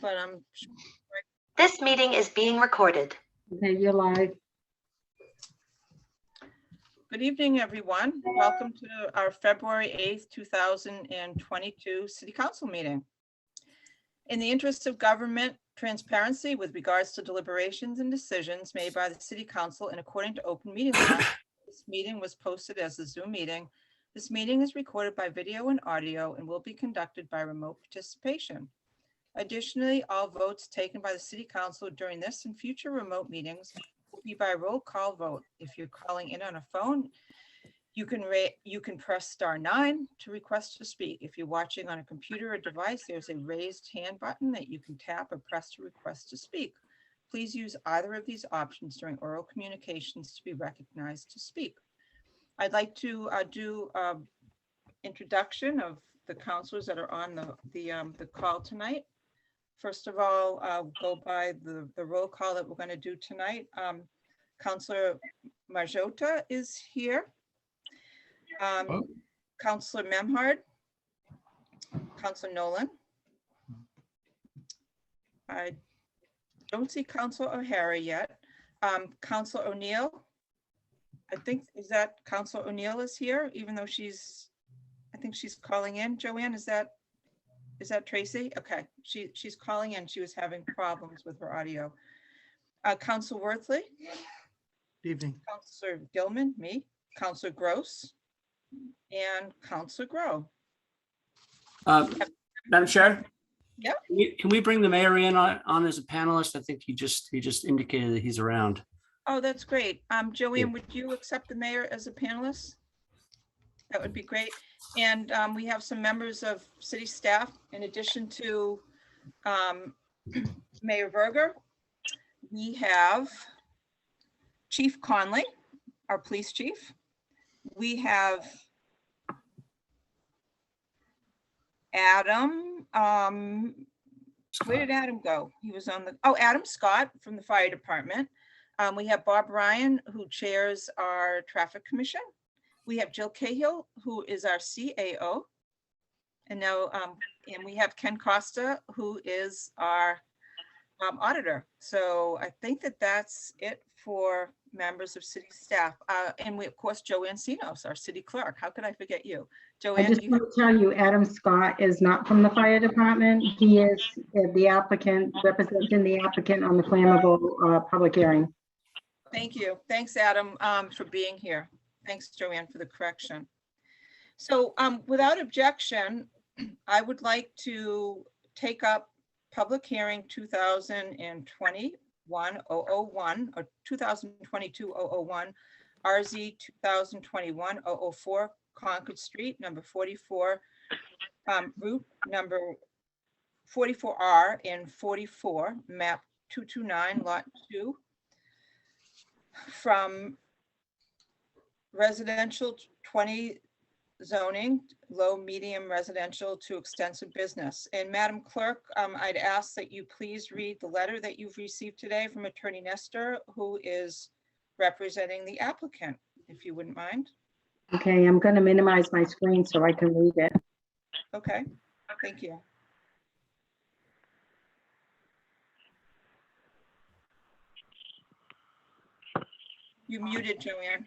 but This meeting is being recorded. Okay, you're live. good evening, everyone. Welcome to our February 8th, 2022 City Council meeting. In the interest of government transparency with regards to deliberations and decisions made by the City Council and according to open meeting law, this meeting was posted as a Zoom meeting. This meeting is recorded by video and audio and will be conducted by remote participation. Additionally, all votes taken by the City Council during this and future remote meetings will be by roll call vote. If you're calling in on a phone, you can press *9 to request to speak. If you're watching on a computer or device, there's a raised hand button that you can tap or press to request to speak. Please use either of these options during oral communications to be recognized to speak. I'd like to do introduction of the councilors that are on the call tonight. First of all, I'll go by the roll call that we're going to do tonight. Councilor Marjota is here. Councilor Memhard. Councilor Nolan. I don't see Councilor O'Hara yet. Councilor O'Neill. I think, is that Councilor O'Neill is here, even though I think she's calling in. Joanne, is that Tracy? Okay, she's calling in. She was having problems with her audio. Councilor Worthley. Good evening. Councilor Gilman, me. Councilor Gross. And Councilor Grow. Madam Chair? Yep. Can we bring the mayor in on as a panelist? I think he just indicated that he's around. Oh, that's great. Joanne, Yeah. would you accept the mayor as a panelist? That would be great. And we have some members of city staff in addition to Mayor Verger. We have Chief Conley, our police chief. We have Adam. Where did Adam go? He was on Adam Scott from the fire department. We have Bob Ryan, who chairs our traffic commission. We have Jill Cahill, who is our CAO. And now, and we have Ken Costa, who is our auditor. So I think that's it for members of city staff. And we, of course, Joanne Sinos, our city clerk. How could I forget you? I Joanne, just want to tell you, Adam Scott is not from the fire department. He is the applicant, representing the applicant on the flammable public hearing. thank you. Thanks, Adam, for being here. Thanks, Joanne, for the correction. So without objection, I would like to take up public hearing 2021-001 or 2022-001, RZ 2021-004, Concord Street, number 44, route number 44R and 44, map 229, lot 2, from residential 20 zoning, low medium residential to extensive business. And Madam Clerk, I'd ask that you please read the letter that you've received today from Attorney Nestor, who is representing the applicant, if you wouldn't mind. Okay, I'm going to minimize my screen so I can read it. Okay, thank you. You muted, Joanne.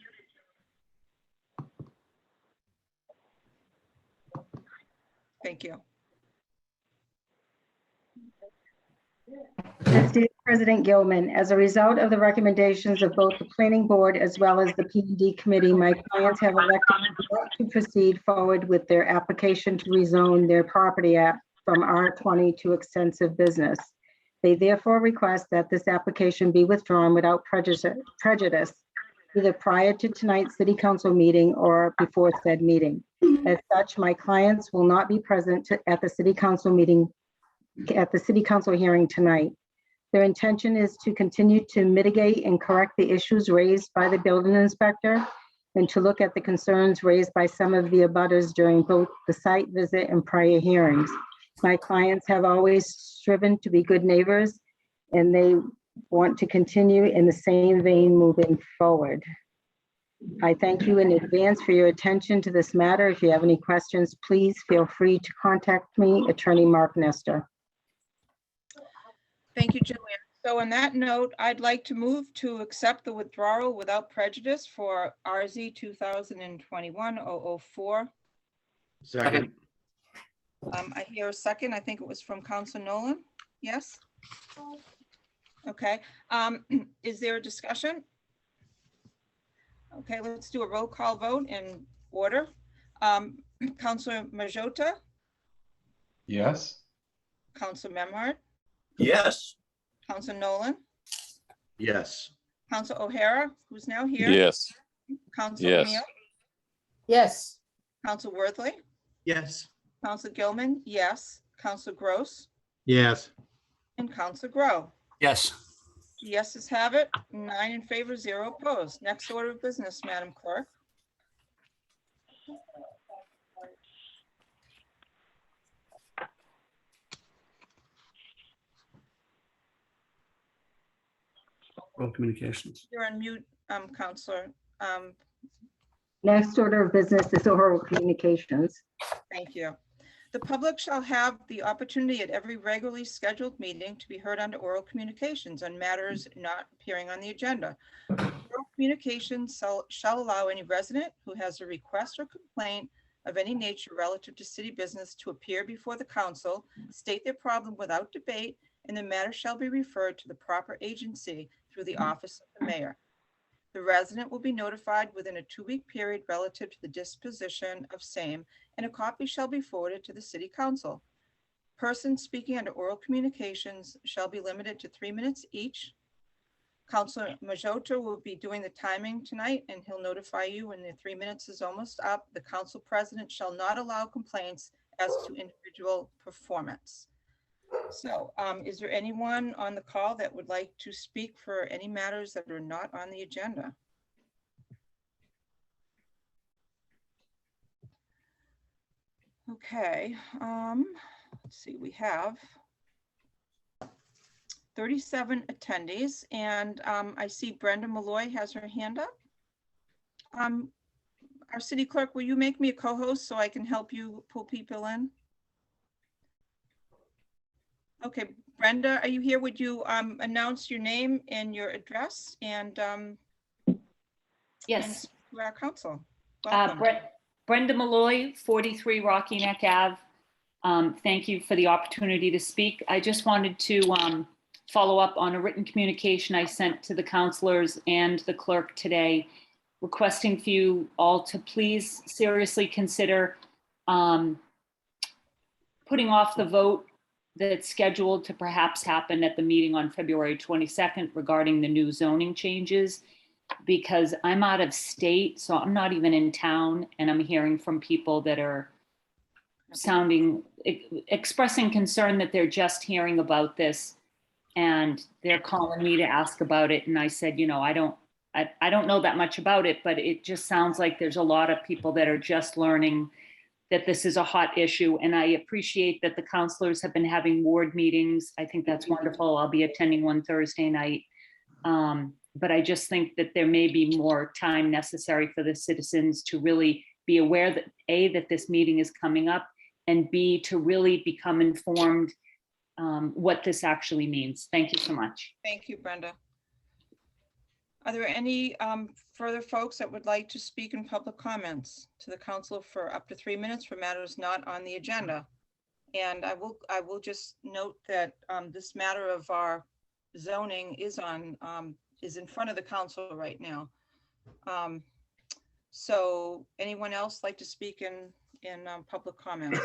Thank you. Dear President Gilman, as a result of the recommendations of both the planning board as well as the P&D committee, my clients have elected to proceed forward with their application to rezone their property from R20 to extensive business. They therefore request that this application be withdrawn without prejudice, either prior to tonight's city council meeting or before said meeting. As such, my clients will not be present at the city council meeting, at the city council hearing tonight. Their intention is to continue to mitigate and correct the issues raised by the building inspector and to look at the concerns raised by some of the abutters during both the site visit and prior hearings. My clients have always striven to be good neighbors, and they want to continue in the same vein moving forward. I thank you in advance for your attention to this matter. If you have any questions, please feel free to contact me, Attorney Mark Nestor. Thank you, Julian. So on that note, I'd like to move to accept the withdrawal without prejudice for RZ 2021-004. Second. I hear a second. I think it was from Council Nolan. Yes? Okay. Is there a discussion? Okay, let's do a roll call vote in order. Councilor Majota, Yes. Councilor Memhard, Yes. Councilor Nolan, Yes. Councilor O'Hara, who's now here. Yes. Councilor Yes. O'Neill, Yes. Councilor Worthley, Yes. Councilor Gilman, yes. Councilor Gross, Yes. and Councilor Grow. Yes. The yeses have it, 9 in favor, 0 opposed. Next order of business, Madam Clerk. Oral communications. You're on mute, Counselor. Next order of business is oral communications. Thank you. The public shall have the opportunity at every regularly scheduled meeting to be heard under oral communications on matters not appearing on the agenda. Oral communications shall allow any resident who has a request or complaint of any nature relative to city business to appear before the council, state their problem without debate, and the matter shall be referred to the proper agency through the office of the mayor. The resident will be notified within a 2-week period relative to the disposition of same, and a copy shall be forwarded to the city council. Persons speaking under oral communications shall be limited to 3 minutes each. Councilor Majota will be doing the timing tonight, and he'll notify you when the 3 minutes is almost up. The council president shall not allow complaints as to individual performance. So is there anyone on the call that would like to speak for any matters that are not on the agenda? Okay, let's see, we have 37 attendees, and I see Brenda Malloy has her hand up. Our city clerk, will you make me a co-host so I can help you pull people in? Okay, Brenda, are you here? Would you announce your name and your address and Yes. to our council? Welcome. Brenda Malloy, 43 Rocky Neck Ave. Thank you for the opportunity to speak. I just wanted to follow up on a written communication I sent to the councilors and the clerk today, requesting for you all to please seriously consider putting off the vote that's scheduled to perhaps happen at the meeting on February 22nd regarding the new zoning changes, because I'm out of state, so I'm not even in town, and I'm hearing from people that are expressing concern that they're just hearing about this, and they're calling me to ask about it. And I said, you know, I don't know that much about it, but it just sounds like there's a lot of people that are just learning that this is a hot issue. And I appreciate that the counselors have been having ward meetings. I think that's wonderful. I'll be attending one Thursday night. But I just think that there may be more time necessary for the citizens to really be aware that A, that this meeting is coming up, and B, to really become informed what this actually means. Thank you so much. Thank you, Brenda. Are there any further folks that would like to speak in public comments to the council for up to 3 minutes for matters not on the agenda? And I will just note that this matter of our zoning is in front of the council right now. So anyone else like to speak in public comments?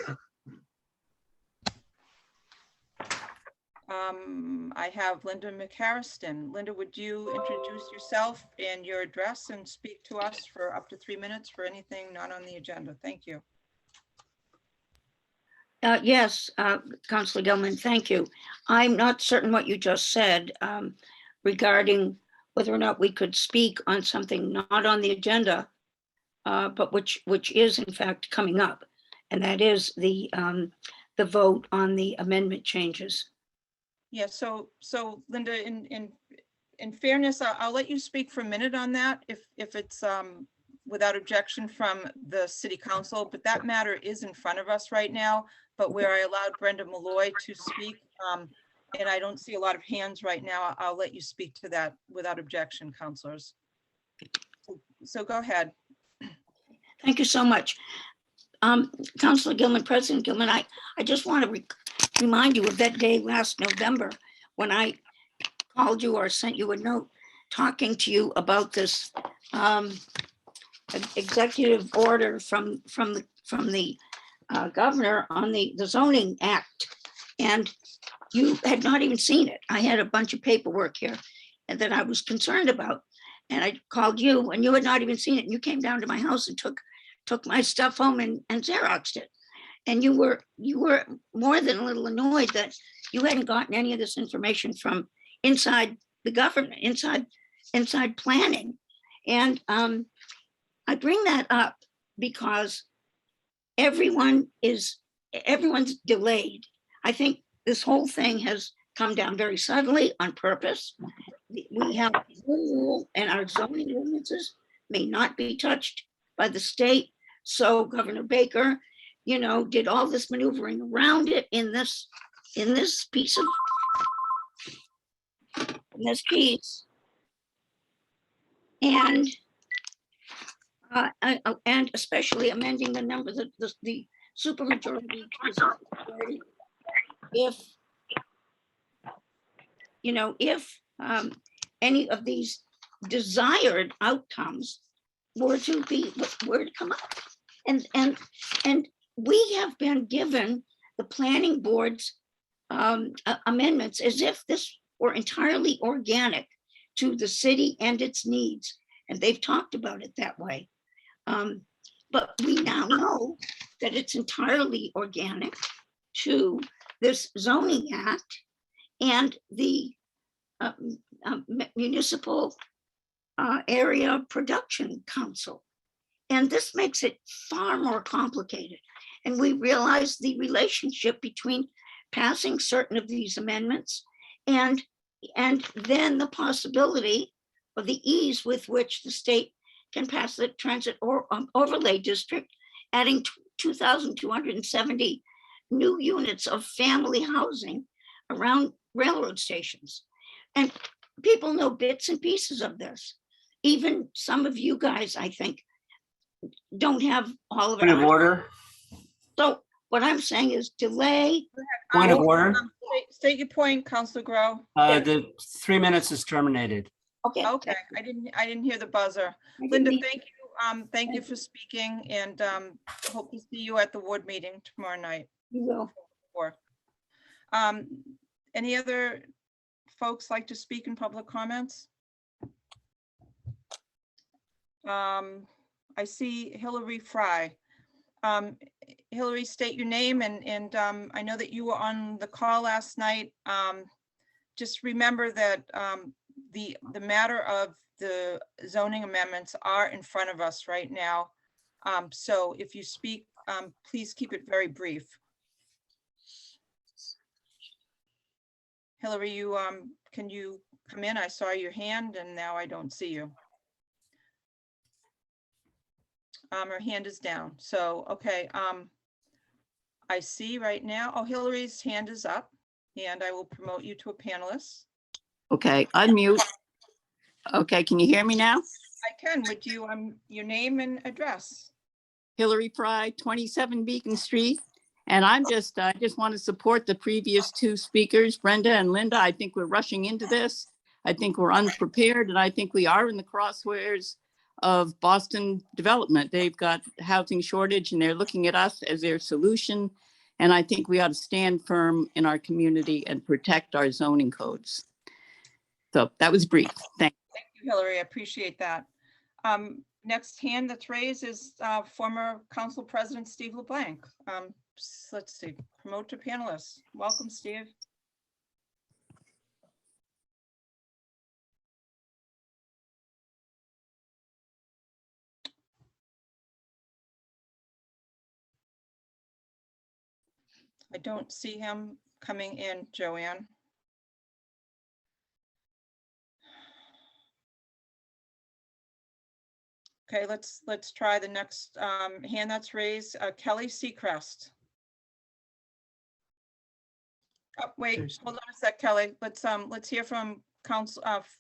I have Linda McHarriston. Linda, would you introduce yourself and your address and speak to us for up to 3 minutes for anything not on the agenda? Thank you. Yes, Councilor Gilman, thank you. I'm not certain what you just said regarding whether or not we could speak on something not on the agenda, but which is in fact coming up, and that is the vote on the amendment changes. Yeah, so Linda, in fairness, I'll let you speak for a minute on that if it's without objection from the city council, but that matter is in front of us right now. But where I allowed Brenda Malloy to speak, And I don't see a lot of hands right now. I'll let you speak to that without objection, counselors. So go ahead. Thank you so much. Councilor Gilman, President Gilman, I just want to remind you of that day last November when I called you or sent you a note talking to you about this executive order from the governor on the zoning act. And you had not even seen it. I had a bunch of paperwork here and that I was concerned about. And I called you and you had not even seen it. And you came down to my house and took my stuff home and Xeroxed it. And you were more than a little annoyed that you hadn't gotten any of this information from inside the government, inside planning. And I bring that up because everyone's delayed. I think this whole thing has come down very suddenly on purpose. We have a rule and our zoning ordinances may not be touched by the state. So Governor Baker, did all this maneuvering around it in this piece. And especially amending the number, the supermajority. If any of these desired outcomes were to come up, and we have been given the planning board's amendments as if this were entirely organic to the city and its needs, and they've talked about it that way. But we now know that it's entirely organic to this zoning act and the municipal area production council. And this makes it far more complicated. And we realize the relationship between passing certain of these amendments and then the possibility of the ease with which the state can pass the transit or overlay district, adding 2,270 new units of family housing around railroad stations. And people know bits and pieces of this. Even some of you guys, I think, don't have all of it. Point of order. So what I'm saying is delay. Point of order. State your point, Councilor Grow. The 3 minutes is terminated. Okay. Okay, I didn't hear the buzzer. I didn't Linda, need- thank you for speaking, and hope to see you at the ward meeting tomorrow night. You will. Any other folks like to speak in public comments? I see Hillary Fry. Hillary, state your name, and I know that you were on the call last night. Just remember that the matter of the zoning amendments are in front of us right now. So if you speak, please keep it very brief. Hillary, can you come in? I saw your hand and now I don't see you. Her hand is down. So, okay. I see right now, oh, Hillary's hand is up and I will promote you to a panelist. Okay, unmute. Okay, can you hear me now? I can. Would you, your name and address? Hillary Fry, 27 Beacon Street. And I just want to support the previous two speakers, Brenda and Linda. I think we're rushing into this. I think we're unprepared, and I think we are in the crosshairs of Boston development. They've got housing shortage and they're looking at us as their solution. And I think we ought to stand firm in our community and protect our zoning codes. So that was brief. Thank you. Thank you, Hillary. I appreciate that. Next hand that's raised is former Council President Steve LeBlanc. Let's see, promote to panelists. Welcome, Steve. I don't see him coming in, Joanne. Okay, let's try the next hand that's raised. Kelly Seacrest. Wait, There's- hold on a sec, Kelly. Let's hear from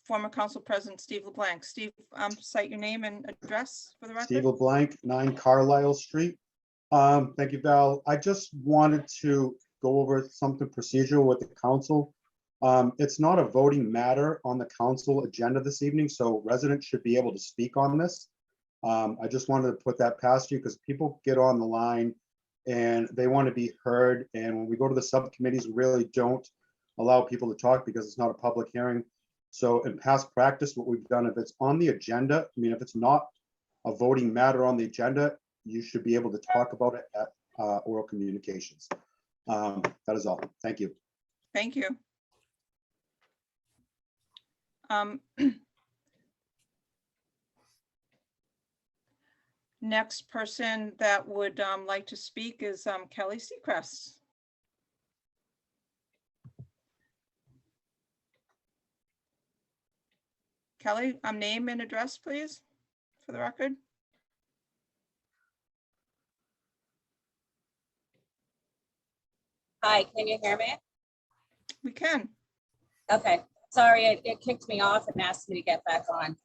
former Council President Steve LeBlanc. Steve, cite your name and address for the record. Steve LeBlanc, 9 Carlisle Street. Thank you, Val. I just wanted to go over something procedural with the council. It's not a voting matter on the council agenda this evening, so residents should be able to speak on this. I just wanted to put that past you because people get on the line and they want to be heard. And when we go to the subcommittees, we really don't allow people to talk because it's not a public hearing. So in past practice, what we've done, if it's on the agenda, I mean, if it's not a voting matter on the agenda, you should be able to talk about it at oral communications. That is all. Thank you. Thank you. Next person that would like to speak is Kelly Seacrest. Kelly, name and address, please, for the record. Hi, can you hear me? We can. Okay, sorry, it kicked me off and asked me to get back on.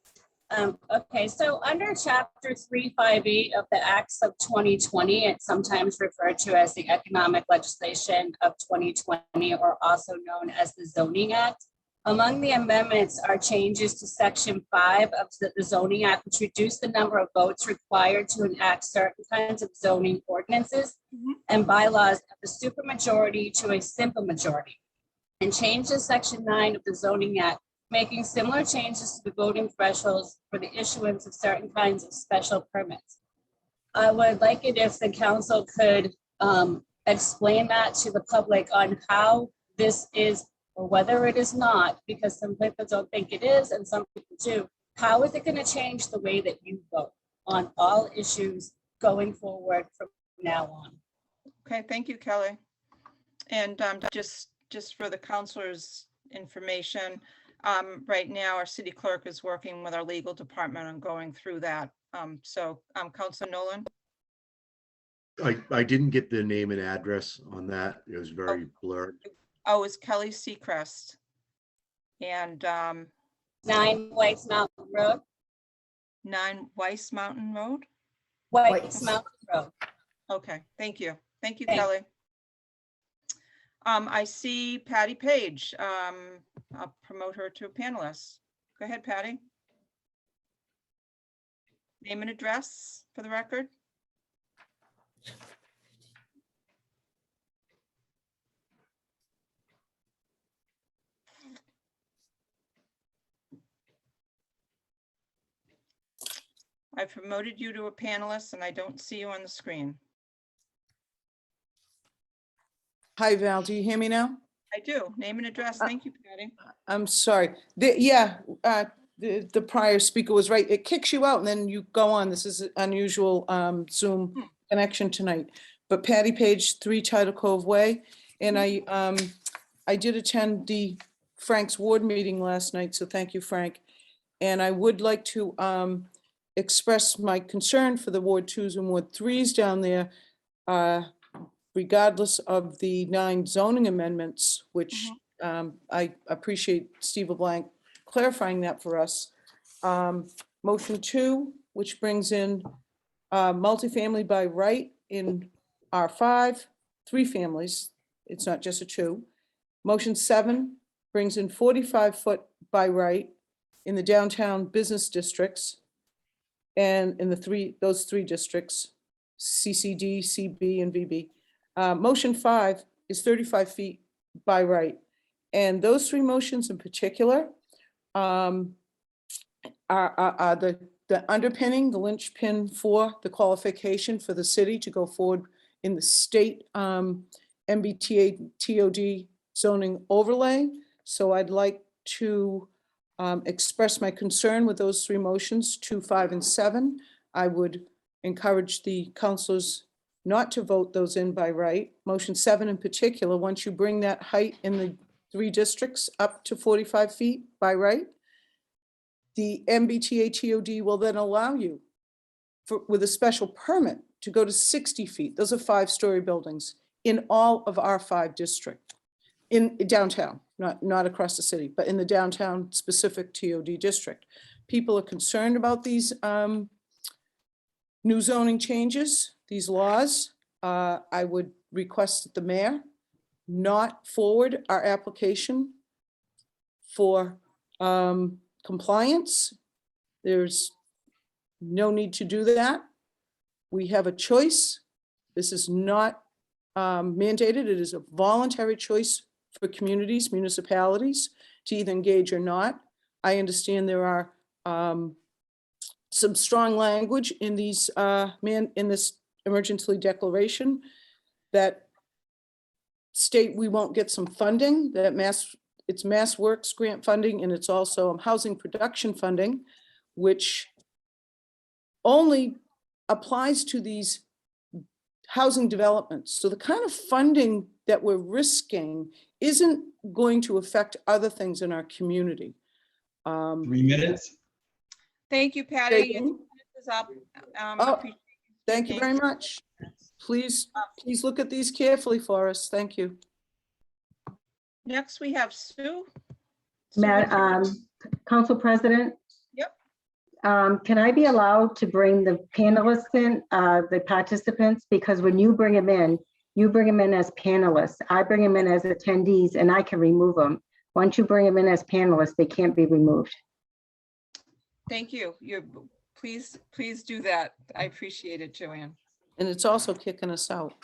Okay, so under chapter 358 of the Acts of 2020, it's sometimes referred to as the Economic Legislation of 2020, or also known as the Zoning Act. Among the amendments are changes to section 5 of the Zoning Act, which reduced the number of votes required to enact certain kinds of zoning ordinances and bylaws of a supermajority to a simple majority, and changes section 9 of the Zoning Act, making similar changes to the voting thresholds for the issuance of certain kinds of special permits. I would like it if the council could explain that to the public on how this is, or whether it is not, because some people don't think it is and some people do. How is it going to change the way that you vote on all issues going forward from now on? Okay, thank you, Kelly. And just for the counselor's information, right now our city clerk is working with our legal department on going through that. So Councilor Nolan. I didn't get the name and address on that. It was very blurred. Oh, it's Kelly Seacrest. And 9 White Mountain Road. 9 Weiss Mountain Road. White Mountain Road. Okay, thank you. Thank you, Thanks. Kelly. I see Patty Page. I'll promote her to a panelist. Go ahead, Patty. Name and address for the record. I promoted you to a panelist and I don't see you on the screen. Hi, Val, do you hear me now? I do. Name and address. Thank you, Patty. I'm sorry. The prior speaker was right. It kicks you out and then you go on. This is an unusual Zoom connection tonight. But Patty Page, 3 Tidal Cove Way. And I did attend the Frank's Ward meeting last night, so thank you, Frank. And I would like to express my concern for the Ward 2s and Ward 3s down there, regardless of the 9 zoning amendments, which I appreciate Steve LeBlanc clarifying that for us. Motion 2, which brings in multifamily by right in R5, 3 families. It's not just a 2. Motion 7 brings in 45-foot by right in the downtown business districts and in those three districts, CCD, CB, and VB. Motion 5 is 35 feet by right. And those 3 motions in particular are the underpinning, the linchpin for the qualification for the city to go forward in the state MBTA TOD zoning overlay. So I'd like to express my concern with those 3 motions, 2, 5, and 7. I would encourage the councilors not to vote those in by right. Motion 7 in particular, once you bring that height in the 3 districts up to 45 feet by right, the MBTA TOD will then allow you with a special permit to go to 60 feet. Those are 5-story buildings in all of our 5 districts. in downtown, not across the city, but in the downtown specific TOD district. People are concerned about these new zoning changes, these laws. I would request that the mayor not forward our application for compliance. There's no need to do that. We have a choice. This is not mandated. It is a voluntary choice for communities, municipalities to either engage or not. I understand there are some strong language in these in this emergency declaration that state we won't get some funding, that it's Mass Works grant funding, and it's also housing production funding, which only applies to these housing developments. So the kind of funding that we're risking isn't going to affect other things in our community. 3 minutes. Thank you, Patty. Your 2 minutes is up. Oh, Appreciate thank you very much. Please look at these carefully for us. Thank you. Next, we have Sue. Council President? Yep. Can I be allowed to bring the panelists in, the participants? Because when you bring them in as panelists. I bring them in as attendees and I can remove them. Once you bring them in as panelists, they can't be removed. Thank you. Please do that. I appreciate it, Joanne. And it's also kicking us out.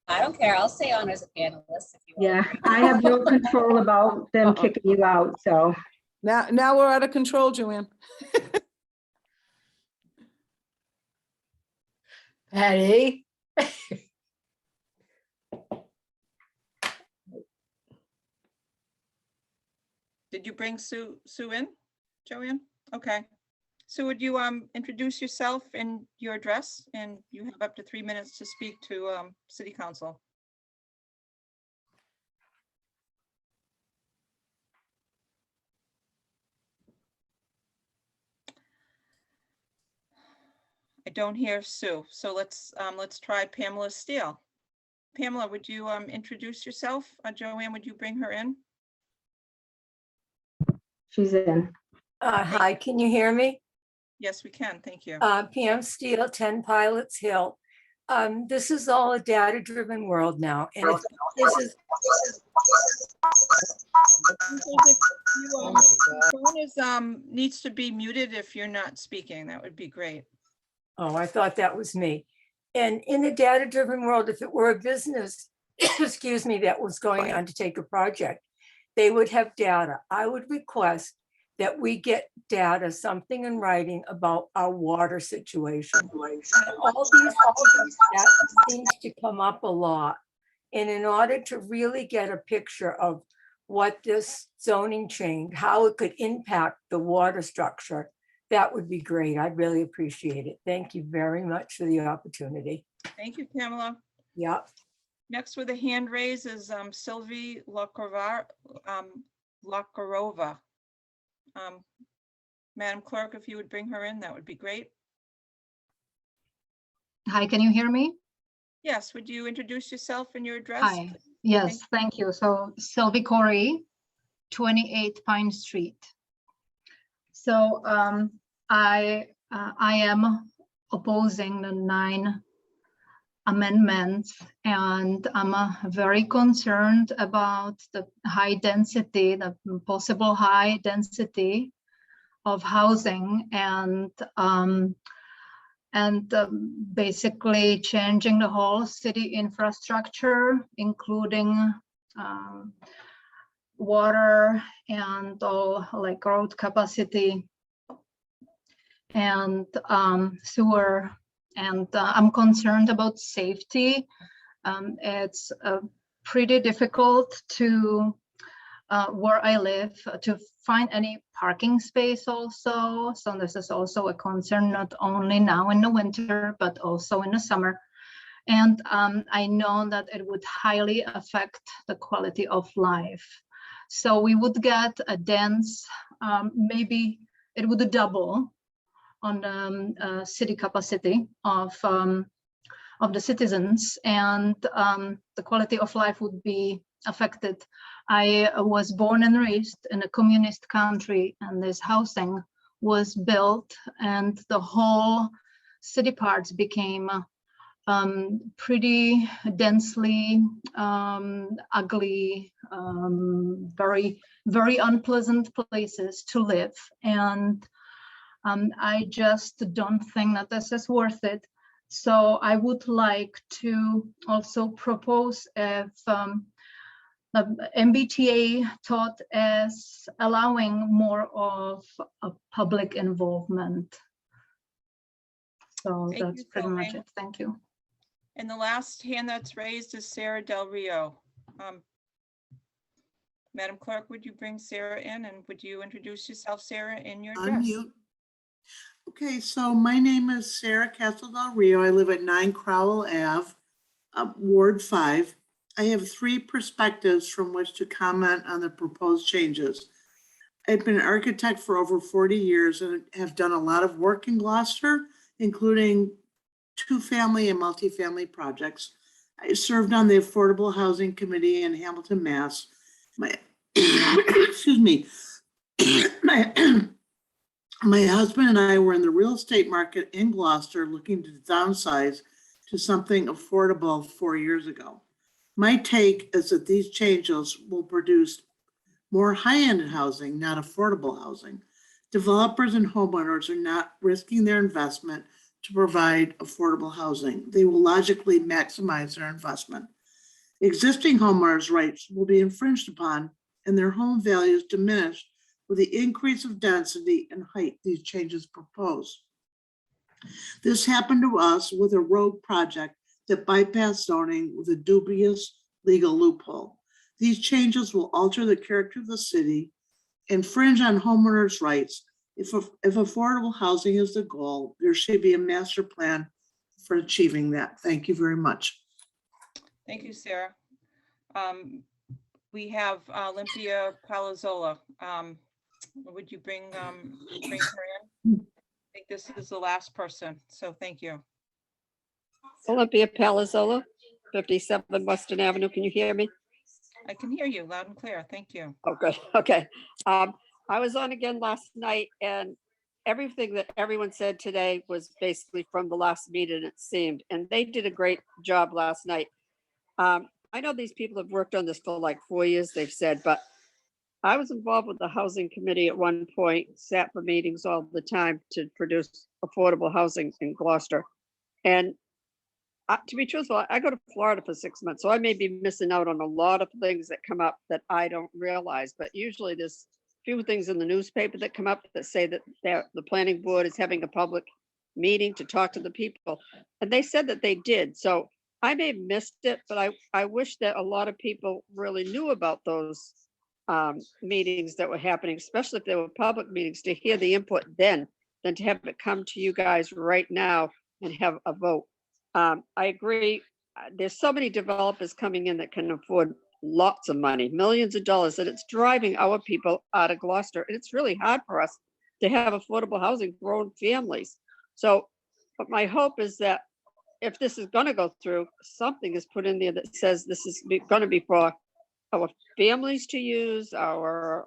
I don't care. I'll stay on as a panelist if you want. Yeah, I have no control about them kicking you out, so. Now we're out of control, Joanne. Patty? Did you bring Sue in, Joanne? Okay. Sue, would you introduce yourself and your address? And you have up to 3 minutes to speak to City Council. I don't hear Sue, so let's try Pamela Steele. Pamela, would you introduce yourself? Joanne, would you bring her in? She's in. Hi, can you hear me? Yes, we can. Thank you. Pam Steele, 10 Pilots Hill. This is all a data-driven world now. And this is phone is needs to be muted if you're not speaking. That would be great. Oh, I thought that was me. And in a data-driven world, if it were a business, excuse me, that was going on to take a project, they would have data. I would request that we get data, something in writing about our water situation. All these that seems to come up a lot. And in order to really get a picture of what this zoning change, how it could impact the water structure, that would be great. I'd really appreciate it. Thank you very much for the opportunity. Thank you, Pamela. Yeah. Next with a hand raise is Sylvie Lakarova. Madam Clerk, if you would bring her in, that would be great. Hi, can you hear me? Yes, would you introduce yourself and your address? Hi, yes, thank you. So Sylvie Corey, 28 Pine Street. So I am opposing the 9 amendments, and I'm very concerned about the high density, the possible high density of housing, and basically changing the whole city infrastructure, including water and all like road capacity and sewer. And I'm concerned about safety. It's pretty difficult to where I live to find any parking space also. So this is also a concern, not only now in the winter, but also in the summer. And I know that it would highly affect the quality of life. So we would get a dense, maybe it would double on the city capacity of the citizens, and the quality of life would be affected. I was born and raised in a communist country, and this housing was built, and the whole city parts became pretty densely ugly, very, very unpleasant places to live. And I just don't think that this is worth it. So I would like to also propose if the MBTA taught as allowing more of a public involvement. So Thank that's you, pretty much Sylvain. it. Thank you. And the last hand that's raised is Sarah Del Rio. Madam Clerk, would you bring Sarah in, and would you introduce yourself, Sarah, in your address? Unmute. Okay, so my name is Sarah Castle Del Rio. I live at 9 Crowell Ave, Ward 5. I have 3 perspectives from which to comment on the proposed changes. I've been an architect for over 40 years and have done a lot of work in Gloucester, including 2-family and multifamily projects. I served on the Affordable Housing Committee in Hamilton, Mass. Excuse me, my husband and I were in the real estate market in Gloucester looking to downsize to something affordable 4 years ago. My take is that these changes will produce more high-end housing, not affordable housing. Developers and homeowners are not risking their investment to provide affordable housing. They will logically maximize their investment. Existing homeowners' rights will be infringed upon and their home values diminished with the increase of density and height these changes propose. This happened to us with a road project that bypassed zoning with a dubious legal loophole. These changes will alter the character of the city, infringe on homeowners' rights. If affordable housing is the goal, there should be a master plan for achieving that. Thank you very much. Thank you, Sarah. We have Olympia Palazzola. Would you bring her in? I think this is the last person, so thank you. Olympia Palazzola, 57 Weston Avenue. Can you hear me? I can hear you loud and clear. Thank you. Oh, good. Okay. I was on again last night, and everything that everyone said today was basically from the last meeting, it seemed, and they did a great job last night. I know these people have worked on this for like 4 years, they've said, but I was involved with the housing committee at one point, sat for meetings all the time to produce affordable housing in Gloucester. And to be truthful, I go to Florida for 6 months, so I may be missing out on a lot of things that come up that I don't realize, but usually there's few things in the newspaper that come up that say that the planning board is having a public meeting to talk to the people. And they said that they did. So I may have missed it, but I wish that a lot of people really knew about those meetings that were happening, especially if they were public meetings, to hear the input then, than to have it come to you guys right now and have a vote. I agree. There's so many developers coming in that can afford lots of money, millions of dollars, and it's driving our people out of Gloucester. And it's really hard for us to have affordable housing for our own families. So, but my hope is that if this is going to go through, something is put in there that says this is going to be for our families to use, our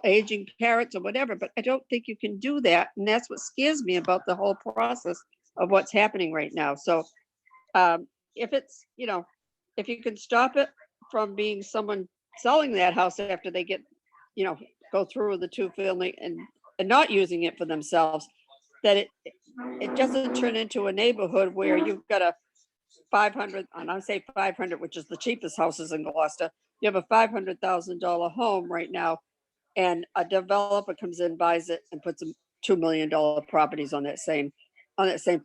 aging parents or whatever, but I don't think you can do that. And that's what scares me about the whole process of what's happening right now. So if it's, if you can stop it from being someone selling that house after they get, go through the 2-family and not using it for themselves, that it doesn't turn into a neighborhood where you've got a 500, and I say 500, which is the cheapest houses in Gloucester. You have a $500,000 home right now, and a developer comes in, buys it, and puts $2 million properties on that same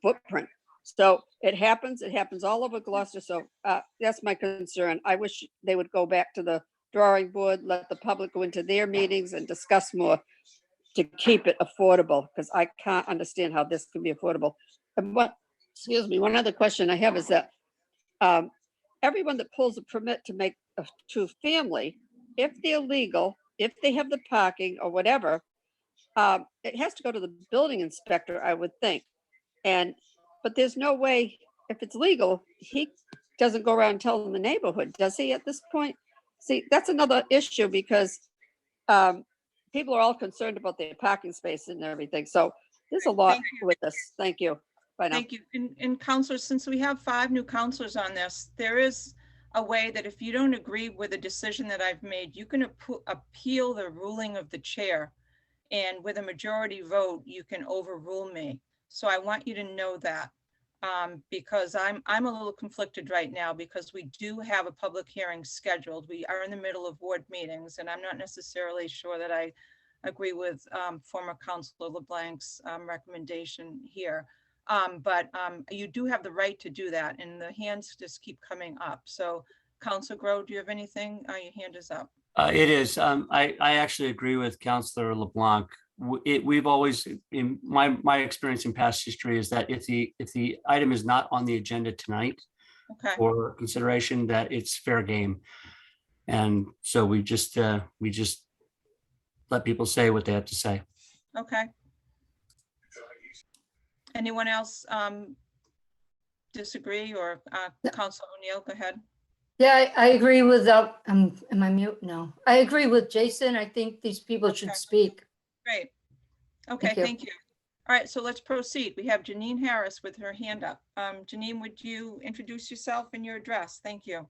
footprint. So it happens all over Gloucester. So that's my concern. I wish they would go back to the drawing board, let the public go into their meetings and discuss more to keep it affordable, because I can't understand how this can be affordable. And one other question I have is that everyone that pulls a permit to make a 2-family, if they're legal, if they have the parking or whatever, it has to go to the building inspector, I would think. But there's no way, if it's legal, doesn't go around telling the neighborhood, does he at this point? See, that's another issue because people are all concerned about their parking space and everything. So there's a lot Thank you. with this. Thank you. Bye now. Thank you. And counselors, since we have 5 new counselors on this, there is a way that if you don't agree with a decision that I've made, you can appeal the ruling of the chair. And with a majority vote, you can overrule me. So I want you to know that because I'm a little conflicted right now because we do have a public hearing scheduled. We are in the middle of board meetings and I'm not necessarily sure that I agree with former Councilor LeBlanc's recommendation here. But you do have the right to do that and the hands just keep coming up. So Councilor Groh, do you have anything? Your hand is up. It is. I actually agree with Councilor LeBlanc. We've always, in my experience in past history, is that if the item is not on the agenda tonight Okay. for consideration, that it's fair game. And so we just let people say what they have to say. Okay. Anyone else disagree or Councilor O'Neill, go ahead. Yeah, I agree with, am I mute? No. I agree with Jason. I think these people should speak. Great. Okay, thank you. All right, so let's proceed. We have Janine Harris with her hand up. Janine, would you introduce yourself and your address? Thank you.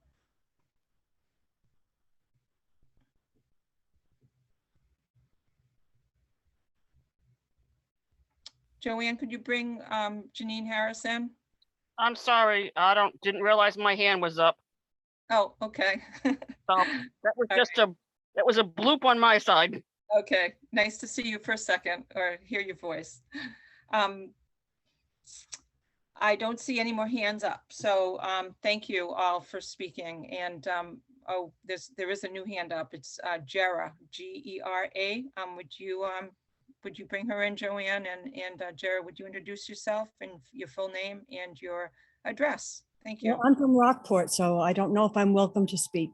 Joanne, could you bring Janine Harris in? I'm sorry, didn't realize my hand was up. Oh, okay. So that was that was a bloop on my side. Okay, nice to see you for a second or hear your voice. I don't see any more hands up, so thank you all for speaking. And oh, there is a new hand up. It's Gera, G-E-R-A. Would you bring her in, Joanne? And Gera, would you introduce yourself and your full name and your address? Thank you. Well, I'm from Rockport, so I don't know if I'm welcome to speak.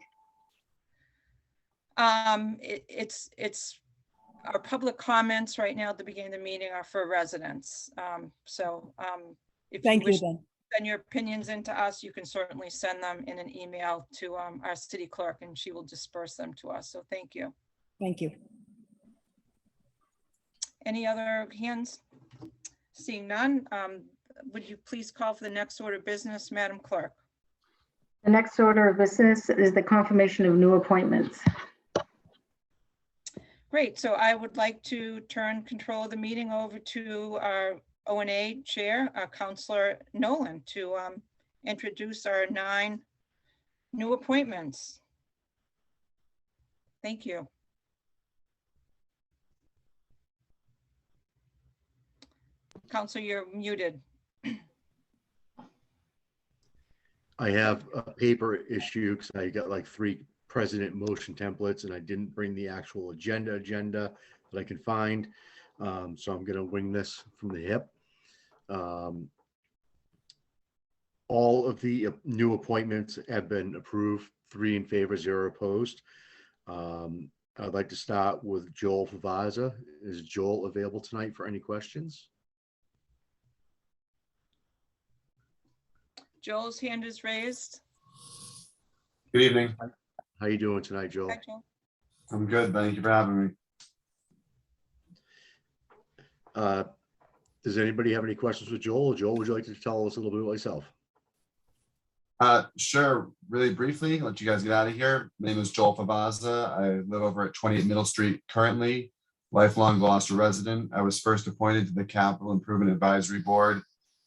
It's our public comments right now at the beginning of the meeting are for residents. If Thank you wish you, then. to send your opinions into us, you can certainly send them in an email to our city clerk and she will disperse them to us. So thank you. Thank you. Any other hands? Seeing none, would you please call for the next order of business, Madam Clerk? The next order of business is the confirmation of new appointments. Great, so I would like to turn control of the meeting over to our O&A Chair, Councilor Nolan, to introduce our 9 new appointments. Thank you. Councilor, you're muted. I have a paper issue because I got like 3 president motion templates and I didn't bring the actual agenda that I can find. So I'm going to wing this from the hip. All of the new appointments have been approved, 3 in favor, 0 opposed. I'd like to start with Joel Favaza. Is Joel available tonight for any questions? Joel's hand is raised. Good evening. How you doing tonight, Joel? Hi, Joel. I'm good. Thank you for having me. Does anybody have any questions with Joel? Joel, would you like to tell us a little bit about yourself? Sure. Really briefly, let you guys get out of here. My name is Joel Favaza. I live over at 28 Middle Street currently, lifelong Gloucester resident. I was first appointed to the Capital Improvement Advisory Board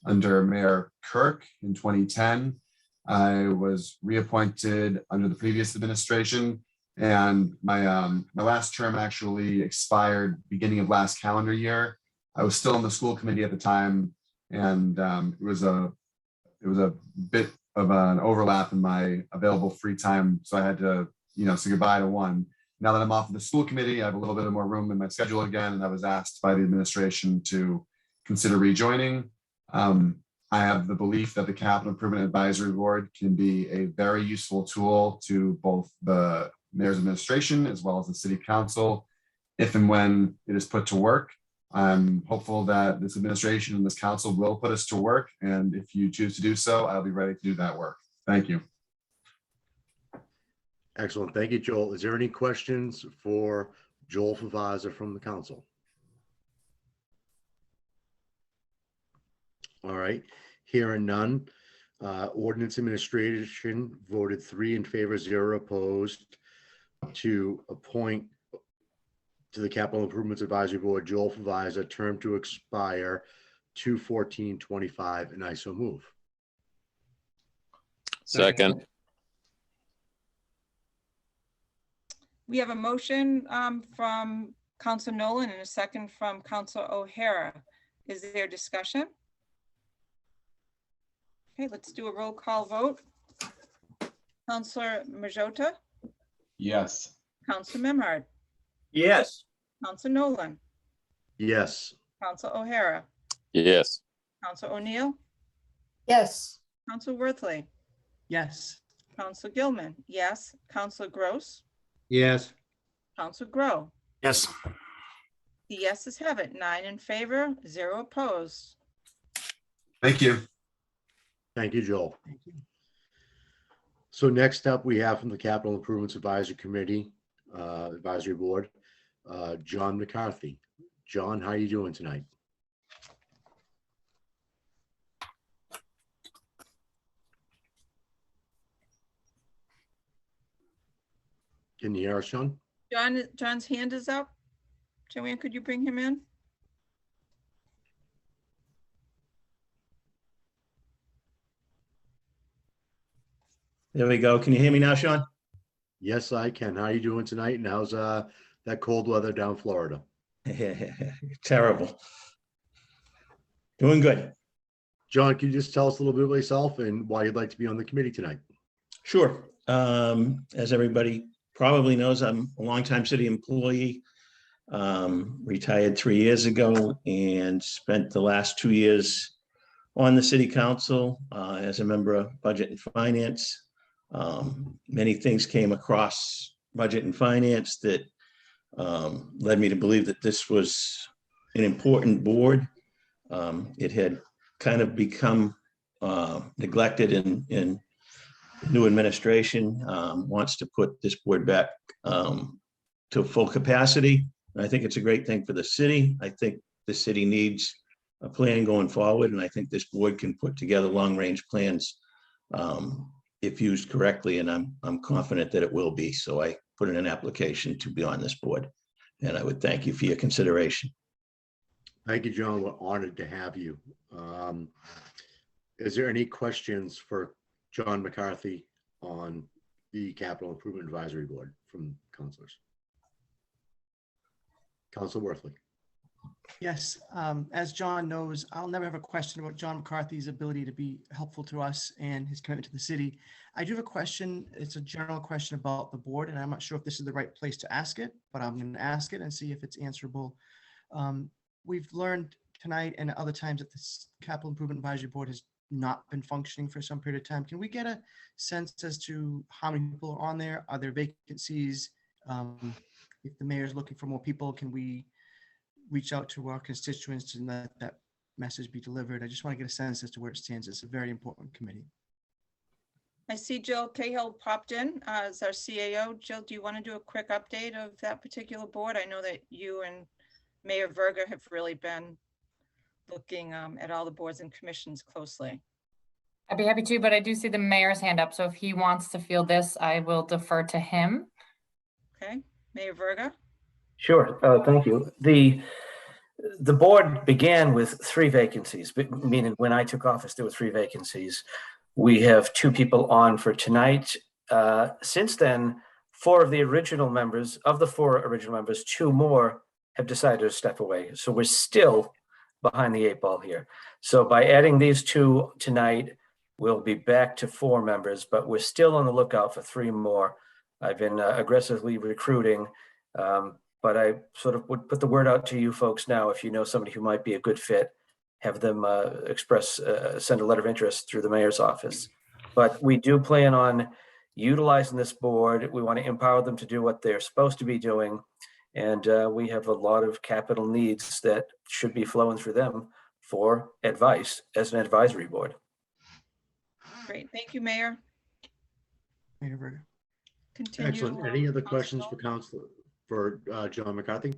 under Mayor Kirk in 2010. I was reappointed under the previous administration, and my last term actually expired beginning of last calendar year. I was still on the school committee at the time, and it was a bit of an overlap in my available free time, so I had to say goodbye to one. Now that I'm off of the school committee, I have a little bit more room in my schedule again, and I was asked by the administration to consider rejoining. I have the belief that the Capital Improvement Advisory Board can be a very useful tool to both the mayor's administration as well as the city council if and when it is put to work. I'm hopeful that this administration and this council will put us to work, and if you choose to do so, I'll be ready to do that work. Thank you. Excellent. Thank you, Joel. Is there any questions for Joel Favazza from the council? All right, hearing none. Ordinance Administration voted 3 in favor, 0 opposed to appoint to the Capital Improvements Advisory Board Joel Favazza, term to expire 2/14/25, and I so move. Second. We have a motion from Council Nolan and a second from Council O'Hara. Is there discussion? Okay, let's do a roll call vote. Councilor Majota, Yes. Councilor Memhard, Yes. Council Nolan, Yes. Council O'Hara, Yes. Council O'Neill, Yes. Council Worthley, Yes. Council Gilman, yes, Council Gross, Yes. Council Grow. Yes. The yeses have it, 9 in favor, 0 opposed. Thank you. Thank you, Joel. So next up, we have from the Capital Improvements Advisory Committee, Advisory Board, John McCarthy. John, how are you doing tonight? Can you hear us, John? John's hand is up. Joanne, could you bring him in? There we go. Can you hear me now, Sean? Yes, I can. How are you doing tonight? And how's that cold weather down in Florida? Terrible. Doing good. John, can you just tell us a little bit about yourself and why you'd like to be on the committee tonight? Sure. As everybody probably knows, I'm a longtime city employee, retired 3 years ago and spent the last 2 years on the city council as a member of budget and finance. Many things came across budget and finance that led me to believe that this was an important board. It had kind of become neglected in new administration, wants to put this board back to full capacity. I think it's a great thing for the city. I think the city needs a plan going forward, and I think this board can put together long-range plans if used correctly, and I'm confident that it will be. So I put in an application to be on this board, and I would thank you for your consideration. Thank you, John. We're honored to have you. Is there any questions for John McCarthy on the Capital Improvement Advisory Board from councilors? Council Worthley. Yes, as John knows, I'll never have a question about John McCarthy's ability to be helpful to us and his commitment to the city. I do have a question. It's a general question about the board, and I'm not sure if this is the right place to ask it, but I'm going to ask it and see if it's answerable. We've learned tonight and other times that this Capital Improvement Advisory Board has not been functioning for some period of time. Can we get a sense as to how many people are on there? Are there vacancies? If the mayor is looking for more people, can we reach out to our constituents and let that message be delivered? I just want to get a sense as to where it stands. It's a very important committee. I see Jill Cahill popped in as our CAO. Jill, do you want to do a quick update of that particular board? I know that you and Mayor Verga have really been looking at all the boards and commissions closely. I'd be happy to, but I do see the mayor's hand up. So if he wants to field this, I will defer to him. Okay, Mayor Verga. Sure, thank you. The board began with 3 vacancies, meaning when I took office, there were 3 vacancies. We have 2 people on for tonight. Since then, 4 of the original members, of the 4 original members, 2 more have decided to step away. So we're still behind the 8 ball here. So by adding these 2 tonight, we'll be back to 4 members, but we're still on the lookout for 3 more. I've been aggressively recruiting, but I sort of would put the word out to you folks now. If you know somebody who might be a good fit, have them send a letter of interest through the mayor's office. But we do plan on utilizing this board. We want to empower them to do what they're supposed to be doing. And we have a lot of capital needs that should be flowing through them for advice as an advisory board. Great, thank you, Mayor. Mayor Verda. Continue. Excellent. Any other Council questions Nolan? for Council, for John McCarthy?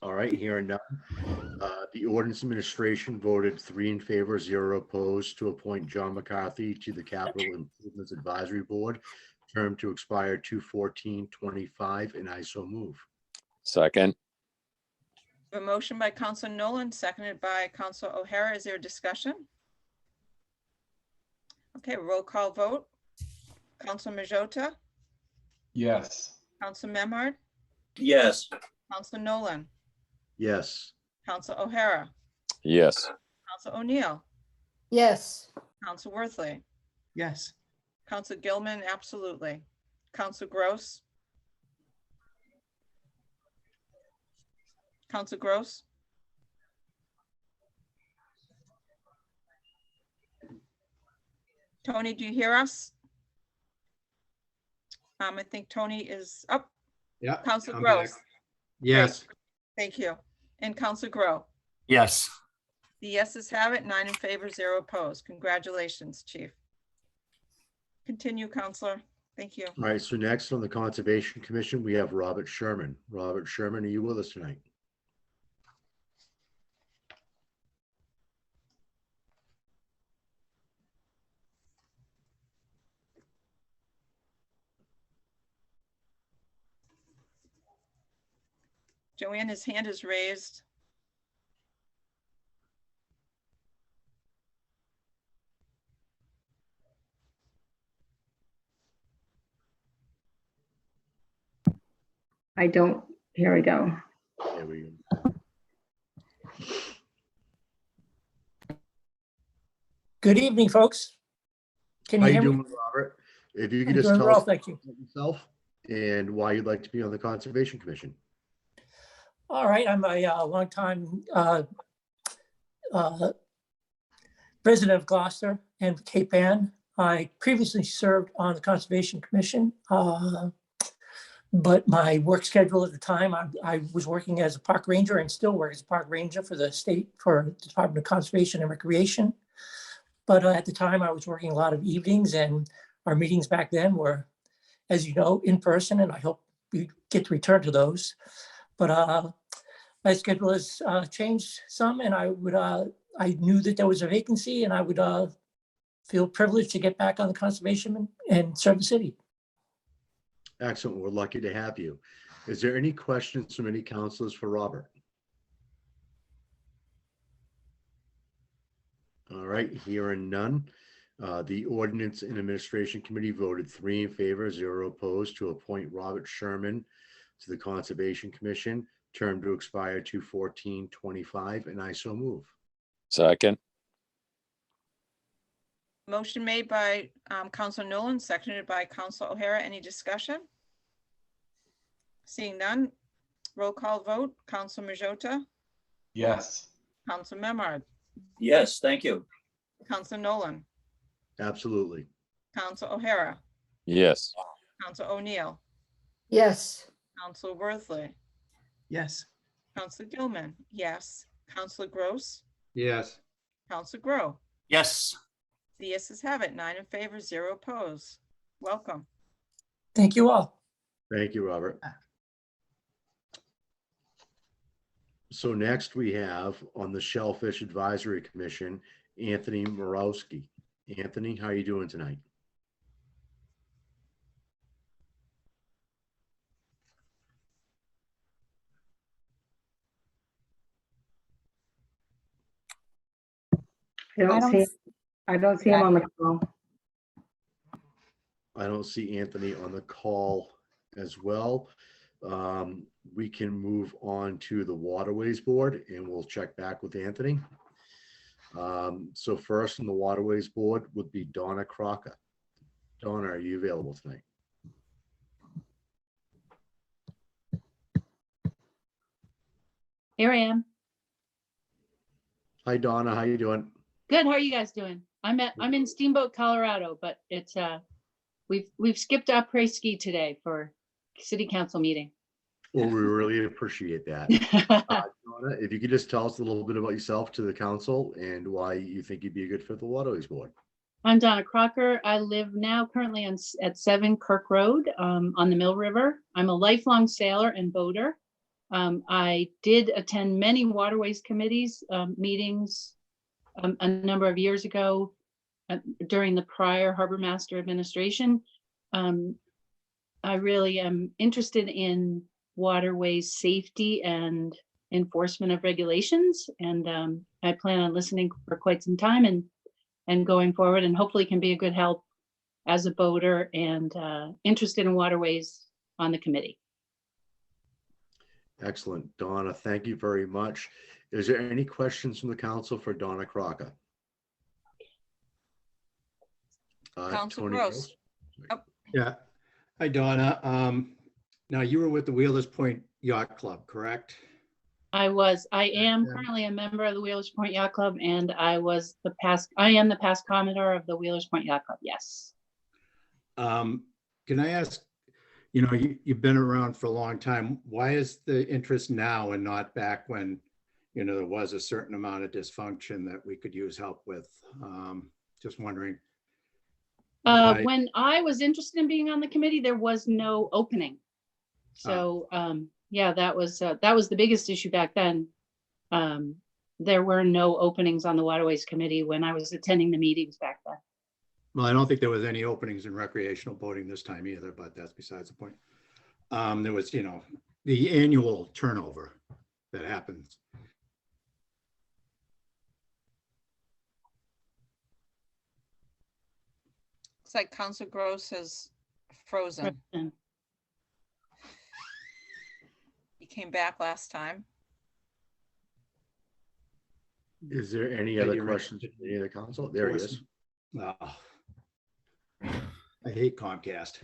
All right, here and now. The ordinance administration voted 3 in favor, 0 opposed to appoint John McCarthy to the Capital Improvements Advisory Board, term to expire 2/14/25, and I so move. Second. A motion by Council Nolan, seconded by Council O'Hara. Is there a discussion? Okay, roll call vote. Council Majota, Yes. Council Memard, Yes. Council Nolan, Yes. Council O'Hara, Yes. Council O'Neill, Yes. Council Worthley, Yes. Council Gilman, absolutely. Council Gross. Council Gross. Tony, do you hear us? I think Tony is up. Yeah. Council I'm Gross. back. Yes. Thank you. And Council Grow. Yes. The yeses have it, 9 in favor, 0 opposed. Congratulations, Chief. Continue, Counselor. Thank you. All right, so next on the Conservation Commission, we have Robert Sherman. Robert Sherman, are you with us tonight? Joanne, his hand is raised. I don't, here we go. There we go. Good evening, folks. Can How you you hear me? doing, Robert? If you could I'm just doing tell well, us thank you. about yourself and why you'd like to be on the Conservation Commission. All right, I'm a longtime resident of Gloucester and Cape Ann. I previously served on the Conservation Commission, but my work schedule at the time, I was working as a park ranger and still work as a park ranger for the state, for the Department of Conservation and Recreation. But at the time, I was working a lot of evenings, and our meetings back then were, as you know, in person, and I hope we get to return to those. But my schedule has changed some, and I knew that there was a vacancy, and I would feel privileged to get back on the conservation and serve the city. Excellent. We're lucky to have you. Is there any questions from any councilors for Robert? All right, hearing none. The Ordinance and Administration Committee voted 3 in favor, 0 opposed to appoint Robert Sherman to the Conservation Commission, term to expire 2/14/25, and I so move. Second. Motion made by Council Nolan, seconded by Council O'Hara. Any discussion? Seeing none, roll call vote. Council Majota, Yes. Council Memard, Yes, thank you. Council Nolan, Absolutely. Council O'Hara, Yes. Council O'Neill, Yes. Council Worthley, Yes. Council Gilman, yes. Council Gross, Yes. Council Grow. Yes. The yeses have it, 9 in favor, 0 opposed. Welcome. Thank you all. Thank you, Robert. So next we have on the Shellfish Advisory Commission, Anthony Morowski. Anthony, how are you doing tonight? I don't see him on the call. I don't see Anthony on the call as well. We can move on to the Waterways Board and we'll check back with Anthony. So first on the Waterways Board would be Donna Crocker. Donna, are you available tonight? Here I am. Hi, Donna. How you doing? Good. How are you guys doing? I'm in Steamboat, Colorado, but it's we've skipped après ski today for city council meeting. Well, we really appreciate that. Donna, if you could just tell us a little bit about yourself to the council and why you think you'd be a good fit for the Waterways Board. I'm Donna Crocker. I live now currently at 7 Kirk Road on the Mill River. I'm a lifelong sailor and boater. I did attend many waterways committees meetings a number of years ago during the prior harbor master administration. I really am interested in waterways safety and enforcement of regulations, and I plan on listening for quite some time and going forward, and hopefully can be a good help as a boater and interested in waterways on the committee. Excellent. Donna, thank you very much. Is there any questions from the council for Donna Crocker? Council Tony Gross. Oh, Yeah. Hi, Donna. Now you were with the Whalers Point Yacht Club, correct? I am currently a member of the Whalers Point Yacht Club, and I am the past Commodore of the Whalers Point Yacht Club, yes. Can I ask, you've been around for a long time. Why is the interest now and not back when, there was a certain amount of dysfunction that we could use help with? Just wondering. When I was interested in being on the committee, there was no opening. So, yeah, that was the biggest issue back then. There were no openings on the Waterways Committee when I was attending the meetings back then. Well, I don't think there was any openings in recreational boating this time either, but that's besides the point. There was, the annual turnover that happens. looks like Council Gross has frozen. He came back last time. Is there any other questions from any of the council? There he is. Oh, I hate Comcast.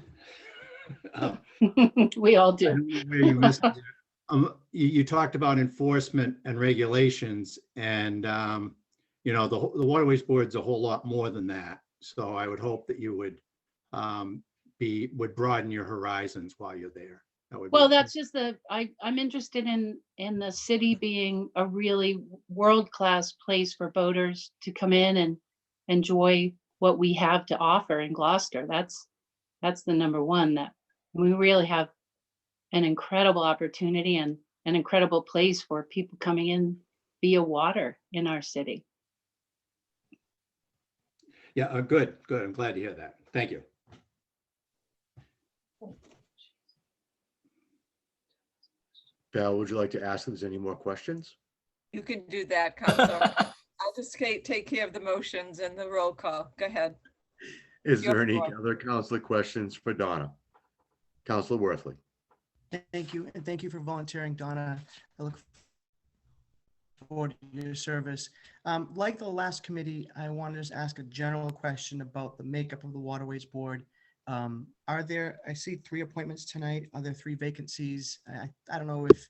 We all do. Where you missed it. You talked about enforcement and regulations, and the Waterways Board's a whole lot more than that. So I would hope that you would broaden your horizons while you're there. Well, that's just I'm interested in the city being a really world-class place for boaters to come in and enjoy what we have to offer in Gloucester. That's the number one, that we really have an incredible opportunity and an incredible place for people coming in via water in our city. Yeah, good. I'm glad to hear that. Thank you. Val, would you like to ask if there's any more questions? You can do that, Council. I'll just take care of the motions and the roll call. Go ahead. Is there any other council questions for Donna? Councilor Worthley. Thank you, and thank you for volunteering, Donna. I look forward to your service. Like the last committee, I wanted to just ask a general question about the makeup of the Waterways Board. I see 3 appointments tonight. Are there 3 vacancies? I don't know if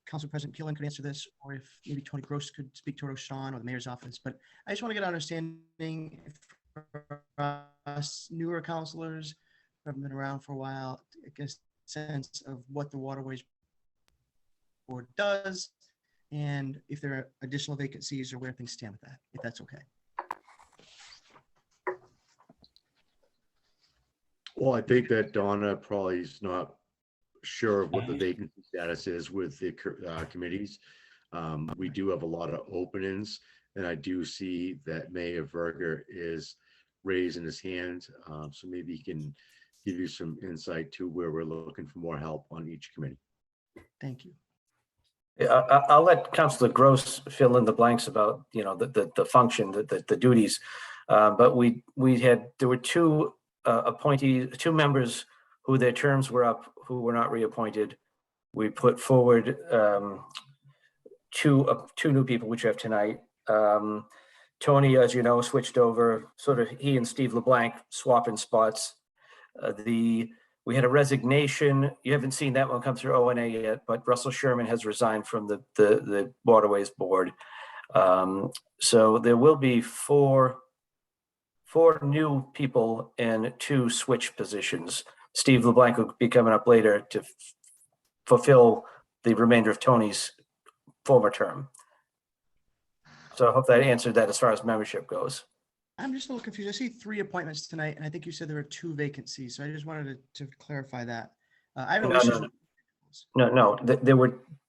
Council President Keelan could answer this, or if maybe Tony Gross could speak to Roshan or the mayor's office, but I just want to get an understanding for us newer councilors who haven't been around for a while, I guess, sense of what the Waterways Board does, and if there are additional vacancies or where things stand with that, if that's okay. Well, I think that Donna probably is not sure of what the vacancy status is with the committees. We do have a lot of openings, and I do see that Mayor Verger is raising his hand, so maybe he can give you some insight to where we're looking for more help on each committee. Thank you. I'll let Councilor Gross fill in the blanks about the function, the duties, but there were 2 appointees, 2 members who their terms were up, who were not reappointed. We put forward 2 new people, which we have tonight. Tony, as you know, switched over, sort of he and Steve LeBlanc swapping spots. We had a resignation. You haven't seen that one come through ONA yet, but Russell Sherman has resigned from the Waterways Board. So there will be 4 new people and 2 switch positions. Steve LeBlanc will be coming up later to fulfill the remainder of Tony's former term. So I hope that answered that as far as membership goes. I'm just a little confused. I see 3 appointments tonight, and I think you said there were 2 vacancies. So I just wanted to clarify that. I have no No, issues. No.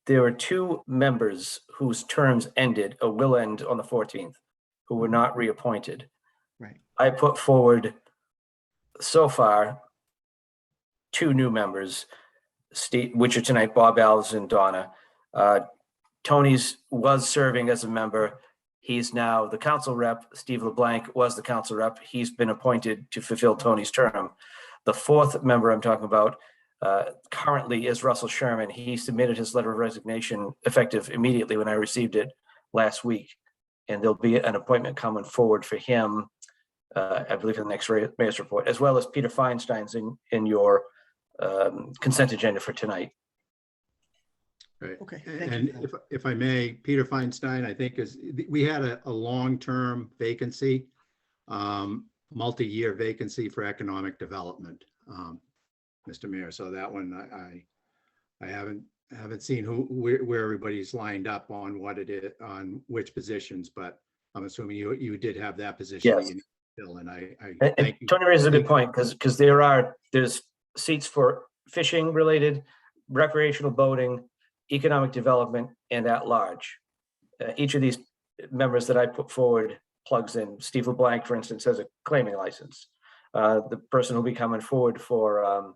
There were 2 members whose terms ended or will end on the 14th, who were not reappointed. Right. I put forward so far 2 new members, Steve, which are tonight, Bob Alves and Donna. Tony's was serving as a member. He's now the council rep. Steve LeBlanc was the council rep. He's been appointed to fulfill Tony's term. The 4th member I'm talking about currently is Russell Sherman. He submitted his letter of resignation effective immediately when I received it last week. And there'll be an appointment coming forward for him, I believe, in the next mayor's report, as well as Peter Feinstein's in your consent agenda for tonight. Right. Okay. And if I may, Peter Feinstein, I think we had a long-term vacancy, multi-year vacancy for economic development, Mr. Mayor. So that one, I haven't seen where everybody's lined up on what it is, on which positions, but I'm assuming you did have that position. Yes. That you fill, and I And thank you. Tony raises a good point because there's seats for fishing related, recreational boating, economic development, and at large. Each of these members that I put forward plugs in. Steve LeBlanc, for instance, has a claiming license. The person who'll be coming forward for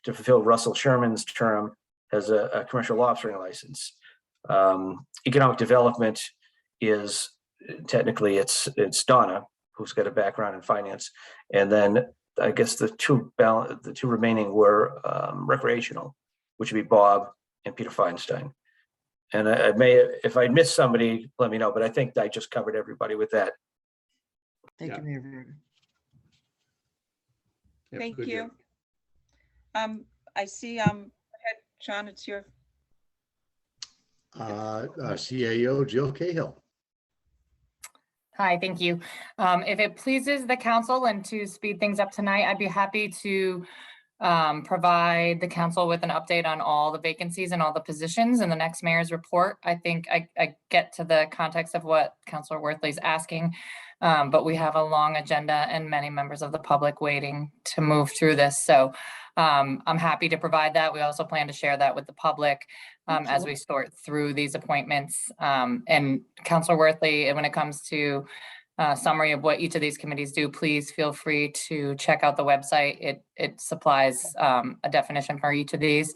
to fulfill Russell Sherman's term has a commercial lobstering license. Economic development is technically it's Donna, who's got a background in finance, and then I guess the two remaining were recreational, which would be Bob and Peter Feinstein. And I may, if I missed somebody, let me know, but I think I just covered everybody with that. Thank you, Mayor Verga. Thank good you. job. I see, go ahead, John, it's your, CAO Jill Cahill. Hi, thank you. If it pleases the council and to speed things up tonight, I'd be happy to provide the council with an update on all the vacancies and all the positions in the next mayor's report. I think I get to the context of what Councilor Worthley is asking, but we have a long agenda and many members of the public waiting to move through this. So I'm happy to provide that. We also plan to share that with the public as we sort through these appointments. And Councilor Worthley, when it comes to summary of what each of these committees do, please feel free to check out the website. It supplies a definition for each of these.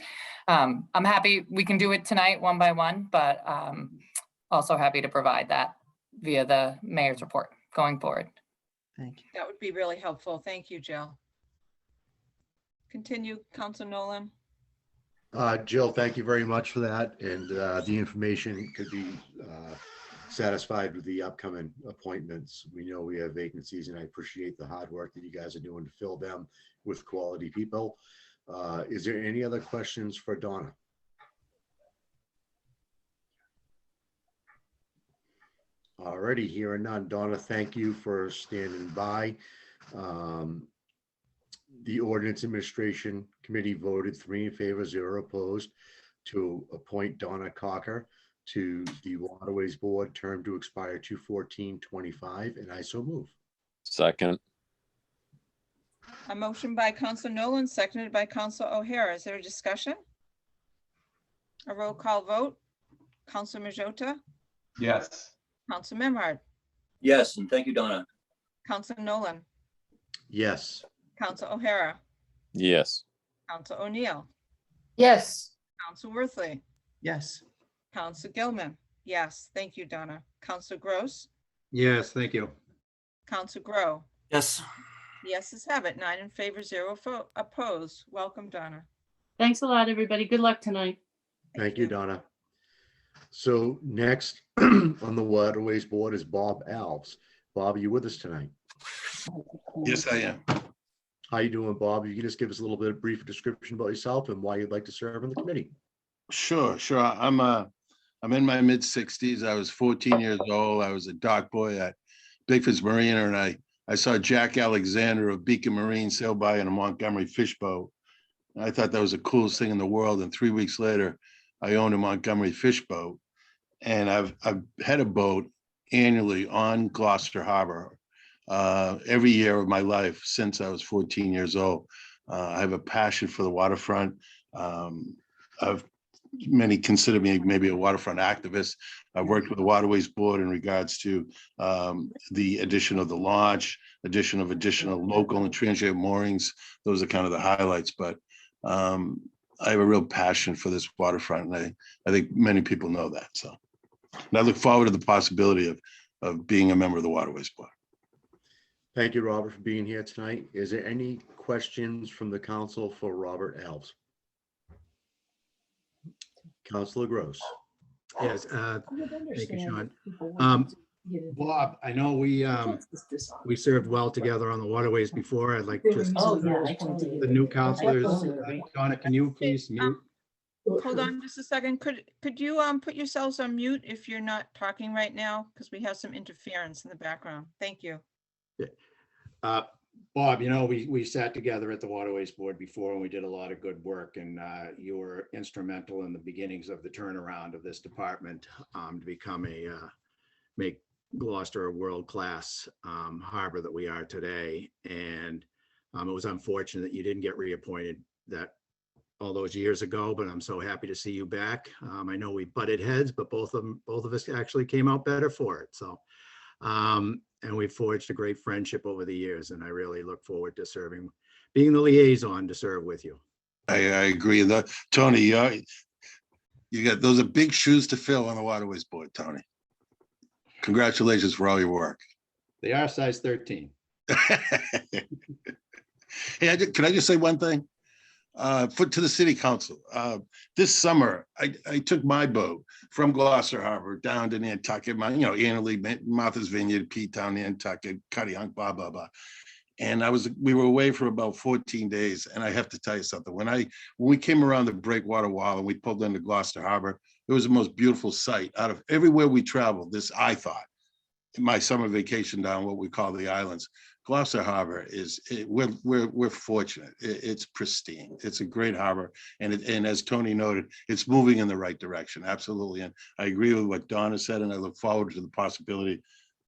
I'm happy we can do it tonight one by one, but also happy to provide that via the mayor's report going forward. Thank you. that would be really helpful. Thank you, Jill. Continue, Council Nolan. Jill, thank you very much for that. And the information could be satisfied with the upcoming appointments. We know we have vacancies, and I appreciate the hard work that you guys are doing to fill them with quality people. Is there any other questions for Donna? Alrighty, here and none. Donna, thank you for standing by. The Ordinance Administration Committee voted 3 in favor, 0 opposed to appoint Donna Cocker to the Waterways Board, term to expire 2/14/25, and I so move. Second. A motion by Council Nolan, seconded by Council O'Hara. Is there a discussion? A roll call vote. Council Majota, Yes. Council Memhard, Yes, and thank you, Donna. Council Nolan, Yes. Council O'Hara, Yes. Council O'Neill, Yes. Council Worthley, Yes. Council Gilman. Yes, thank you, Donna. Council Gross, Yes, thank you. Council Grow. Yes. Yeses have it. 9 in favor, 0 opposed. Welcome, Donna. Thanks a lot, everybody. Good luck tonight. Thank you, Donna. So next on the Waterways Board is Bob Alves. Bob, are you with us tonight? Yes, I am. How you doing, Bob? You can just give us a little bit of brief description about yourself and why you'd like to serve on the committee. Sure. I'm in my mid-60s. I was 14 years old. I was a dock boy at Bickford's Marina, and I saw Jack Alexander of Beacon Marine sail by in a Montgomery fish boat. I thought that was the coolest thing in the world. And 3 weeks later, I owned a Montgomery fish boat, and I've had a boat annually on Gloucester Harbor. every year of my life since I was 14 years old. I have a passion for the waterfront. Many consider me maybe a waterfront activist. I've worked with the Waterways Board in regards to the addition of the launch, addition of additional local and transient moorings. Those are kind of the highlights, but I have a real passion for this waterfront, and I think many people know that. So, and I look forward to the possibility of being a member of the Waterways Board. Thank you, Robert, for being here tonight. Is there any questions from the council for Robert Alves? Councilor Gross. Yes, thank you, Sean. Bob, I know we served well together on the waterways before. I'd like just the new counselors. Donna, can you please mute? Hold on just a second. Could you put yourselves on mute if you're not talking right now? Because we have some interference in the background. Thank you. Bob, you know, we sat together at the Waterways Board before and we did a lot of good work, and you were instrumental in the beginnings of the turnaround of this department to become make Gloucester a world-class harbor that we are today. And it was unfortunate that you didn't get reappointed that all those years ago, but I'm so happy to see you back. I know we butted heads, but both of us actually came out better for it. So, and we've forged a great friendship over the years, and I really look forward to being the liaison to serve with you. I agree. Tony, you got those are big shoes to fill on the Waterways Board, Tony. Congratulations for all your work. They are size 13. Hey, can I just say one thing? To the city council. This summer, I took my boat from Gloucester Harbor down to Nantucket, Annalee, Martha's Vineyard, P-Town, Nantucket, Cuttyhunk, blah, blah, blah. And we were away for about 14 days. And I have to tell you something. When we came around the breakwater wall and we pulled into Gloucester Harbor, it was the most beautiful sight. Out of everywhere we traveled, I thought, in my summer vacation down what we call the islands, Gloucester Harbor we're fortunate. It's pristine. It's a great harbor, and as Tony noted, it's moving in the right direction. Absolutely, and I agree with what Donna said, and I look forward to the possibility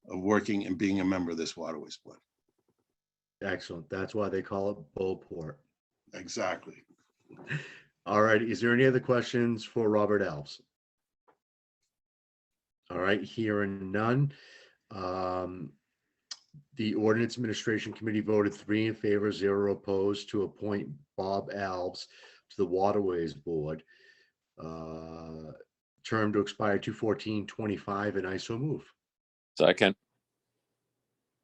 of working and being a member of this Waterways Board. Excellent. That's why they call it Bullport. Exactly. All right. Is there any other questions for Robert Alves? All right. Hearing none. The Ordinance Administration Committee voted 3 in favor, 0 opposed to appoint Bob Alves to the Waterways Board. Term to expire 2/14/25, and I so move. Second.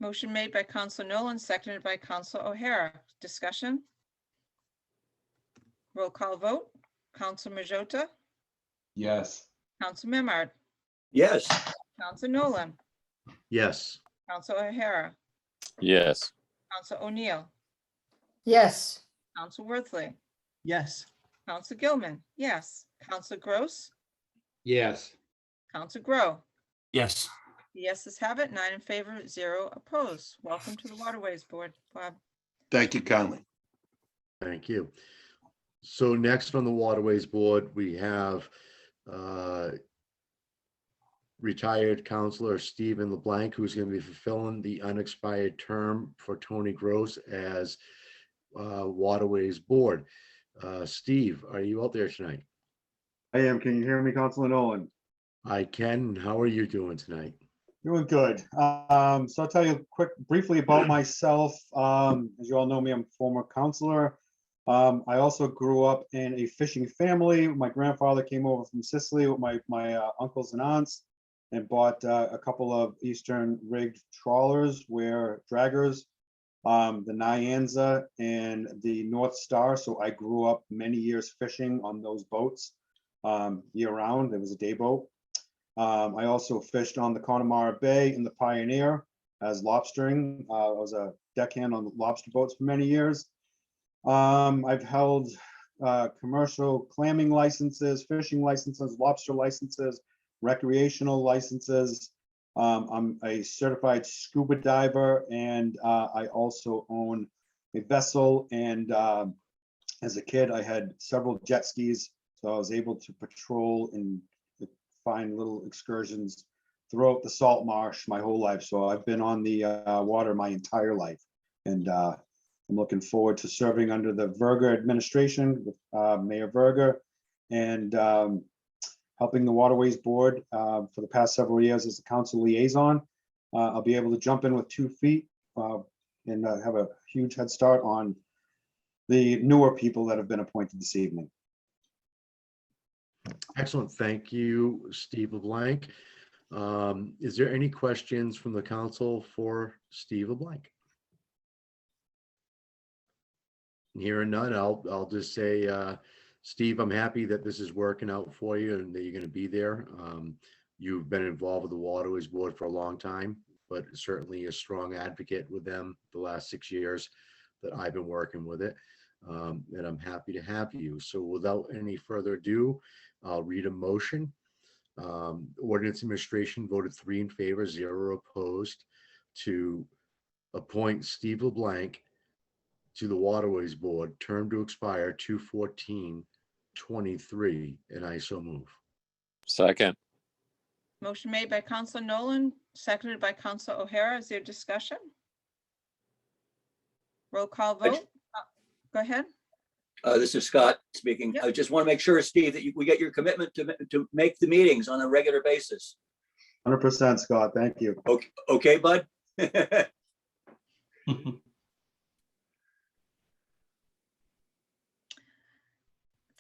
Motion made by Council Nolan, seconded by Council O'Hara. Discussion? Roll call vote. Council Majota, Yes. Council Memard, Yes. Council Nolan, Yes. Council O'Hara, Yes. Council O'Neill, Yes. Council Worthley, Yes. Council Gilman, yes. Council Gross, Yes. Council Grow. Yes. The yeses have it, 9 in favor, 0 opposed. Welcome to the Waterways Board, Bob. Thank you kindly. Thank you. So next on the Waterways Board, we have retired Councilor Stephen LeBlanc, who's going to be fulfilling the unexpired term for Tony Gross as Waterways Board. Steve, are you out there tonight? I am. Can you hear me, Councilor Nolan? I can. How are you doing tonight? Doing good. So I'll tell you briefly about myself. As you all know me, I'm a former counselor. I also grew up in a fishing family. My grandfather came over from Sicily with my uncles and aunts and bought a couple of Eastern rigged trawlers, draggers, the Nyanza and the North Star. So I grew up many years fishing on those boats year round. It was a day boat. I also fished on the Connemara Bay in the Pioneer as lobstering. I was a deckhand on the lobster boats for many years. I've held commercial clamming licenses, fishing licenses, lobster licenses, recreational licenses. I'm a certified scuba diver, and I also own a vessel. And as a kid, I had several jet skis, so I was able to patrol and find little excursions throughout the salt marsh my whole life. So I've been on the water my entire life. And I'm looking forward to serving under the Verga administration with Mayor Verga and helping the Waterways Board for the past several years as the council liaison. I'll be able to jump in with 2 feet and have a huge head start on the newer people that have been appointed this evening. Excellent. Thank you, Steve LeBlanc. Is there any questions from the council for Steve LeBlanc? Hearing none, I'll just say, Steve, I'm happy that this is working out for you and that you're going to be there. You've been involved with the Waterways Board for a long time, but certainly a strong advocate with them the last 6 years that I've been working with it. And I'm happy to have you. So without any further ado, I'll read a motion. Ordinance Administration voted 3 in favor, 0 opposed to appoint Steve LeBlanc to the Waterways Board, term to expire 2/14/23, and I so move. Second. Motion made by Counselor Nolan, seconded by Counselor O'Hara. Is there discussion? Roll call vote. Go ahead. This is Scott speaking. I just want to make sure, Steve, that we get your commitment to make the meetings on a regular basis. 100%, Scott. Thank you. Okay, bud?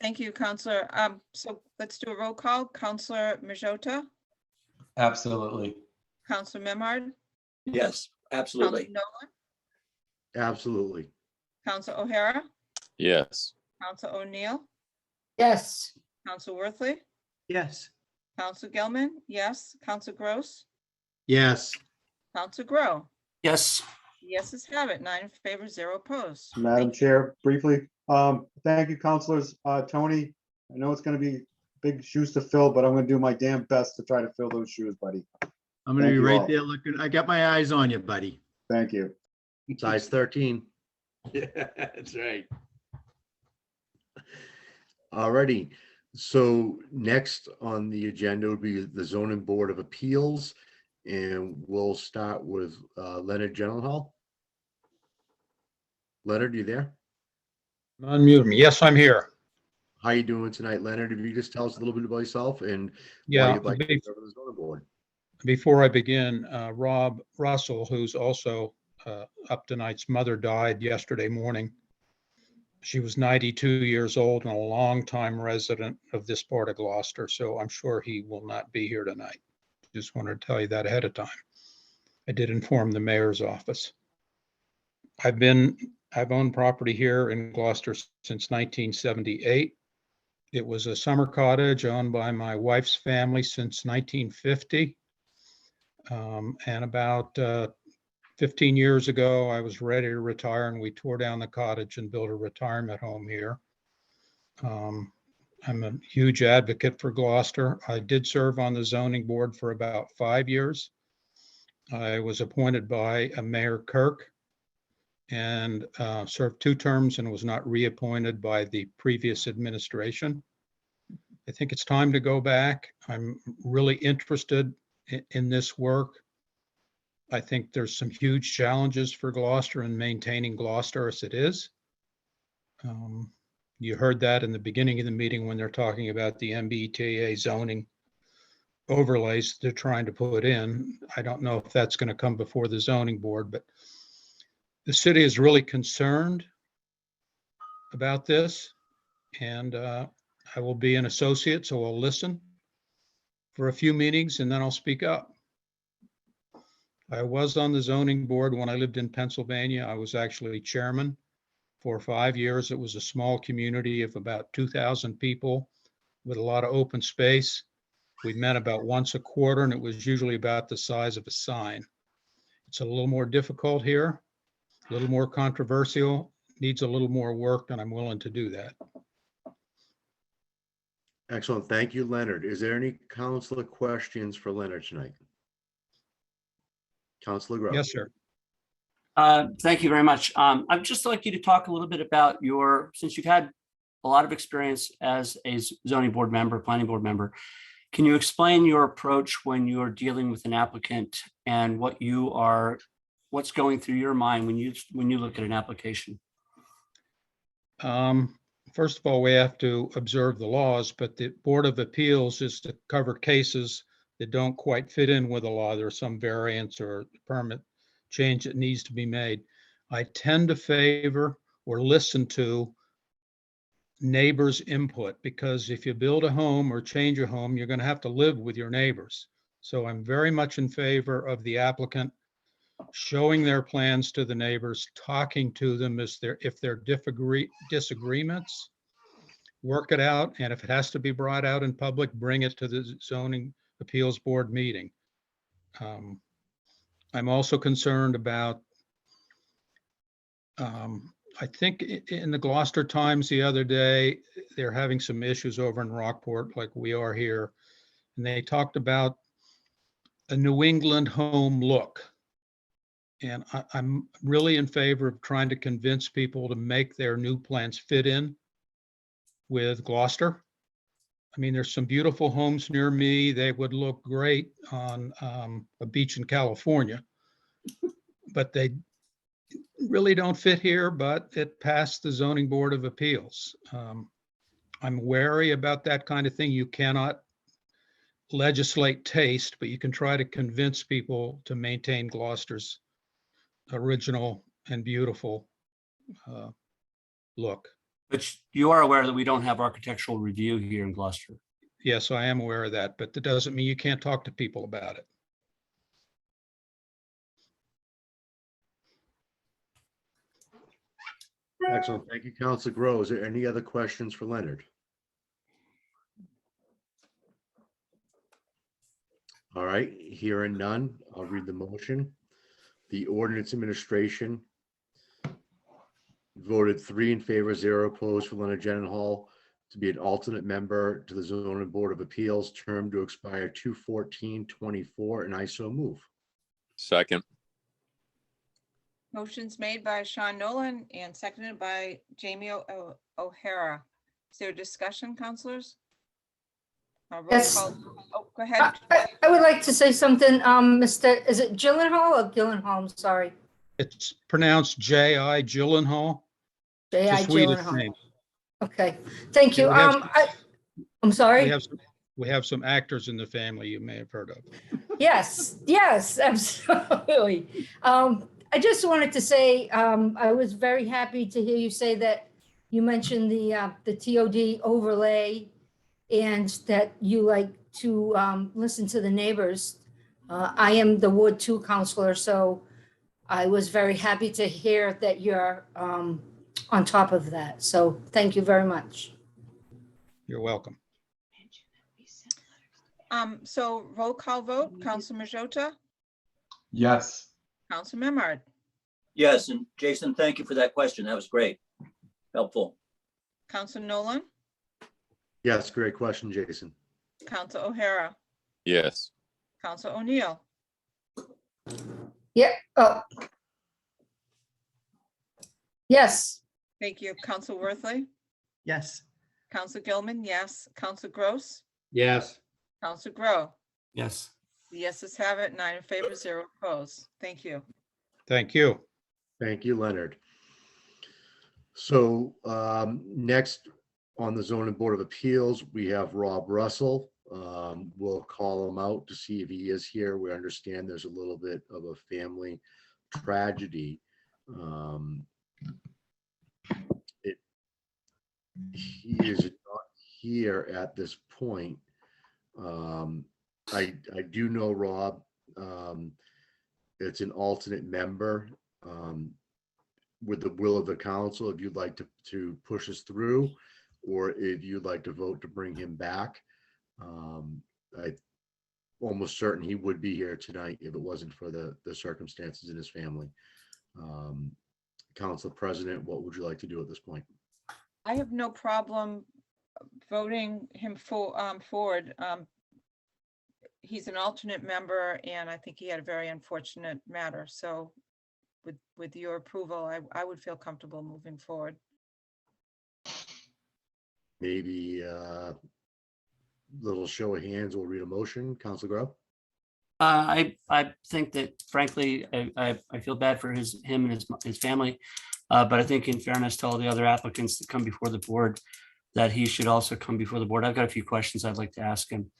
Thank you, Counselor. So let's do a roll call. Counselor Majota, Absolutely. Counselor Memhard, Yes, absolutely. Counselor Nolan, Absolutely. Counselor O'Hara, Yes. Counselor O'Neill, Yes. Counselor Worthley, Yes. Counselor Gilman, yes. Counselor Gross, Yes. Counselor Grow. Yes. Yeses have it, 9 in favor, 0 opposed. Madam Chair, briefly, thank you, councilors. Tony, I know it's going to be big shoes to fill, but I'm going to do my damn best to try to fill those shoes, buddy. I'm gonna Thank be you right all. there looking. I got my eyes on you, buddy. Thank you. Size 13. Yeah, that's right. Alrighty. So next on the agenda would be the Zoning Board of Appeals, and we'll start with Leonard Gyllenhaal. Leonard, you there? Unmute me. Yes, I'm here. How you doing tonight, Leonard? If you just tell us a little bit about yourself and why Yeah, you'd like to serve on the zoning board. before I begin, Rob Russell, who's also up tonight's mother, died yesterday morning. She was 92 years old and a longtime resident of this part of Gloucester, so I'm sure he will not be here tonight. Just wanted to tell you that ahead of time. I did inform the mayor's office. I've owned property here in Gloucester since 1978. It was a summer cottage owned by my wife's family since 1950. And about 15 years ago, I was ready to retire and we tore down the cottage and built a retirement home here. I'm a huge advocate for Gloucester. I did serve on the zoning board for about 5 years. I was appointed by Mayor Kirk and served 2 terms and was not reappointed by the previous administration. I think it's time to go back. I'm really interested in this work. I think there's some huge challenges for Gloucester in maintaining Gloucester as it is. You heard that in the beginning of the meeting when they're talking about the MBTA zoning overlays they're trying to put in. I don't know if that's going to come before the zoning board, but the city is really concerned about this. And I will be an associate, so I'll listen for a few meetings and then I'll speak up. I was on the zoning board when I lived in Pennsylvania. I was actually chairman for 5 years. It was a small community of about 2,000 people with a lot of open space. We met about once a quarter and it was usually about the size of a sign. It's a little more difficult here, a little more controversial, needs a little more work, and I'm willing to do that. Excellent. Thank you, Leonard. Is there any councilor questions for Leonard tonight? Councilor Grow. Yes, sir. Thank you very much. I'd just like you to talk a little bit about since you've had a lot of experience as a zoning board member, planning board member, Can you explain your approach when you're dealing with an applicant and what's going through your mind when you look at an application? First of all, we have to observe the laws, but the Board of Appeals is to cover cases that don't quite fit in with the law. There's some variance or permit change that needs to be made. I tend to favor or listen to neighbors' input, because if you build a home or change a home, you're going to have to live with your neighbors. So I'm very much in favor of the applicant showing their plans to the neighbors, talking to them if there are disagreements, work it out, and if it has to be brought out in public, bring it to the zoning appeals board meeting. I'm also concerned about, I think in the Gloucester Times the other day, they're having some issues over in Rockport like we are here. And they talked about a New England home look. And I'm really in favor of trying to convince people to make their new plans fit in with Gloucester. I mean, there's some beautiful homes near me. They would look great on a beach in California, but they really don't fit here, but it passed the Zoning Board of Appeals. I'm wary about that kind of thing. You cannot legislate taste, but you can try to convince people to maintain Gloucester's original and beautiful look. But you are aware that we don't have architectural review here in Gloucester. Yes, I am aware of that, but that doesn't mean you can't talk to people about it. Excellent. Thank you, Councilor Grow. Is there any other questions for Leonard? All right, hearing none, I'll read the motion. The ordinance administration voted 3 in favor, 0 opposed for Leonard Gyllenhaal to be an alternate member to the Zoning Board of Appeals, term to expire 2/14/24, and I so move. Second. Motion's made by Sean Nolan and seconded by Jamie O'Hara. Is there a discussion, councilors? Roll Yes. call. Oh, go ahead. I would like to say something, is it Gyllenhaal or Gyllenhaal? I'm sorry. It's pronounced J.I. Gyllenhaal. J.I. It's a Swedish Gyllenhaal. name. Okay, thank you. We have some- I'm sorry. We have some actors in the family you may have heard of. Yes, absolutely. I just wanted to say, I was very happy to hear you say that you mentioned the TOD overlay and that you like to listen to the neighbors. I am the Ward 2 counselor, so I was very happy to hear that you're on top of that. So thank you very much. You're welcome. So roll call vote, Council Majota, Yes. Council Memard, Yes, and Jason, thank you for that question. That was great. Helpful. Council Nolan, Yes, great question, Jason. Council O'Hara, Yes. Council O'Neill, Yeah, yes, thank you, Council Worthley, Yes. Council Gilman, yes, Council Gross, Yes. Council Grow. Yes. The yeses have it, 9 in favor, 0 opposed. Thank you. Thank you. Thank you, Leonard. So next on the Zoning Board of Appeals, we have Rob Russell. We'll call him out to see if he is here. We understand there's a little bit of a family tragedy. He is not here at this point. I do know Rob. It's an alternate member. With the will of the council, if you'd like to push us through, or if you'd like to vote to bring him back. I'm almost certain he would be here tonight if it wasn't for the circumstances in his family. Council President, what would you like to do at this point? I have no problem voting him forward. He's an alternate member, and I think he had a very unfortunate matter. So with your approval, I would feel comfortable moving forward. Maybe little show of hands, we'll read a motion. Council Grow? I think that frankly, I feel bad for him and his family. But I think in fairness to all the other applicants that come before the board, that he should also come before the board. I've got a few questions I'd like to ask him.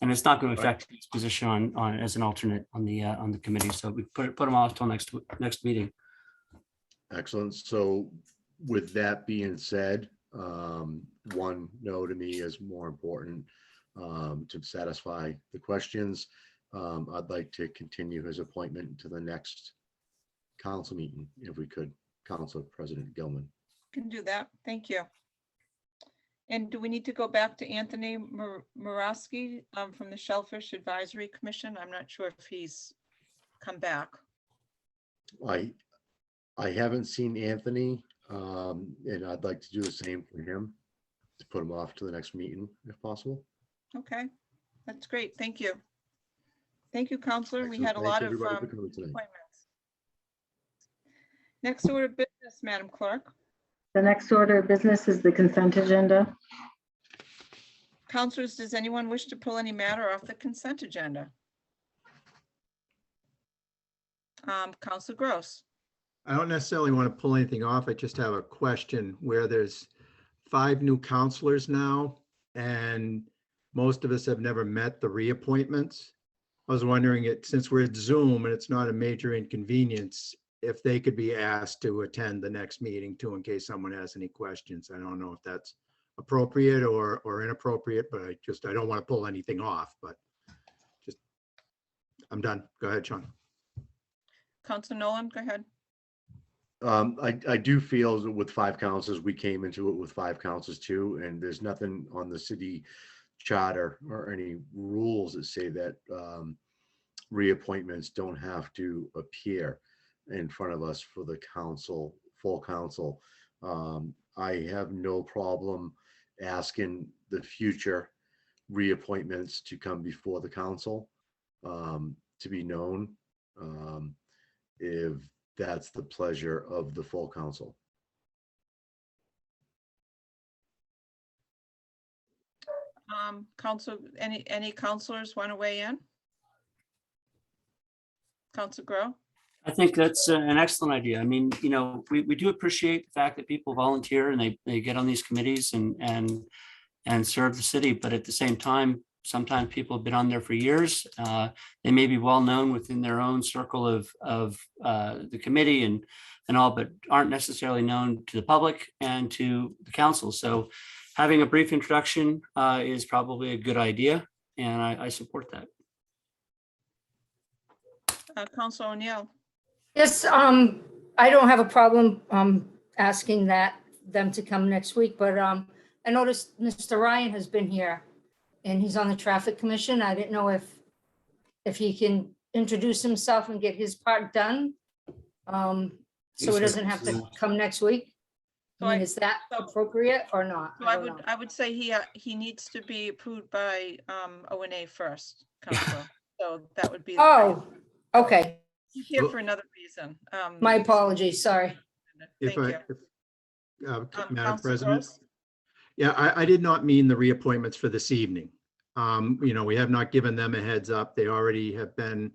And it's not going to affect his position on as an alternate on the committee. So we put him off till next meeting. Excellent. So with that being said, one no to me is more important to satisfy the questions. I'd like to continue his appointment to the next council meeting, if we could. Council President Gilman. Can do that. Thank you. And do we need to go back to Anthony Morawski from the Shellfish Advisory Commission? I'm not sure if he's come back. I haven't seen Anthony, and I'd like to do the same for him, to put him off to the next meeting if possible. Okay, that's great. Thank you. Thank you, Counselor. We Excellent. had a Thanks, lot of everybody, for coming tonight. appointments. Next order of business, Madam Clerk. The next order of business is the consent agenda. Counselors, does anyone wish to pull any matter off the consent agenda? Counselor Gross. I don't necessarily want to pull anything off. I just have a question where there's 5 new counselors now, and most of us have never met the reappointments. I was wondering, since we're at Zoom and it's not a major inconvenience, if they could be asked to attend the next meeting too, in case someone has any questions. I don't know if that's appropriate or inappropriate, but I don't want to pull anything off, but just, I'm done. Go ahead, Sean. Counselor Nolan, go ahead. I do feel that with 5 councils, we came into it with 5 councils too, and there's nothing on the city charter or any rules that say that reappointments don't have to appear in front of us for the council, full council. I have no problem asking the future reappointments to come before the council to be known, if that's the pleasure of the full council. Council, any counselors want to weigh in? Counselor Grow. I think that's an excellent idea. I mean, you know, we do appreciate the fact that people volunteer and they get on these committees and serve the city. But at the same time, sometimes people have been on there for years. They may be well known within their own circle of the committee and all, but aren't necessarily known to the public and to the council. So having a brief introduction is probably a good idea, and I support that. Counselor O'Neill. Yes, I don't have a problem asking them to come next week, but I noticed Mr. Ryan has been here and he's on the Traffic Commission. I didn't know if he can introduce himself and get his part done. So he doesn't have to come next week. I mean, is that appropriate or not? So I would say he needs to be approved by O&A first, Counselor. So that would be. Oh, okay. He's here for another reason. My apologies, sorry. Thank Madam Councilor President. Gross? Yeah, I did not mean the reappointments for this evening. You know, we have not given them a heads up. They already have been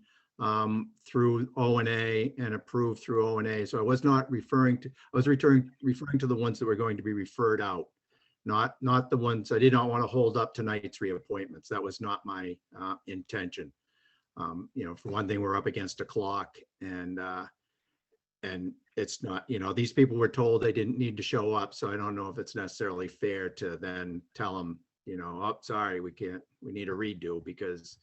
through O&A and approved through O&A. So I was not referring to, I was referring to the ones that were going to be referred out, not the ones, I did not want to hold up tonight's reappointments. That was not my intention. You know, for one thing, we're up against a clock and it's not, you know, these people were told they didn't need to show up. So I don't know if it's necessarily fair to then tell them, you know, oh, sorry, we need a redo because,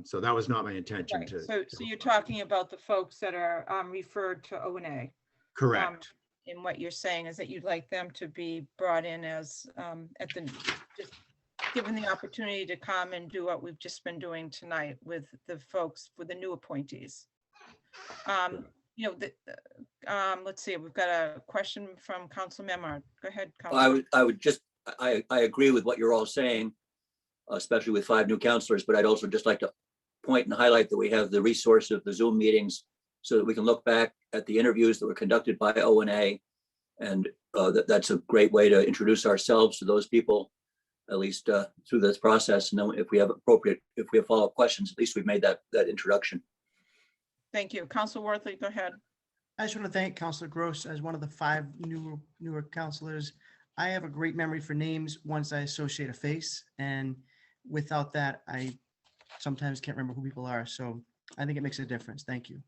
so that was not my intention Right. to. So you're talking about the folks that are referred to O&A. Correct. And what you're saying is that you'd like them to be brought in as just given the opportunity to come and do what we've just been doing tonight with the folks, with the new appointees. You know, let's see, we've got a question from Council Memard. Go ahead, Councilor. I agree with what you're all saying, especially with 5 new counselors, but I'd also just like to point and highlight that we have the resource of the Zoom meetings so that we can look back at the interviews that were conducted by O&A. And that's a great way to introduce ourselves to those people at least through this process. And then if we have follow-up questions, at least we've made that introduction. Thank you. Council Worthley, go ahead. I just want to thank Councilor Gross as one of the 5 newer councilors. I have a great memory for names once I associate a face, and without that, I sometimes can't remember who people are. So I think it makes a difference. Thank you.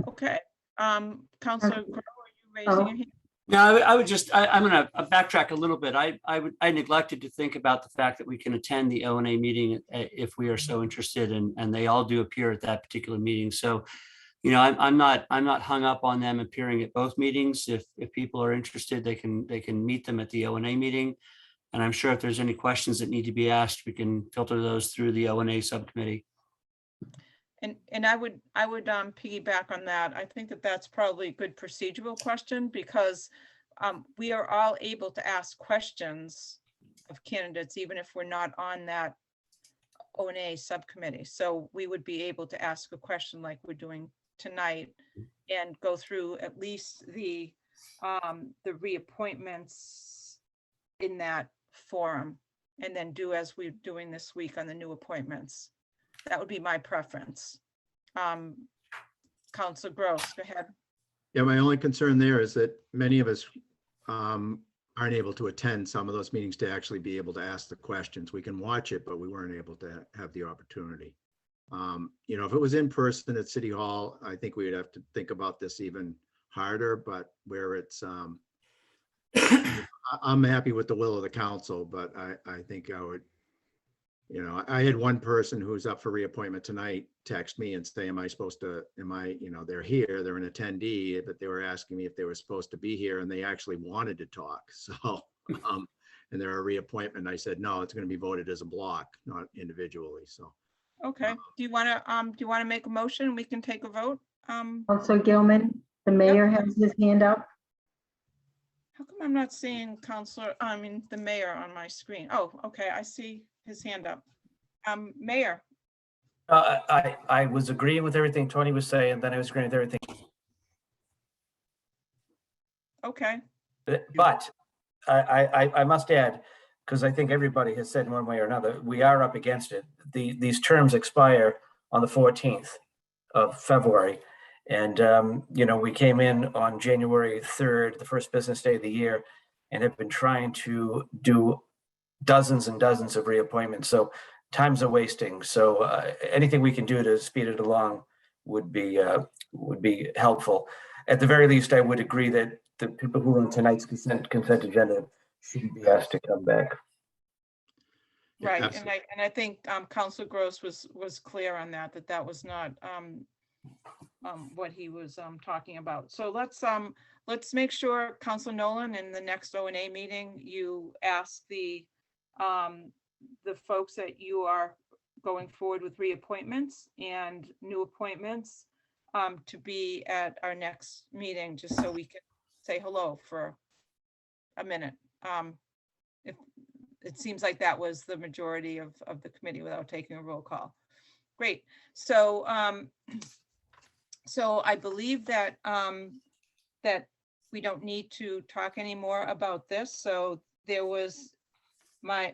Okay. Councilor Grow, are you raising your hand? No, I would just, I'm gonna backtrack a little bit. I neglected to think about the fact that we can attend the ONA meeting if we are so interested, and they all do appear at that particular meeting. So, you know, I'm not hung up on them appearing at both meetings. If people are interested, they can meet them at the ONA meeting. And I'm sure if there's any questions that need to be asked, we can filter those through the ONA subcommittee. And I would piggyback on that. I think that that's probably a good procedural question, because we are all able to ask questions of candidates, even if we're not on that ONA subcommittee. So we would be able to ask a question like we're doing tonight and go through at least the reappointments in that forum, and then do as we're doing this week on the new appointments. That would be my preference. Councilor Gross, go ahead. Yeah, my only concern there is that many of us aren't able to attend some of those meetings to actually be able to ask the questions. We can watch it, but we weren't able to have the opportunity. You know, if it was in person at City Hall, I think we'd have to think about this even harder, but where it's, I'm happy with the will of the council, but I think I would, you know, I had one person who's up for reappointment tonight text me and say, you know, they're here, they're an attendee, but they were asking me if they were supposed to be here, and they actually wanted to talk. So, and they're a reappointment. I said, no, it's going to be voted as a block, not individually. So. Okay, do you want to make a motion? We can take a vote. Councilor Gilman, the mayor has his hand up. How come I'm not seeing the mayor on my screen? Oh, okay, I see his hand up. Mayor. I was agreeing with everything Tony was saying, then I was agreeing with everything. Okay. But I must add, because I think everybody has said one way or another, we are up against it. These terms expire on the 14th of February. And, you know, we came in on January 3rd, the first business day of the year, and have been trying to do dozens and dozens of reappointments. So times are wasting. So anything we can do to speed it along would be helpful. At the very least, I would agree that the people who are on tonight's consent agenda shouldn't be asked to come back. Right, and I think Councilor Gross was clear on that was not what he was talking about. So let's make sure, Councilor Nolan, in the next ONA meeting, you ask the folks that you are going forward with reappointments and new appointments to be at our next meeting, just so we can say hello for a minute. If it seems like that was the majority of the committee without taking a roll call. Great. So so I believe that that we don't need to talk anymore about this. So there was my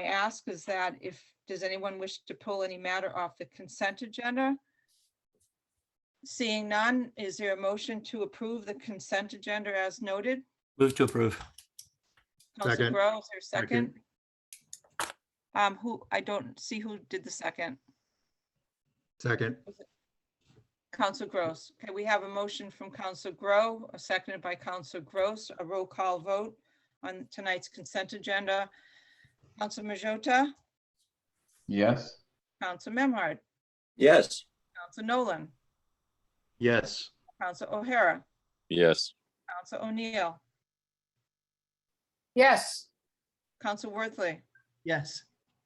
ask is that does anyone wish to pull any matter off the consent agenda? Seeing none, is there a motion to approve the consent agenda as noted? Move to approve. Councilor Grow, is there a second? I don't see who did the second. Second. Councilor Gross. Okay, we have a motion from Councilor Grow, seconded by Councilor Gross, a roll call vote on tonight's consent agenda. Councilor Majota? Yes. Councilor Memhard? Yes. Councilor Nolan? Yes. Councilor O'Hara? Yes. Councilor O'Neill? Yes. Councilor Worthley? Yes.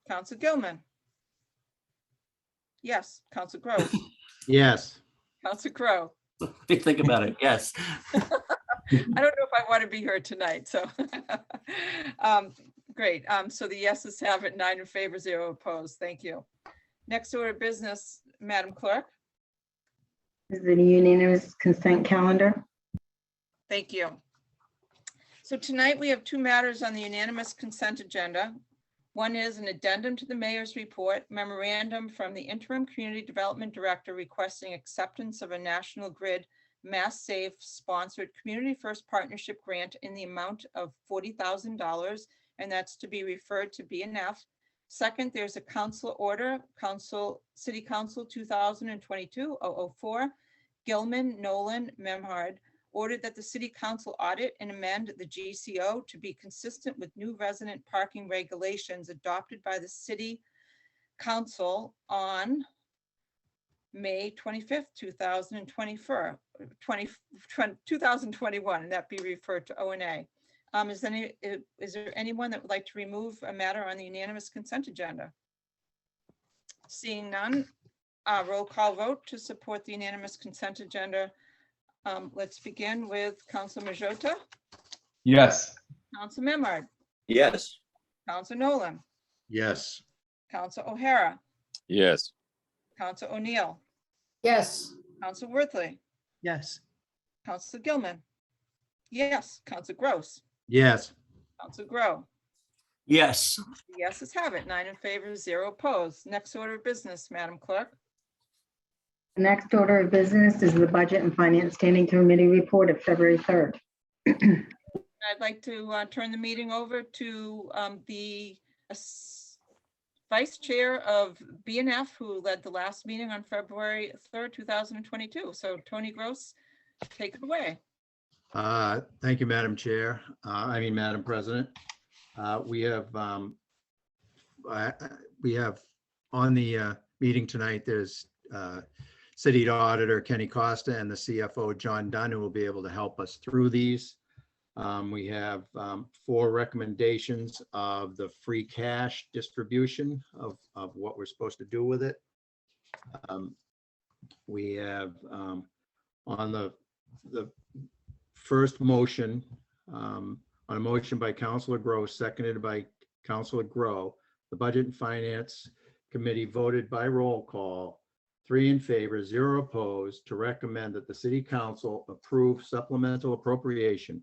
Councilor Gilman? Yes. Councilor Gross? Yes. Councilor Crowe? Think about it. Yes. I don't know if I want to be here tonight, so great. So the yeses have it, 9 in favor, 0 opposed. Thank you. Next order of business, Madam Clerk. Is the unanimous consent calendar? Thank you. So tonight we have two matters on the unanimous consent agenda. One is an addendum to the mayor's report, memorandum from the interim community development director requesting acceptance of a National Grid Mass Save sponsored Community First Partnership grant in the amount of $40,000, and that's to be referred to BNF. Second, there's a council order, City Council 2022-004, Gilman, Nolan, Memhard, ordered that the city council audit and amend the GCO to be consistent with new resident parking regulations adopted by the city council on May 25th, 2021, and that be referred to O&A. Is there anyone that would like to remove a matter on the unanimous consent agenda? Seeing none, roll call vote to support the unanimous consent agenda. Let's begin with Council Majota, Yes. Council Memard, Yes. Council Nolan, Yes. Council O'Hara, Yes. Council O'Neill, Yes. Council Worthley, Yes. Council Gilman. Yes. Council Gross, Yes. Council Grow. Yes. Yeses have it, 9 in favor, 0 opposed. Next order of business, Madam Clerk. The next order of business is the Budget and Finance Standing Committee report of February 3rd. I'd like to turn the meeting over to the Vice Chair of BNF, who led the last meeting on February 3rd, 2022. So Tony Gross, take it away. Thank you, Madam Chair. Madam President. We have on the meeting tonight, there's City Auditor Kenny Costa and the CFO John Dunn, who will be able to help us through these. We have 4 recommendations of the free cash distribution of what we're supposed to do with it. We have on the first motion, on a motion by Councilor Gross, seconded by Councilor Grow, the Budget and Finance Committee voted by roll call, 3 in favor, 0 opposed, to recommend that the City Council approve supplemental appropriation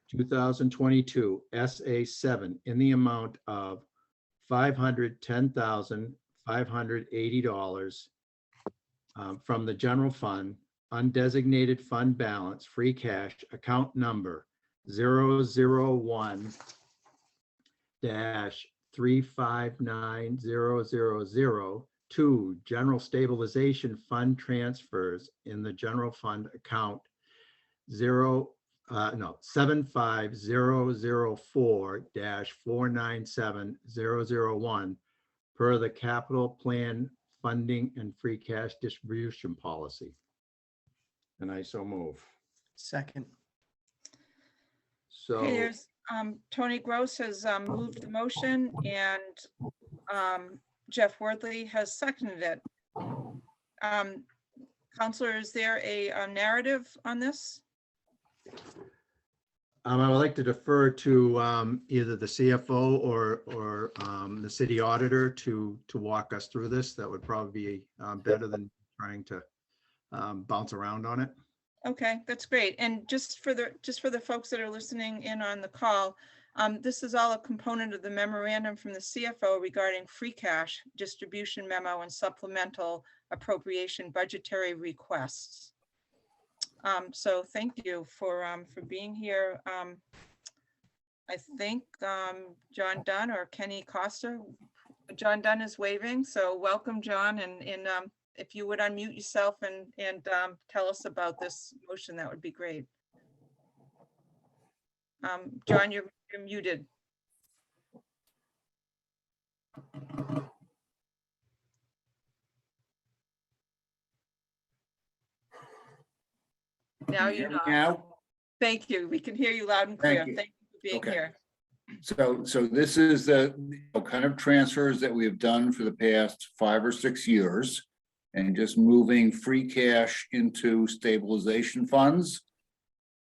2022 SA7 in the amount of $510,580 from the general fund, undesignated fund balance, free cash, account number 001-359000 to general stabilization fund transfers in the general fund account 75004-497001 per the capital plan funding and free cash distribution policy. And I so move. Second. So. Okay, there's Tony Gross has moved the motion, and Jeff Worthley has seconded it. Counselor, is there a narrative on this? I would like to defer to either the CFO or the city auditor to walk us through this. That would probably be better than trying to bounce around on it. Okay, that's great. And just for the folks that are listening in on the call, this is all a component of the memorandum from the CFO regarding free cash distribution memo and supplemental appropriation budgetary requests. So thank you for being here. I think John Dunn or Kenny Costa. John Dunn is waving, so welcome, John. And if you would unmute yourself and tell us about this motion, that would be great. John, you're muted. Now you're not. Now? Thank you. We can hear you loud and clear. Thank you. Thank you for being Okay. here. So this is the kind of transfers that we have done for the past 5 or 6 years, and just moving free cash into stabilization funds.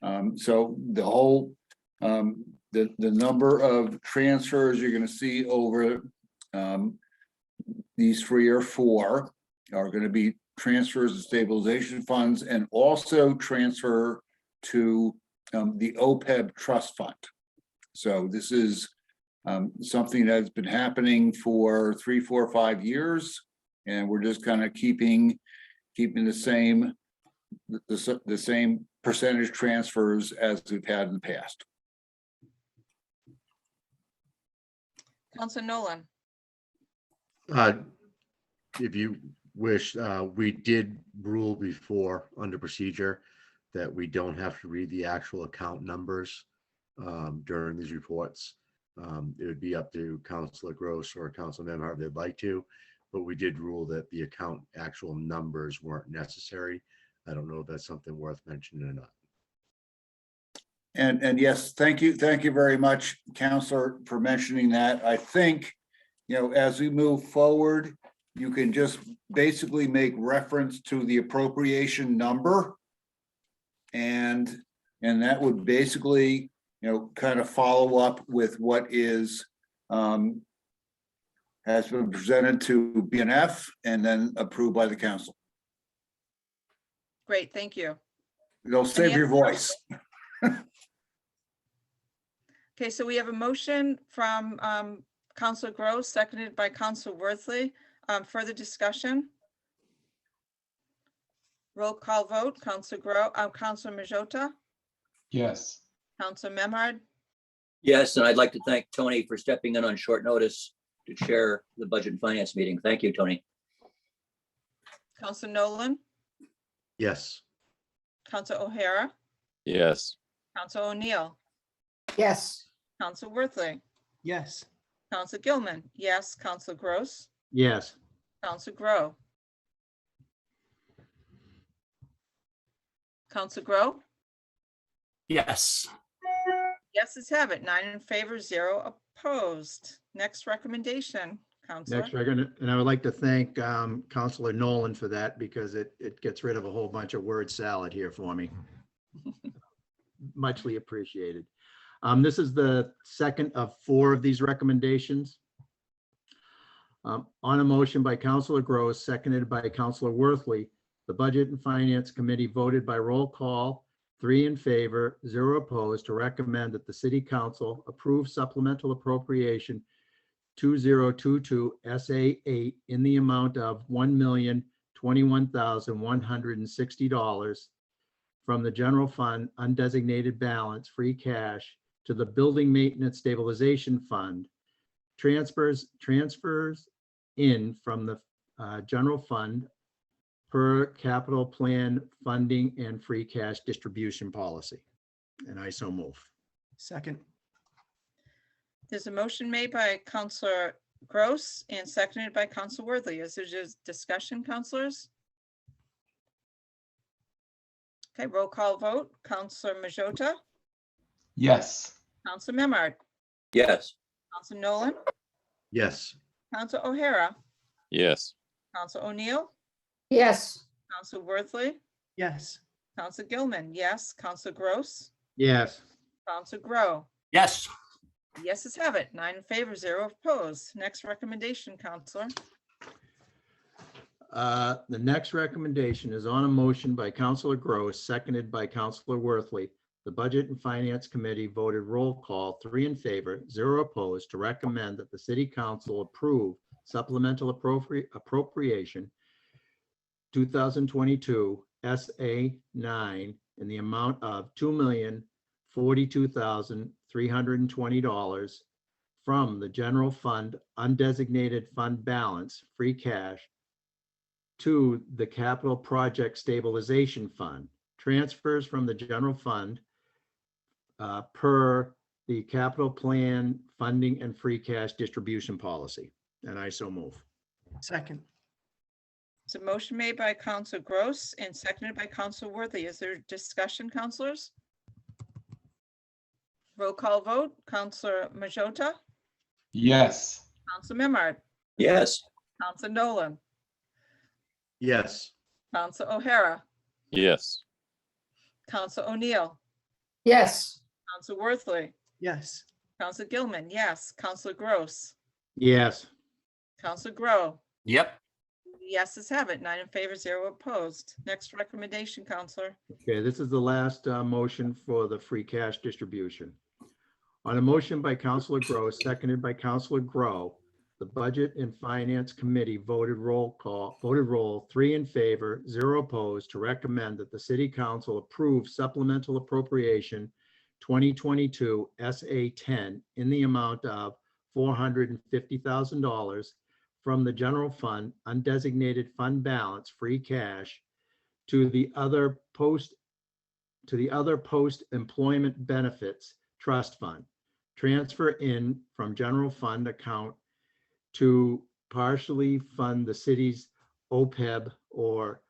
So the whole, the number of transfers you're going to see over these 3 or 4 are going to be transfers to stabilization funds, and also transfer to the OPEB trust fund. So this is something that's been happening for 3, 4, 5 years, and we're just kind of keeping the same percentage transfers as we've had in the past. Counselor Nolan. If you wish, we did rule before under procedure that we don't have to read the actual account numbers during these reports. It would be up to Councilor Gross or Councilor Memhard if they'd like to, but we did rule that the account actual numbers weren't necessary. I don't know if that's something worth mentioning or not. And yes, thank you very much, Counselor, for mentioning that. I think, as we move forward, you can just basically make reference to the appropriation number. And that would basically, kind of follow up with what is has been presented to BNF and then approved by the council. Great, thank you. It'll save your voice. Okay, so we have a motion from Counselor Gross, seconded by Counselor Worthley. Further discussion? Roll call vote. Counselor Counselor Majota, Yes. Counselor Memhard, Yes, and I'd like to thank Tony for stepping in on short notice to chair the Budget and Finance meeting. Thank you, Tony. Counselor Nolan, Yes. Counselor O'Hara, Yes. Counselor O'Neill, Yes. Counselor Worthley, Yes. Counselor Gilman, yes. Counselor Gross, Yes. Counselor Grow. Counselor Grow? Yes. Yeses have it. 9 in favor, 0 opposed. Next recommendation, Counselor. Next, and I would like to thank Counselor Nolan for that because it gets rid of a whole bunch of word salad here for me. Muchly appreciated. This is the second of 4 of these recommendations. On a motion by Counselor Gross, seconded by Counselor Worthley, the Budget and Finance Committee voted by roll call, 3 in favor, 0 opposed, to recommend that the City Council approve supplemental appropriation 2022 SA8 in the amount of $1,021,160 from the general fund undesignated balance free cash to the Building Maintenance Stabilization Fund. Transfers in from the general fund per capital plan funding and free cash distribution policy. And I so move. Second. There's a motion made by Counselor Gross and seconded by Counselor Worthley. Is there just discussion, counselors? Okay, roll call vote. Counselor Majota, Yes. Counselor Memhard, Yes. Counselor Nolan, Yes. Counselor O'Hara, Yes. Counselor O'Neill, Yes. Counselor Worthley, Yes. Counselor Gilman, yes. Counselor Gross, Yes. Counselor Grow. Yes. Yeses have it. 9 in favor, 0 opposed. Next recommendation, Counselor. The next recommendation is on a motion by Counselor Gross, seconded by Counselor Worthley. The Budget and Finance Committee voted roll call, 3 in favor, 0 opposed, to recommend that the City Council approve supplemental appropriation 2022 SA9 in the amount of $2,042,320 from the general fund undesignated fund balance free cash to the Capital Project Stabilization Fund. Transfers from the general fund per the capital plan funding and free cash distribution policy. And I so move. Second. It's a motion made by Counselor Gross and seconded by Counselor Worthy. Is there discussion, counselors? Roll call vote. Counselor Majota, Yes. Counselor Memhard, Yes. Counselor Nolan, Yes. Counselor O'Hara, Yes. Counselor O'Neill, Yes. Counselor Worthley, Yes. Counselor Gilman, yes. Counselor Gross, Yes. Counselor Grow. Yep. Yeses have it, 9 in favor, 0 opposed. Next recommendation, Counselor. Okay, this is the last motion for the free cash distribution. On a motion by Counselor Grow, seconded by Counselor Grow, the Budget and Finance Committee voted roll, 3 in favor, 0 opposed, to recommend that the City Council approve supplemental appropriation 2022 SA 10 in the amount of $450,000 from the general fund undesignated fund balance free cash to the other post-employment benefits trust fund. Transfer in from general fund account to partially fund the city's OPEB or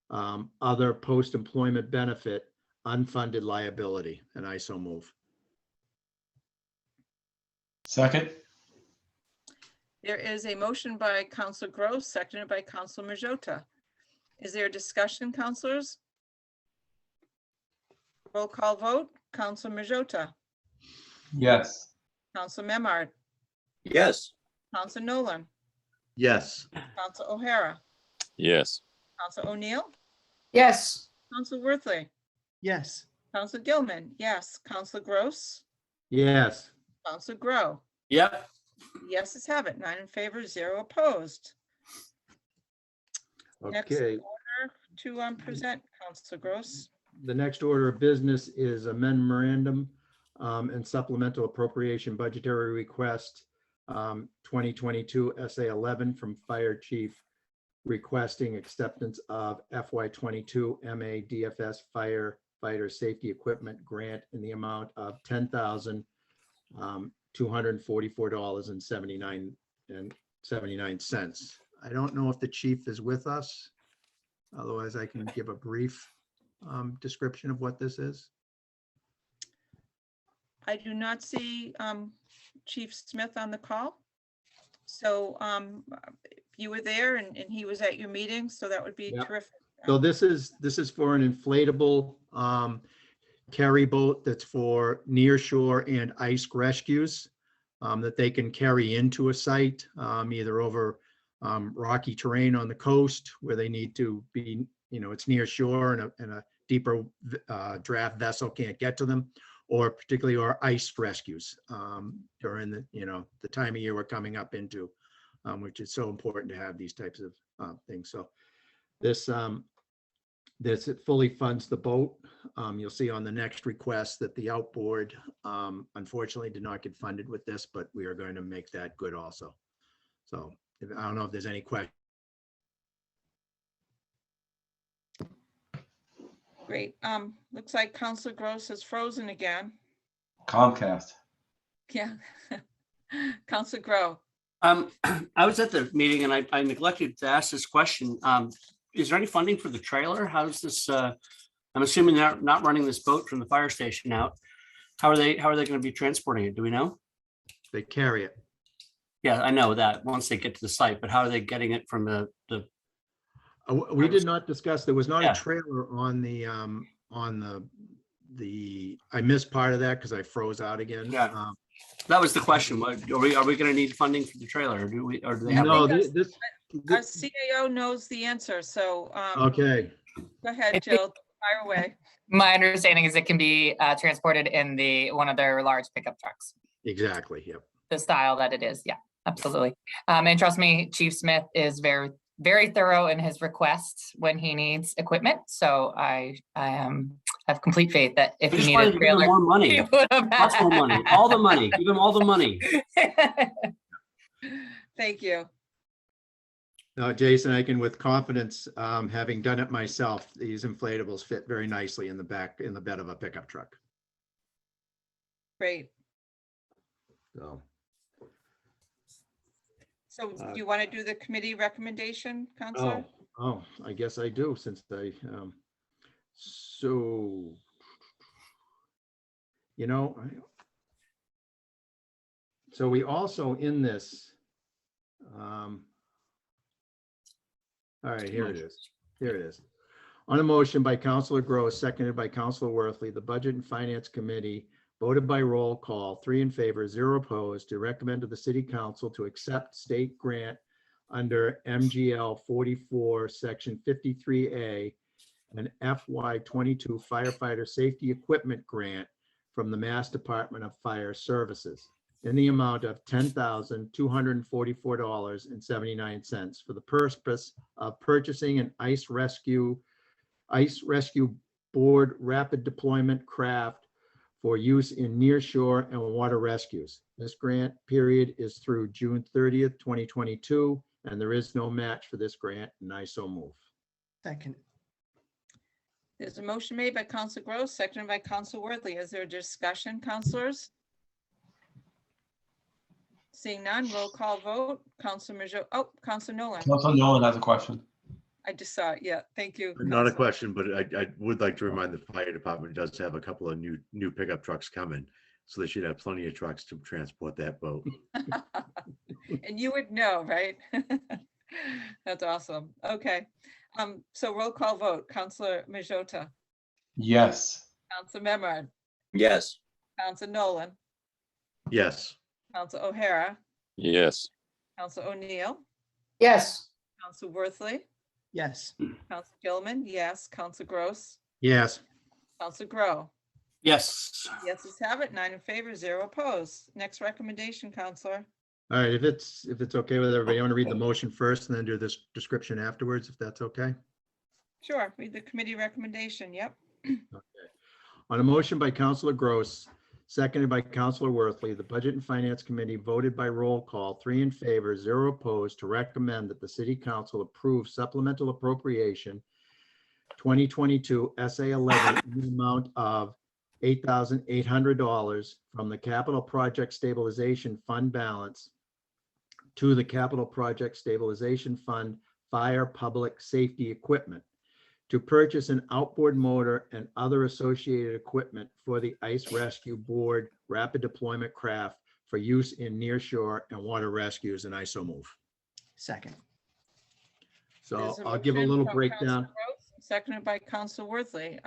other post-employment benefit unfunded liability. And I so move. Second. There is a motion by Counselor Gross, seconded by Counselor Majota. Is there a discussion, counselors? Roll call vote. Counselor Majota, Yes. Counselor Memard, Yes. Counselor Nolan, Yes. Counselor O'Hara, Yes. Counselor O'Neill, Yes. Counselor Worthley, Yes. Counselor Gilman, yes. Counselor Gross, Yes. Counselor Grow. Yep. Yeses have it, 9 in favor, 0 opposed. Next Okay. order to present, Counselor Gross. The next order of business is a memorandum and supplemental appropriation budgetary request 2022 SA 11 from Fire Chief requesting acceptance of FY22 MA DFS Firefighter Safety Equipment Grant in the amount of $10,244.79. I don't know if the chief is with us. Otherwise, I can give a brief description of what this is. I do not see Chief Smith on the call. So you were there and he was at your meeting, so that would be Yep. terrific. So this is for an inflatable carry boat that's for near shore and ice rescues that they can carry into a site, either over rocky terrain on the coast where they need to be, it's near shore and a deeper draft vessel can't get to them, or particularly our ice rescues during the time of year we're coming up into, which is so important to have these types of things. So this it fully funds the boat. You'll see on the next request that the outboard unfortunately did not get funded with this, but we are going to make that good also. So I don't know if there's any question. Great. Looks like Counselor Gross is frozen again. Comcast. Yeah. Counselor Grow. I was at the meeting and I neglected to ask this question. Is there any funding for the trailer? How does this, I'm assuming they're not running this boat from the fire station out. How are they going to be transporting it? Do we know? They carry it. Yeah, I know that once they get to the site, but how are they getting it from the We did not discuss, there was not Yeah. a trailer on the, I missed part of that because I froze out again. Yeah. That was the question. Are we going to need funding for the trailer or do they have? No, think this, Our CAO knows the answer, so okay. go ahead, Jill, fire away. My understanding is it can be transported in one of their large pickup trucks, Exactly, yep. the style that it is. Yeah, absolutely. And trust me, Chief Smith is very, very thorough in his requests when he needs equipment. So I have complete faith that if I he just needed wanted a to give them trailer, more money. he would have Lots more money. All the money. Give them all the money. Thank you. No, Jason, I can with confidence, having done it myself, these inflatables fit very nicely in the bed of a pickup truck. Great. So do you want to do the committee recommendation, Counselor? Oh, I guess I do, since they, so, so we also in this, all right, here it is. Here it is. On a motion by Counselor Gross, seconded by Counselor Worthley, the Budget and Finance Committee voted by roll call, 3 in favor, 0 opposed, to recommend to the City Council to accept state grant under MGL 44, Section 53A, an FY 22 firefighter safety equipment grant from the Mass Department of Fire Services in the amount of $10,244.79 for the purpose of purchasing an ice rescue board rapid deployment craft for use in nearshore and water rescues. This grant period is through June 30th, 2022, and there is no match for this grant, and I so move. Second. There's a motion made by Council Gross, seconded by Council Worthley. Is there a discussion, councilors? Seeing none, roll call vote. Council Council Nolan. Council Nolan has a question. I just saw it. Yeah, thank you. Not a question, but I would like to remind the fire department does have a couple of new pickup trucks coming. So they should have plenty of trucks to transport that boat. And you would know, right? That's awesome. Okay. So roll call vote. Councilor Majota, Yes. Council Memard, Yes. Council Nolan, Yes. Council O'Hara, Yes. Council O'Neill, Yes. Council Worthley, Yes. Council Gilman, yes. Council Gross, Yes. Council Grow. Yes. Yeses have it, 9 in favor, 0 opposed. Next recommendation, Counselor. All right, if it's okay with everybody, I want to read the motion first and then do this description afterwards, if that's okay. Sure, read the committee recommendation. Yep. On a motion by Councilor Gross, seconded by Councilor Worthley, the Budget and Finance Committee voted by roll call, 3 in favor, 0 opposed, to recommend that the City Council approve supplemental appropriation 2022 SA 11 in the amount of $8,800 from the Capital Project Stabilization Fund balance to the Capital Project Stabilization Fund Fire Public Safety Equipment to purchase an outboard motor and other associated equipment for the Ice Rescue Board Rapid Deployment Craft for use in nearshore and water rescues, and I so move. Second. So There's a I'll give a motion little from breakdown. Council Gross, seconded by Council Worthley.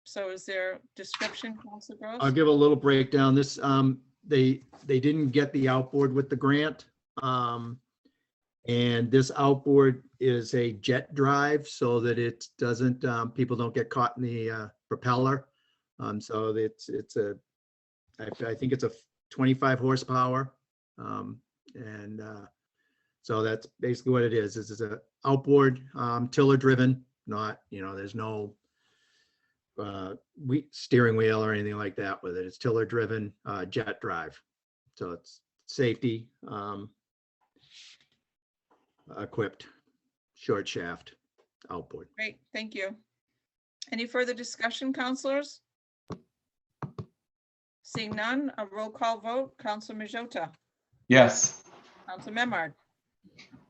So is there description, Council Gross? I'll give a little breakdown. This, they didn't get the outboard with the grant. And this outboard is a jet drive so that it doesn't, people don't get caught in the propeller. So I think it's a 25 horsepower. So that's basically what it is. This is a outboard, tiller driven, not, there's no steering wheel or anything like that with it. It's tiller driven, jet drive. So it's safety, equipped, short shaft outboard. Great, thank you. Any further discussion, councilors? Seeing none, a roll call vote. Council Majota, Yes. Council Memard,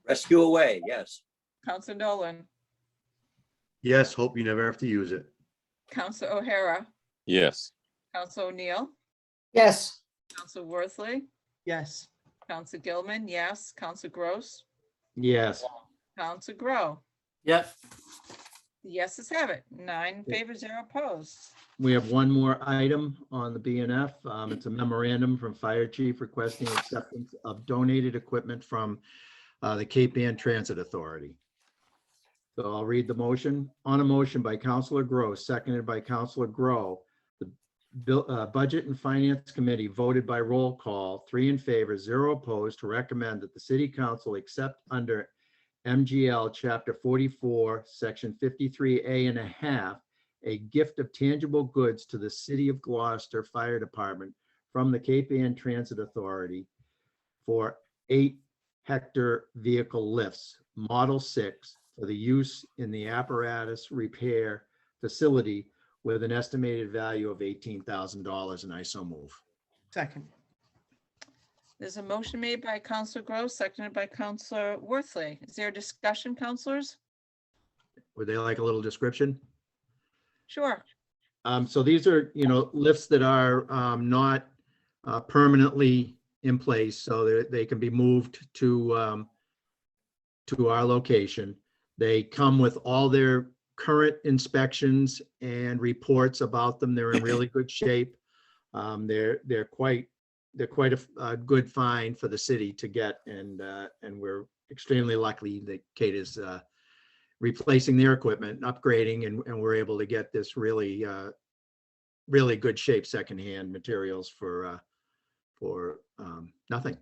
Rescue away, yes. Council Nolan, Yes, hope you never have to use it. Council O'Hara, Yes. Council O'Neill, Yes. Council Worthley, Yes. Council Gilman, yes. Council Gross, Yes. Council Grow. Yep. The yeses have it, 9 in favor, 0 opposed. We have one more item on the BNF. It's a memorandum from Fire Chief requesting acceptance of donated equipment from the Cape Ann Transit Authority. So I'll read the motion. On a motion by Councilor Gross, seconded by Councilor Grow, the Budget and Finance Committee voted by roll call, 3 in favor, 0 opposed, to recommend that the City Council accept under MGL Chapter 44, Section 53A.5, a gift of tangible goods to the City of Gloucester Fire Department from the Cape Ann Transit Authority for 8 Hector vehicle lifts, Model 6, for the use in the apparatus repair facility with an estimated value of $18,000, and I so move. Second. There's a motion made by Councilor Gross, seconded by Councilor Worthley. Is there a discussion, councilors? Would they like a little description? Sure. So these are, lifts that are not permanently in place, so that they can be moved to our location. They come with all their current inspections and reports about them. They're in really good shape. They're quite a good find for the city to get, and we're extremely lucky that Kate is replacing their equipment and upgrading, and we're able to get this really, really good shape secondhand materials for nothing.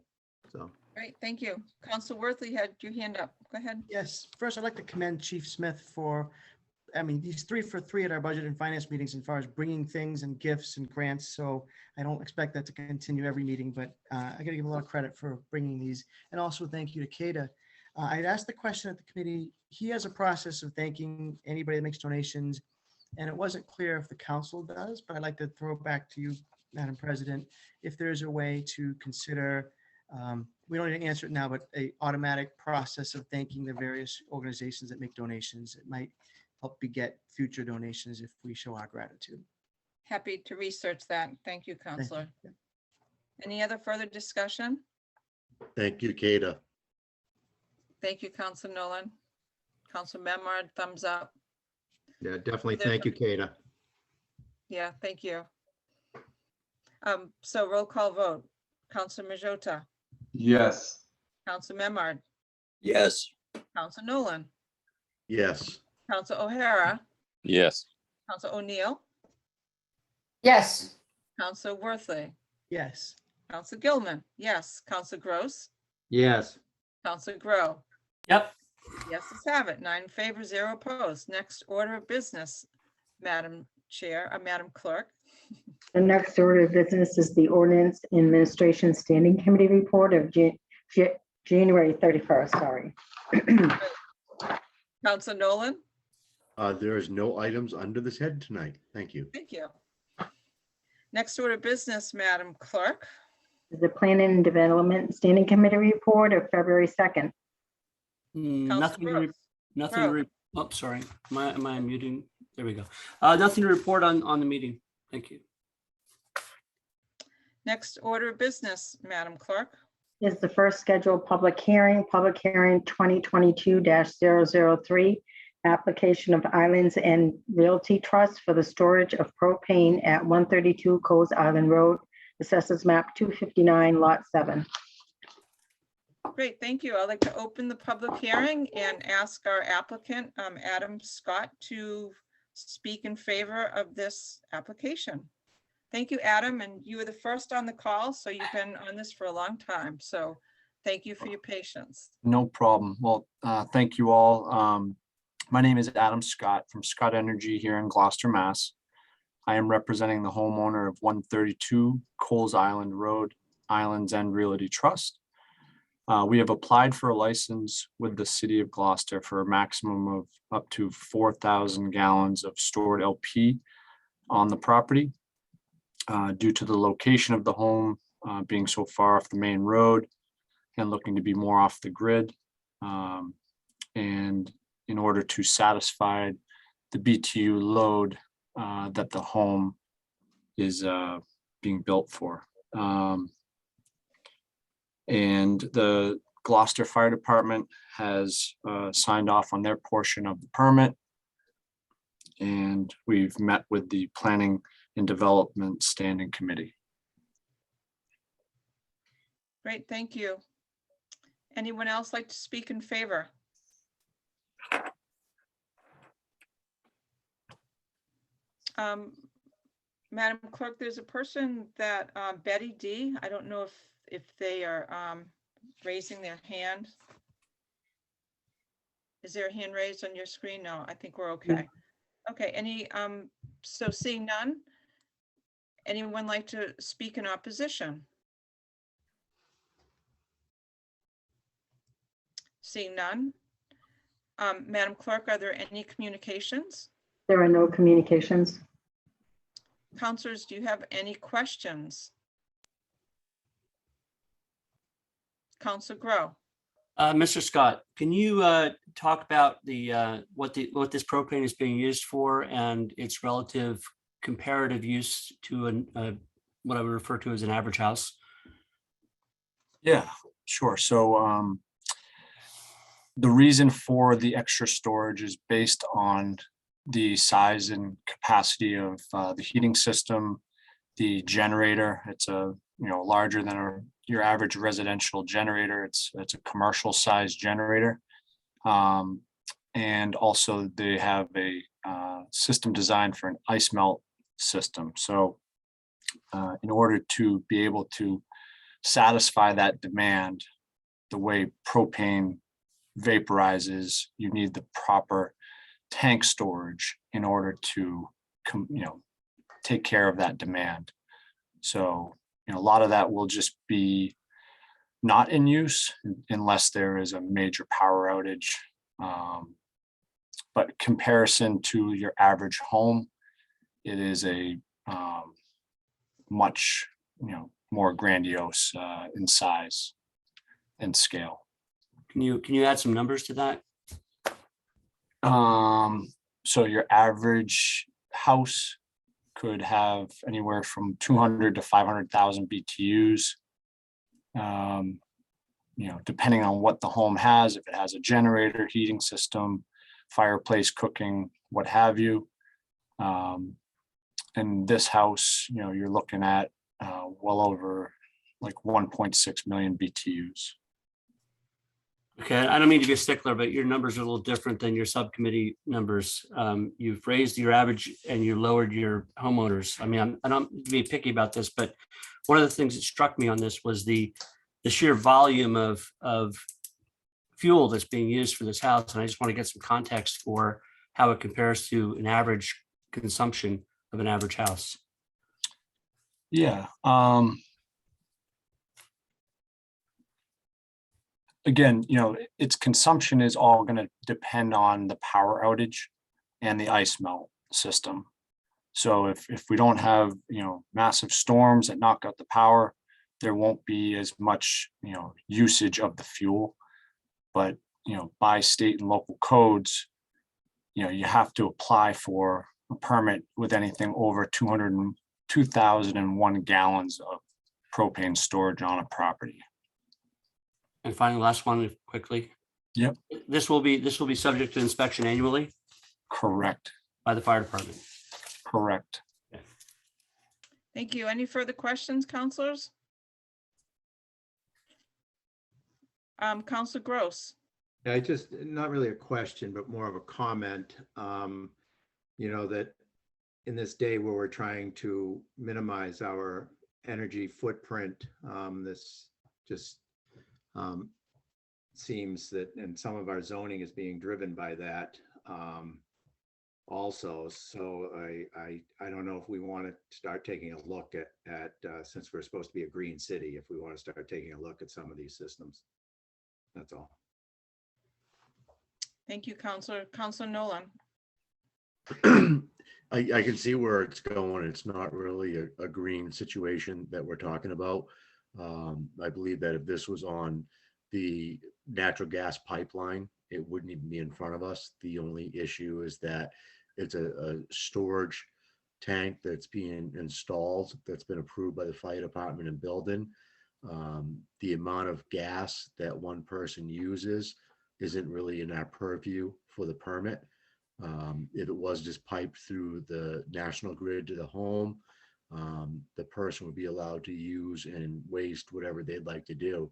So. Great, thank you. Council Worthley had your hand up. Go ahead. Yes, first I'd like to commend Chief Smith for, I mean, these 3 for 3 at our budget and finance meetings as far as bringing things and gifts and grants. So I don't expect that to continue every meeting, but I gotta give him a lot of credit for bringing these. And also thank you to Kata. I'd asked the question at the committee, he has a process of thanking anybody that makes donations. And it wasn't clear if the council does, but I'd like to throw it back to you, Madam President, if there's a way to consider, we don't need to answer it now, but a automatic process of thanking the various organizations that make donations. It might help beget future donations if we show our gratitude. Happy to research that. Thank you, Counselor. Any other further discussion? Thank you, Kata. Thank you, Counselor Nolan. Counselor Memard, thumbs up. Yeah, definitely. Thank you, Kata. Yeah, thank you. So roll call vote. Counselor Majota, Yes. Counselor Memard, Yes. Counselor Nolan, Yes. Counselor O'Hara, Yes. Counselor O'Neill, Yes. Counselor Worthley, Yes. Counselor Gilman, yes. Counselor Gross, Yes. Counselor Grow. Yep. Yes, let's have it. 9 in favor, 0 opposed. Next order of business, Madam Chair, Madam Clerk. The next order of business is the Ordinance Administration Standing Committee report of January 31st, sorry. Counselor Nolan, There is no items under this head tonight. Thank you. thank you. Next order of business, Madam Clerk. The Planning and Development Standing Committee report of February 2nd. Nothing, Gross. nothing, Grow. oh, sorry, am I muting? There we go. Nothing to report on the meeting. Thank you. Next order of business, Madam Clerk. Is the first scheduled public hearing 2022-003, application of Islands and Realty Trust for the storage of propane at 132 Coles Island Road, assessors map 259, lot 7. Great, thank you. I'd like to open the public hearing and ask our applicant, Adam Scott, to speak in favor of this application. Thank you, Adam, and you were the first on the call, so you've been on this for a long time. So thank you for your patience. No problem. Well, thank you all. My name is Adam Scott from Scott Energy here in Gloucester, Mass. I am representing the homeowner of 132 Coles Island Road, Islands End Realty Trust. We have applied for a license with the city of Gloucester for a maximum of up to 4,000 gallons of stored LP on the property. Due to the location of the home being so far off the main road and looking to be more off the grid. And in order to satisfy the BTU load that the home is being built for. And the Gloucester Fire Department has signed off on their portion of the permit. And we've met with the Planning and Development Standing Committee. Great, thank you. Anyone else like to speak in favor? Madam Clerk, there's a person that Betty D. I don't know if they are raising their hand. Is there a hand raised on your screen? No, I think we're okay. Okay, so seeing none, anyone like to speak in opposition? Seeing none. Madam Clerk, are there any communications? There are no communications. Councilors, do you have any questions? Councilor Grow. Mr. Scott, can you talk about what this propane is being used for and its relative comparative use to what I would refer to as an average house? Yeah, sure. So the reason for the extra storage is based on the size and capacity of the heating system, the generator. It's a, larger than your average residential generator. It's a commercial sized generator. And also they have a system designed for an ice melt system. So in order to be able to satisfy that demand, the way propane vaporizes, you need the proper tank storage in order to take care of that demand. So a lot of that will just be not in use unless there is a major power outage. But comparison to your average home, it is a much more grandiose in size and scale. Can you add some numbers to that? So your average house could have anywhere from 200 to 500,000 BTUs. Depending on what the home has, if it has a generator, heating system, fireplace, cooking, what have you. And this house, you're looking at well over like 1.6 million BTUs. Okay, I don't mean to be a stickler, but your numbers are a little different than your subcommittee numbers. You've raised your average and you lowered your homeowners. I mean, I don't to be picky about this, but one of the things that struck me on this was the sheer volume of fuel that's being used for this house. And I just want to get some context for how it compares to an average consumption of an average house. Yeah. Again, its consumption is all going to depend on the power outage and the ice melt system. So if we don't have, massive storms that knock out the power, there won't be as much, usage of the fuel. But, by state and local codes, you have to apply for a permit with anything over 2,001 gallons of propane storage on a property. And finally, last one quickly. Yep. This will be subject to inspection annually Correct. by the fire department. Correct. Thank you. Any further questions, counselors? Counselor Gross. Yeah, not really a question, but more of a comment. That in this day where we're trying to minimize our energy footprint, this just seems that, and some of our zoning is being driven by that also. So I don't know if we want to start taking a look at since we're supposed to be a green city, if we want to start taking a look at some of these systems. That's all. Thank you, Counselor. Counselor Nolan. I can see where it's going. It's not really a green situation that we're talking about. I believe that if this was on the natural gas pipeline, it wouldn't even be in front of us. The only issue is that it's a storage tank that's being installed, that's been approved by the fire department and building. The amount of gas that one person uses isn't really in our purview for the permit. If it was just piped through the national grid to the home, the person would be allowed to use and waste whatever they'd like to do.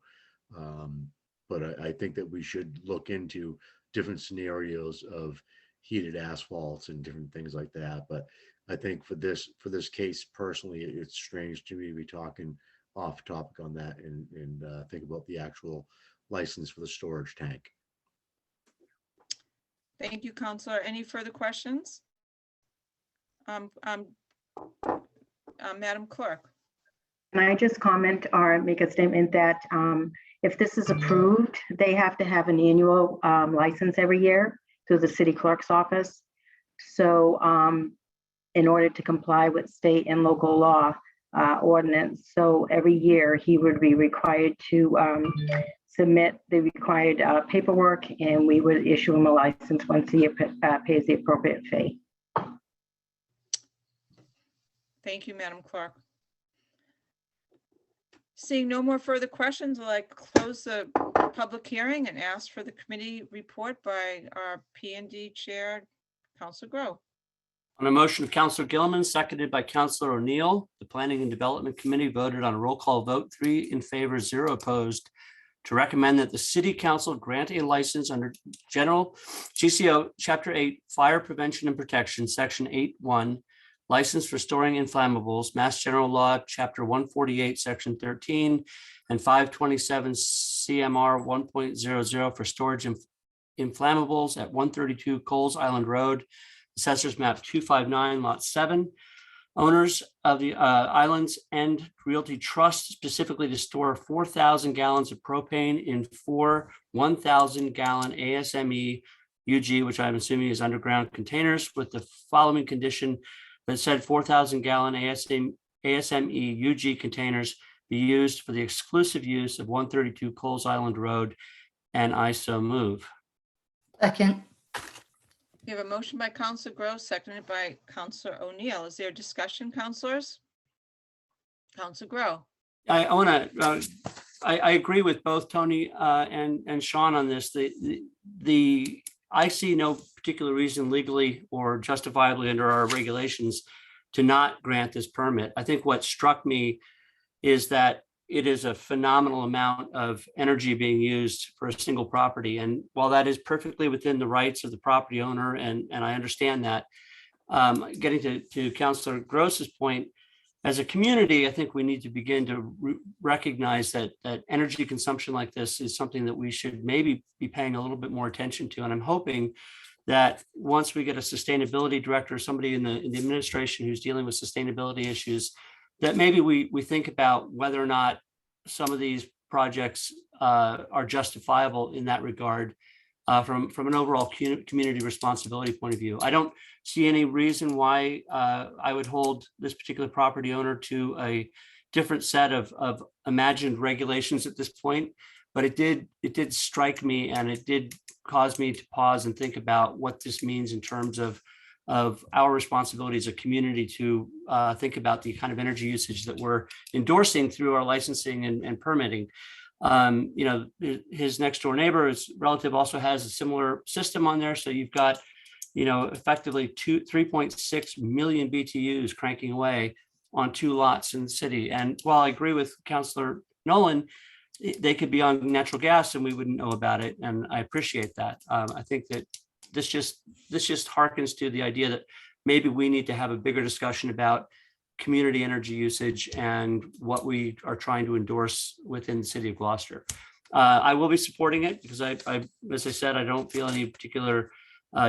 But I think that we should look into different scenarios of heated asphalts and different things like that. But I think for this case personally, it's strange to me to be talking off topic on that and think about the actual license for the storage tank. Thank you, Counselor. Any further questions? Madam Clerk. Can I just comment or make a statement that if this is approved, they have to have an annual license every year through the city clerk's office. So in order to comply with state and local law ordinance, so every year he would be required to submit the required paperwork, and we would issue him a license once he pays the appropriate fee. Thank you, Madam Clerk. Seeing no more further questions, I'd like to close the public hearing and ask for the committee report by our P&D Chair, Councilor Grow. On a motion of Counselor Gilman, seconded by Counselor O'Neill, the Planning and Development Committee voted on a roll call vote, 3 in favor, 0 opposed, to recommend that the City Council grant a license under General GCO Chapter 8 Fire Prevention and Protection, Section 8.1, license for storing inflammables, Mass General Law, Chapter 148, Section 13, and 527 CMR 1.00 for storage of inflammables at 132 Coles Island Road, Assessors Map 259, Lot 7. Owners of the Islands End Realty Trust specifically to store 4,000 gallons of propane in 4 1,000-gallon ASME UG, which I'm assuming is underground containers, with the following condition: that said 4,000-gallon ASME UG containers be used for the exclusive use of 132 Coles Island Road, and I so move. Second. We have a motion by Counselor Gross, seconded by Counselor O'Neill. Is there discussion, counselors? Counselor Grow. I want to, I agree with both Tony and Sean on this. I see no particular reason legally or justifiably under our regulations to not grant this permit. I think what struck me is that it is a phenomenal amount of energy being used for a single property. And while that is perfectly within the rights of the property owner, and I understand that, getting to Councilor Gross's point, as a community, I think we need to begin to recognize that energy consumption like this is something that we should maybe be paying a little bit more attention to. And I'm hoping that once we get a sustainability director, somebody in the administration who's dealing with sustainability issues, that maybe we think about whether or not some of these projects are justifiable in that regard from an overall community responsibility point of view. I don't see any reason why I would hold this particular property owner to a different set of imagined regulations at this point, but it did strike me, and it did cause me to pause and think about what this means in terms of our responsibility as a community to think about the kind of energy usage that we're endorsing through our licensing and permitting. His next door neighbor, his relative, also has a similar system on there. So you've got, effectively 3.6 million BTUs cranking away on 2 lots in the city. And while I agree with Councilor Nolan, they could be on natural gas and we wouldn't know about it. And I appreciate that. I think that this just harkens to the idea that maybe we need to have a bigger discussion about community energy usage and what we are trying to endorse within the city of Gloucester. I will be supporting it because as I said, I don't feel any particular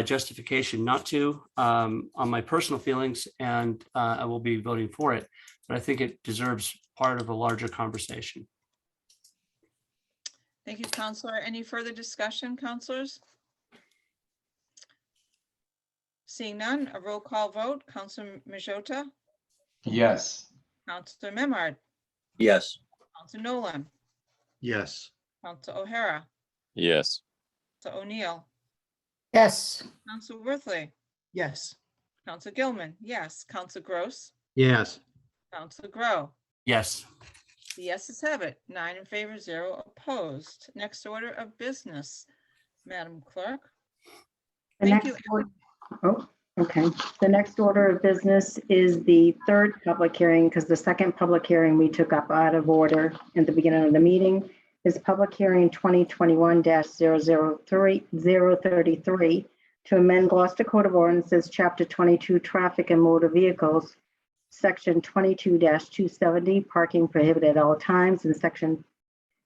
justification not to on my personal feelings, and I will be voting for it. But I think it deserves part of a larger conversation. Thank you, Counselor. Any further discussion, counselors? Seeing none, a roll call vote. Counselor Majota, Yes. Counselor Memard, Yes. Counselor Nolan, Yes. Counselor O'Hara, Yes. Counselor O'Neill, Yes. Counselor Worthley, Yes. Counselor Gilman, yes. Counselor Gross, Yes. Counselor Grow. Yes. The yeses have it. 9 in favor, 0 opposed. Next order of business, Madam Clerk. The Thank next you. order- Oh, okay. The next order of business is the third public hearing, because the second public hearing we took up out of order at the beginning of the meeting is public hearing 2021-033 to amend Gloucester Code of Ordinances, Chapter 22, Traffic and Motor Vehicles, Section 22-270, Parking Prohibited at All Times, and Section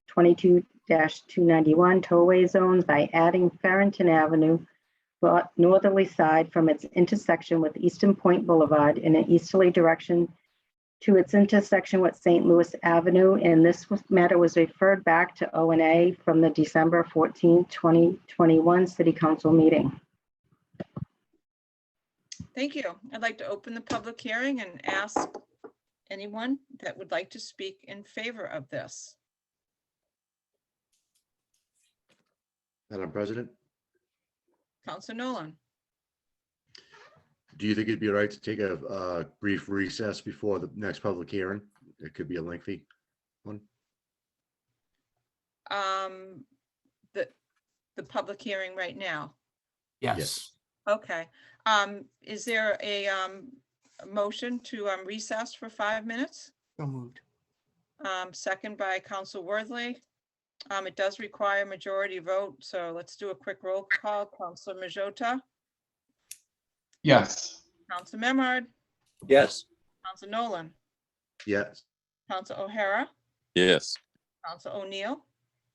22-291, Tollway Zones, by adding Farrington Avenue northerly side from its intersection with Eastern Point Boulevard in an easterly direction to its intersection with St. Louis Avenue. And this matter was referred back to O&A from the December 14, 2021 City Council meeting. Thank you. I'd like to open the public hearing and ask anyone that would like to speak in favor of this. Madam President, Counselor Nolan. do you think it'd be all right to take a brief recess before the next public hearing? It could be a lengthy one. The public hearing right now. Yes. Okay. Is there a motion to recess for 5 minutes? So moved. Second by Council Worthley. It does require a majority vote, so let's do a quick roll call. Council Majota, Yes. Council Memard, Yes. Council Nolan, Yes. Council O'Hara, Yes. Council O'Neill,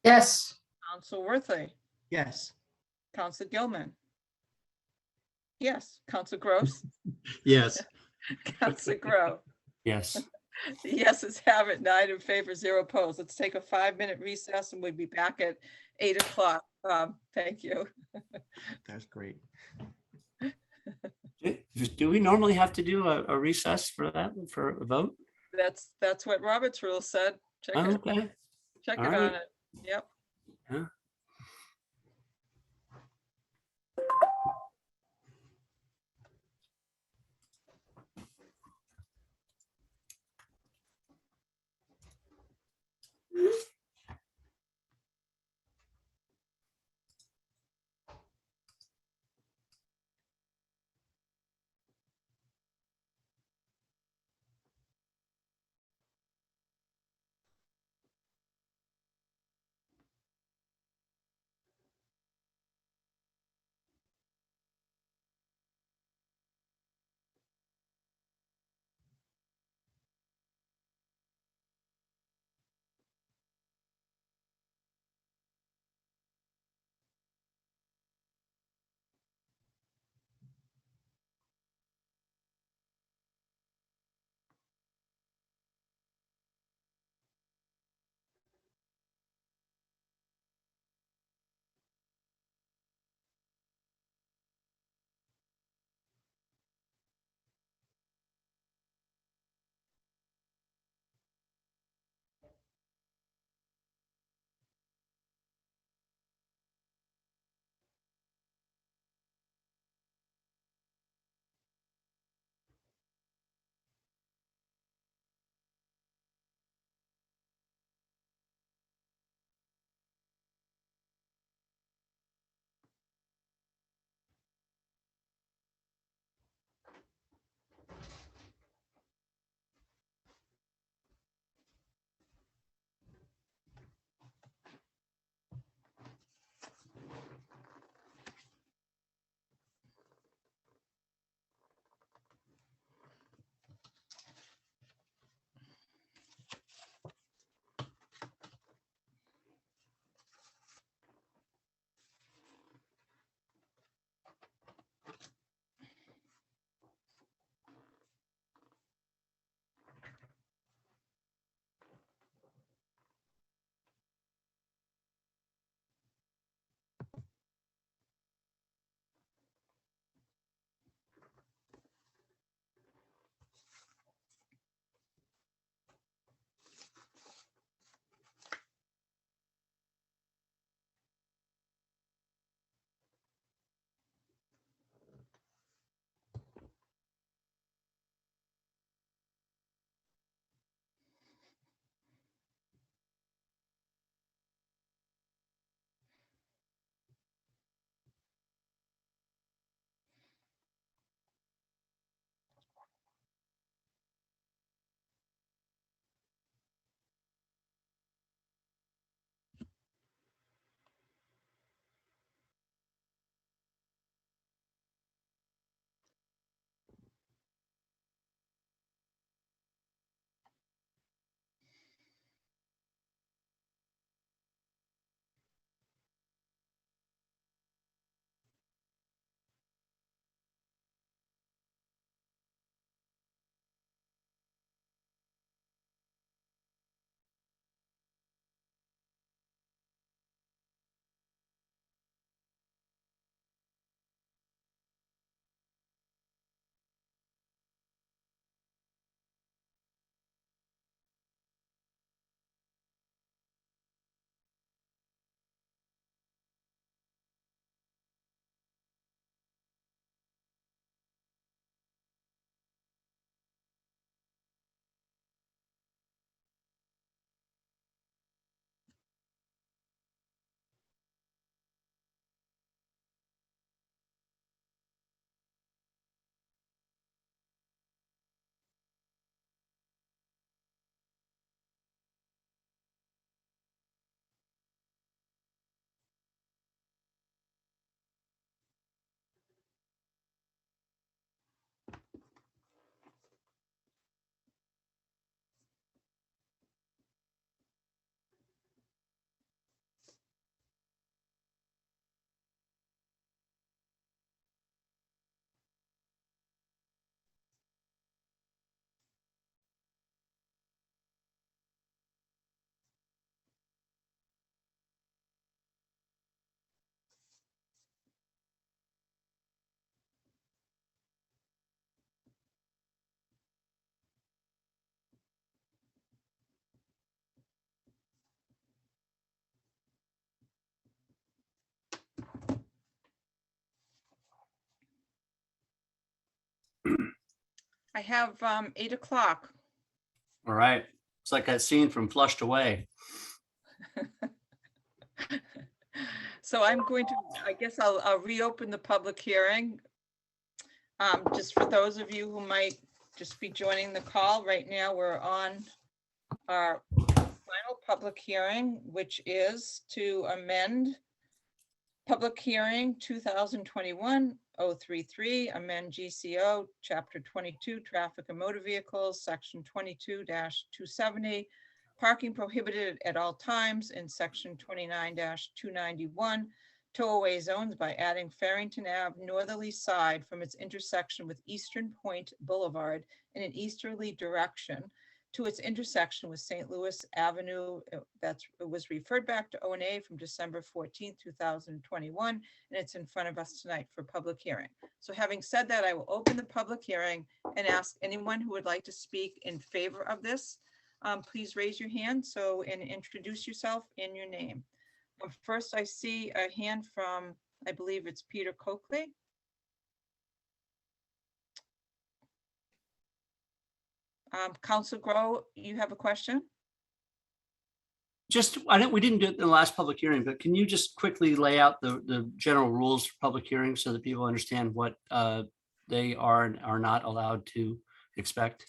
Yes. Council Worthley, Yes. Council Gilman. Yes, Council Gross, Yes. Council Grow. Yes. The yeses have it, 9 in favor, 0 opposed. Let's take a 5-minute recess and we'll be back at 8 o'clock. Thank you. That's great. Do we normally have to do a recess for that, for a vote? That's what Robert's rule said. Check Oh, it, okay. check All it right. on it. Yep. Yeah. I have 8 o'clock. All right. It's like that scene from Flushed Away. So I'm going to, I guess I'll reopen the public hearing. Just for those of you who might just be joining the call right now, we're on our final public hearing, which is to amend public hearing 2021-033, amend GCO, Chapter 22, Traffic and Motor Vehicles, Section 22-270, parking prohibited at all times in Section 29-291, tow-away zones by adding Farrington Ave northerly side from its intersection with Eastern Point Boulevard in an easterly direction to its intersection with St. Louis Avenue. It was referred back to O&A from December 14th, 2021, and it's in front of us tonight for public hearing. So having said that, I will open the public hearing and ask anyone who would like to speak in favor of this. Please raise your hand and introduce yourself and your name. First, I see a hand from, I believe it's Peter Coakley. Council Grow, you have a question? Just, we didn't do it in the last public hearing, but can you just quickly lay out the general rules for public hearings so that people understand what they are and are not allowed to expect?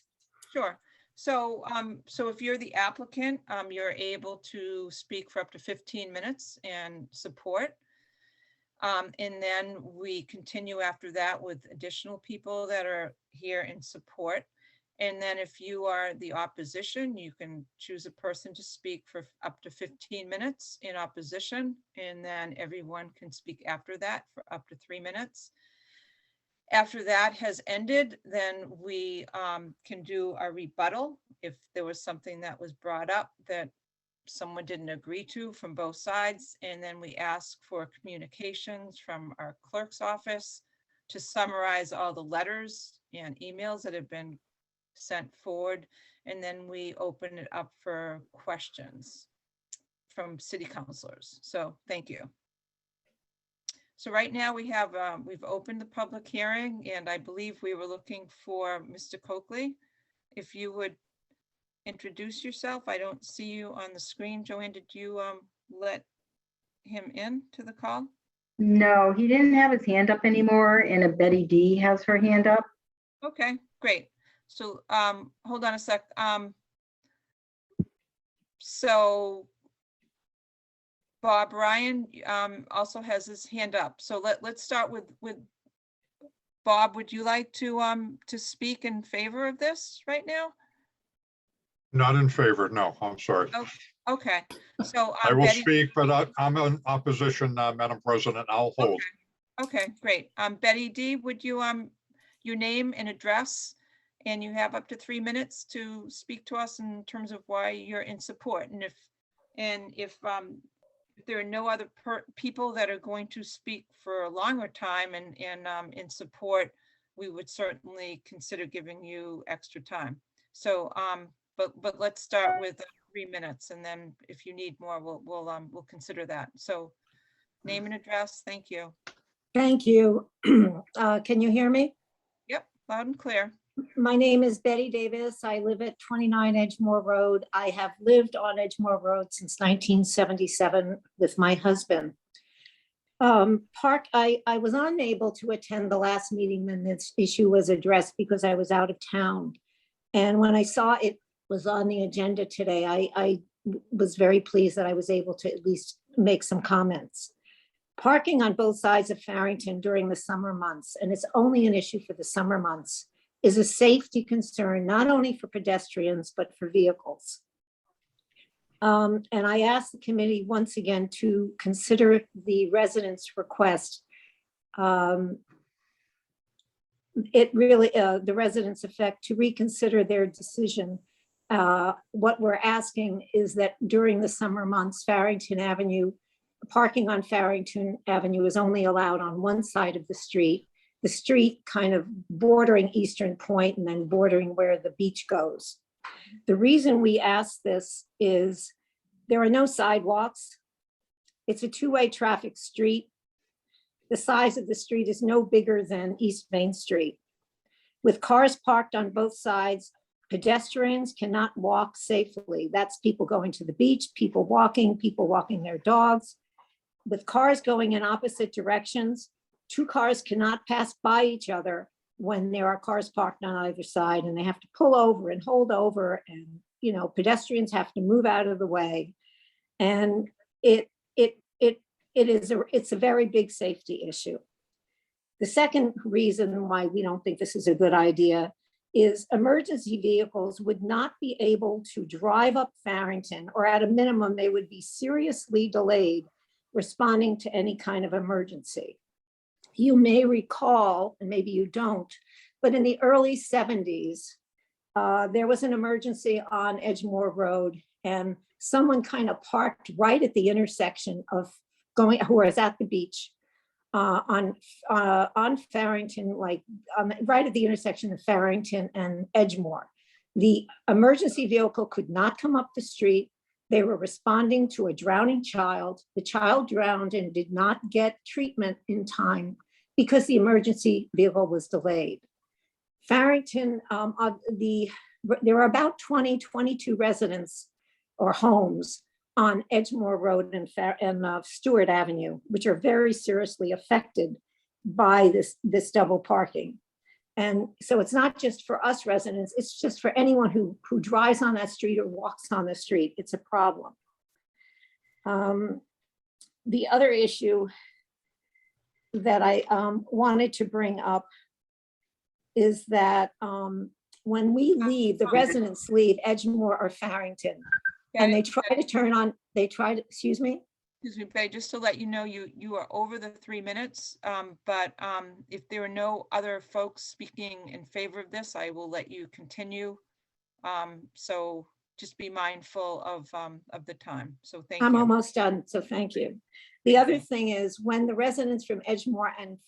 Sure. So, so if you're the applicant, you're able to speak for up to 15 minutes and support. And then we continue after that with additional people that are here in support. And then if you are the opposition, you can choose a person to speak for up to 15 minutes in opposition. And then everyone can speak after that for up to 3 minutes. After that has ended, then we can do a rebuttal if there was something that was brought up that someone didn't agree to from both sides. And then we ask for communications from our clerk's office to summarize all the letters and emails that have been sent forward. And then we open it up for questions from city councilors. So thank you. So right now we have, we've opened the public hearing, and I believe we were looking for Mr. Coakley. If you would introduce yourself. I don't see you on the screen. Joanne, did you let him in to the call? No, he didn't have his hand up anymore, and a Betty D has her hand up. Okay, great. So hold on a sec. So Bob Ryan also has his hand up. So let's start with Bob. Would you like to speak in favor of this right now? Not in favor, no, I'm sorry. Oh, okay, so I will Betty, speak, but I'm in opposition, Madam President, I'll hold. okay, great. Betty D, would you your name and address, and you have up to 3 minutes to speak to us in terms of why you're in support, and if there are no other people that are going to speak for a longer time and in support, we would certainly consider giving you extra time. So but let's start with 3 minutes, and then if you need more, we'll consider that. So name and address. Thank you. Thank you. Can you hear me? Yep, loud and clear. My name is Betty Davis. I live at 29 Edgemore Road. I have lived on Edgemore Road since 1977 with my husband. I was unable to attend the last meeting when this issue was addressed because I was out of town. And when I saw it was on the agenda today, I was very pleased that I was able to at least make some comments. Parking on both sides of Farrington during the summer months, and it's only an issue for the summer months, is a safety concern, not only for pedestrians, but for vehicles. And I asked the committee once again to consider the residents' request. It really, the residents' effect to reconsider their decision. What we're asking is that during the summer months, Farrington Avenue, parking on Farrington Avenue is only allowed on one side of the street kind of bordering Eastern Point and then bordering where the beach goes. The reason we ask this is there are no sidewalks. It's a two-way traffic street. The size of the street is no bigger than East Main Street. With cars parked on both sides, pedestrians cannot walk safely. That's people going to the beach, people walking their dogs. With cars going in opposite directions, two cars cannot pass by each other when there are cars parked on either side, and they have to pull over and hold over, and pedestrians have to move out of the way. And it's a very big safety issue. The second reason why we don't think this is a good idea is emergency vehicles would not be able to drive up Farrington, or at a minimum, they would be seriously delayed responding to any kind of emergency. You may recall, and maybe you don't, but in the early 70s, there was an emergency on Edgemore Road, and someone kind of parked right at the intersection of who was at the beach on Farrington, right at the intersection of Farrington and Edgemore. The emergency vehicle could not come up the street. They were responding to a drowning child. The child drowned and did not get treatment in time because the emergency vehicle was delayed. Farrington, there are about 22 residents or homes on Edgemore Road and Stewart Avenue, which are very seriously affected by this double parking. And so it's not just for us residents, it's just for anyone who drives on that street or walks on the street. It's a problem. The other issue that I wanted to bring up is that when we leave, the residents leave Edgemore or Farrington, and they try to excuse me? Excuse me, Betty, just to let you know, you are over the 3 minutes, but if there are no other folks speaking in favor of this, I will let you continue. So just be mindful of the time. So thank you. I'm almost done, so thank you. The other thing is when the residents from Edgemore and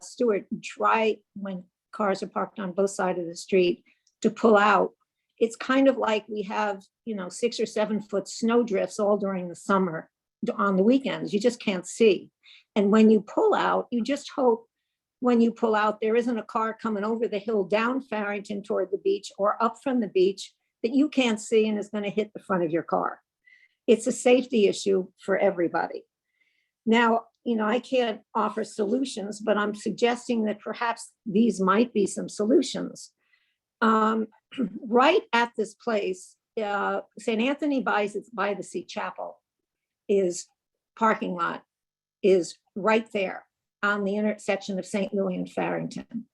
Stewart try, when cars are parked on both sides of the street, to pull out, it's kind of like we have 6 or 7 foot snow drifts all during the summer. On the weekends, you just can't see. And when you pull out, you just hope when you pull out, there isn't a car coming over the hill down Farrington toward the beach or up from the beach that you can't see and is going to hit the front of your car. It's a safety issue for everybody. Now, I can't offer solutions, but I'm suggesting that perhaps these might be some solutions. Right at this place, St. Anthony by the Sea Chapel parking lot is right there on the intersection of St. Louis and Farrington.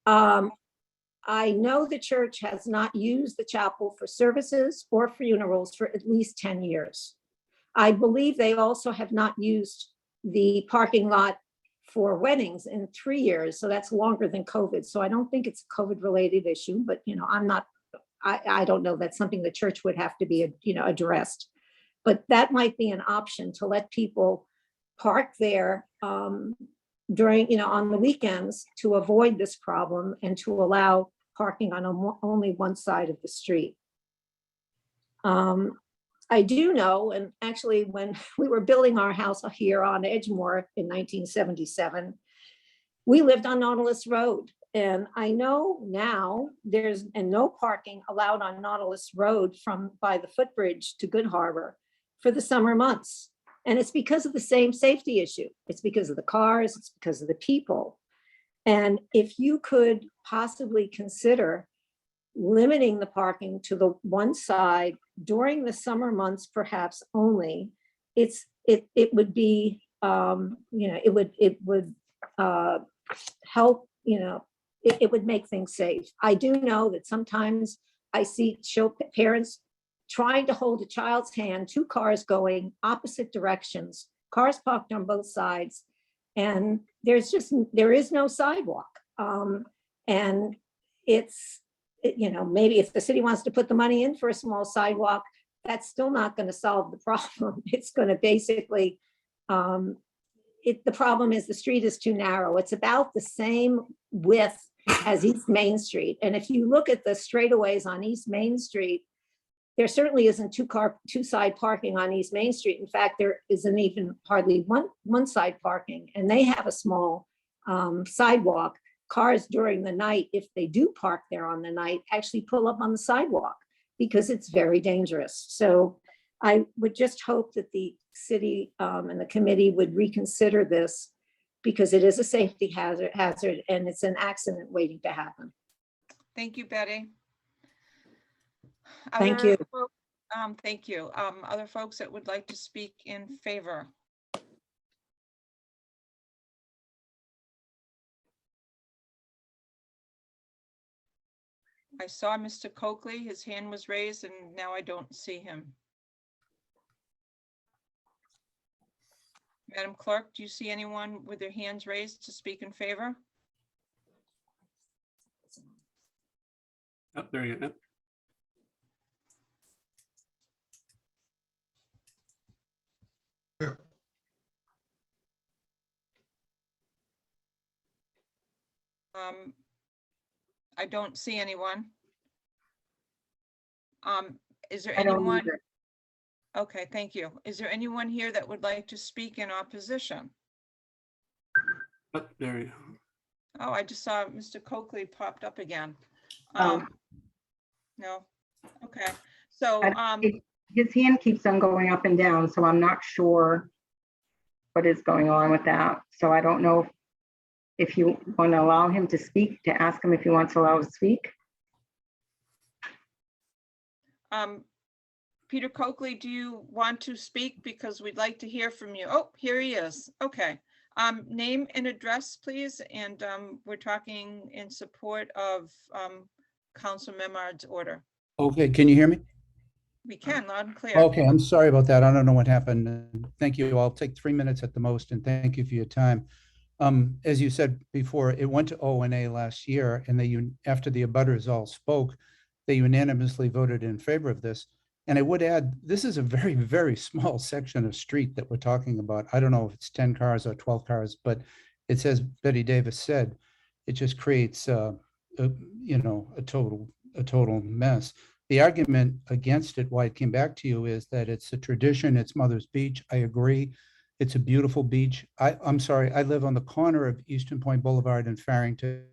I know the church has not used the chapel for services or funerals for at least 10 years. I believe they also have not used the parking lot for weddings in 3 years. So that's longer than COVID. So I don't think it's a COVID related issue, but I don't know. That's something the church would have to be, addressed. But that might be an option to let people park there during, on the weekends to avoid this problem and to allow parking on only one side of the street. I do know, and actually when we were building our house here on Edgemore in 1977, we lived on Nautilus Road. And I know now there's no parking allowed on Nautilus Road by the footbridge to Good Harbor for the summer months. And it's because of the same safety issue. It's because of the cars, it's because of the people. And if you could possibly consider limiting the parking to the one side during the summer months, perhaps only, it would be, it would help, it would make things safe. I do know that sometimes I see parents trying to hold a child's hand, 2 cars going opposite directions, cars parked on both sides, and there is no sidewalk. And maybe if the city wants to put the money in for a small sidewalk, that's still not going to solve the problem. It's going to basically, the problem is the street is too narrow. It's about the same width as East Main Street. And if you look at the straightaways on East Main Street, there certainly isn't two side parking on East Main Street. In fact, there isn't even hardly one side parking, and they have a small sidewalk. cars during the night, if they do park there on the night, actually pull up on the sidewalk because it's very dangerous. So I would just hope that the city and the committee would reconsider this because it is a safety hazard and it's an accident waiting to happen. Thank you, Betty. Thank Other you. Thank you. Other folks that would like to speak in favor? I saw Mr. Coakley, his hand was raised and now I don't see him. Madam Clerk, do you see anyone with their hands raised to speak in favor? Oh, there you go. I don't see anyone. Is there I don't anyone? either. Okay, thank you. Is there anyone here that would like to speak in opposition? Oh, there you go. Oh, I just saw Mr. Coakley popped up again. Oh. No, okay. So, His hand keeps on going up and down, so I'm not sure what is going on with that. So I don't know if you want to allow him to speak, to ask him if he wants to allow to speak. Peter Coakley, do you want to speak? Because we'd like to hear from you. Oh, here he is. Okay. Name and address, please. And we're talking in support of Council Memard's order. Okay, can you hear me? We can, loud and clear. Okay, I'm sorry about that. I don't know what happened. Thank you. I'll take 3 minutes at the most, and thank you for your time. As you said before, it went to O&A last year, and after the abutters all spoke, they unanimously voted in favor of this. And I would add, this is a very, very small section of street that we're talking about. I don't know if it's 10 cars or 12 cars, but it says, Betty Davis said, it just creates a total mess. The argument against it, why it came back to you, is that it's a tradition, it's Mother's Beach. I agree. It's a beautiful beach. I'm sorry, I live on the corner of Eastern Point Boulevard and Farrington.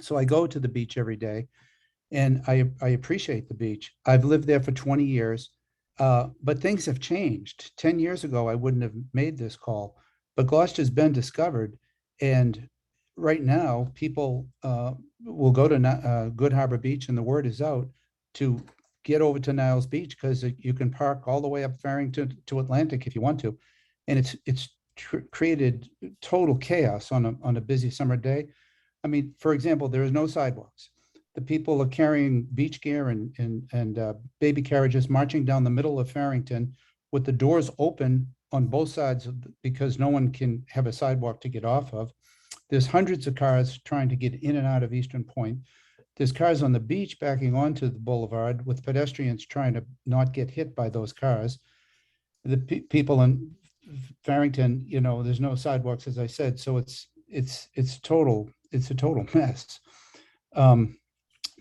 So I go to the beach every day and I appreciate the beach. I've lived there for 20 years, but things have changed. 10 years ago, I wouldn't have made this call, but Gloucester's been discovered. And right now, people will go to Good Harbor Beach, and the word is out to get over to Niles Beach because you can park all the way up Farrington to Atlantic if you want to. And it's created total chaos on a busy summer day. I mean, for example, there is no sidewalks. The people are carrying beach gear and baby carriages marching down the middle of Farrington with the doors open on both sides because no one can have a sidewalk to get off of. There's hundreds of cars trying to get in and out of Eastern Point. There's cars on the beach backing onto the boulevard with pedestrians trying to not get hit by those cars. The people in Farrington, there's no sidewalks, as I said, so it's a total mess.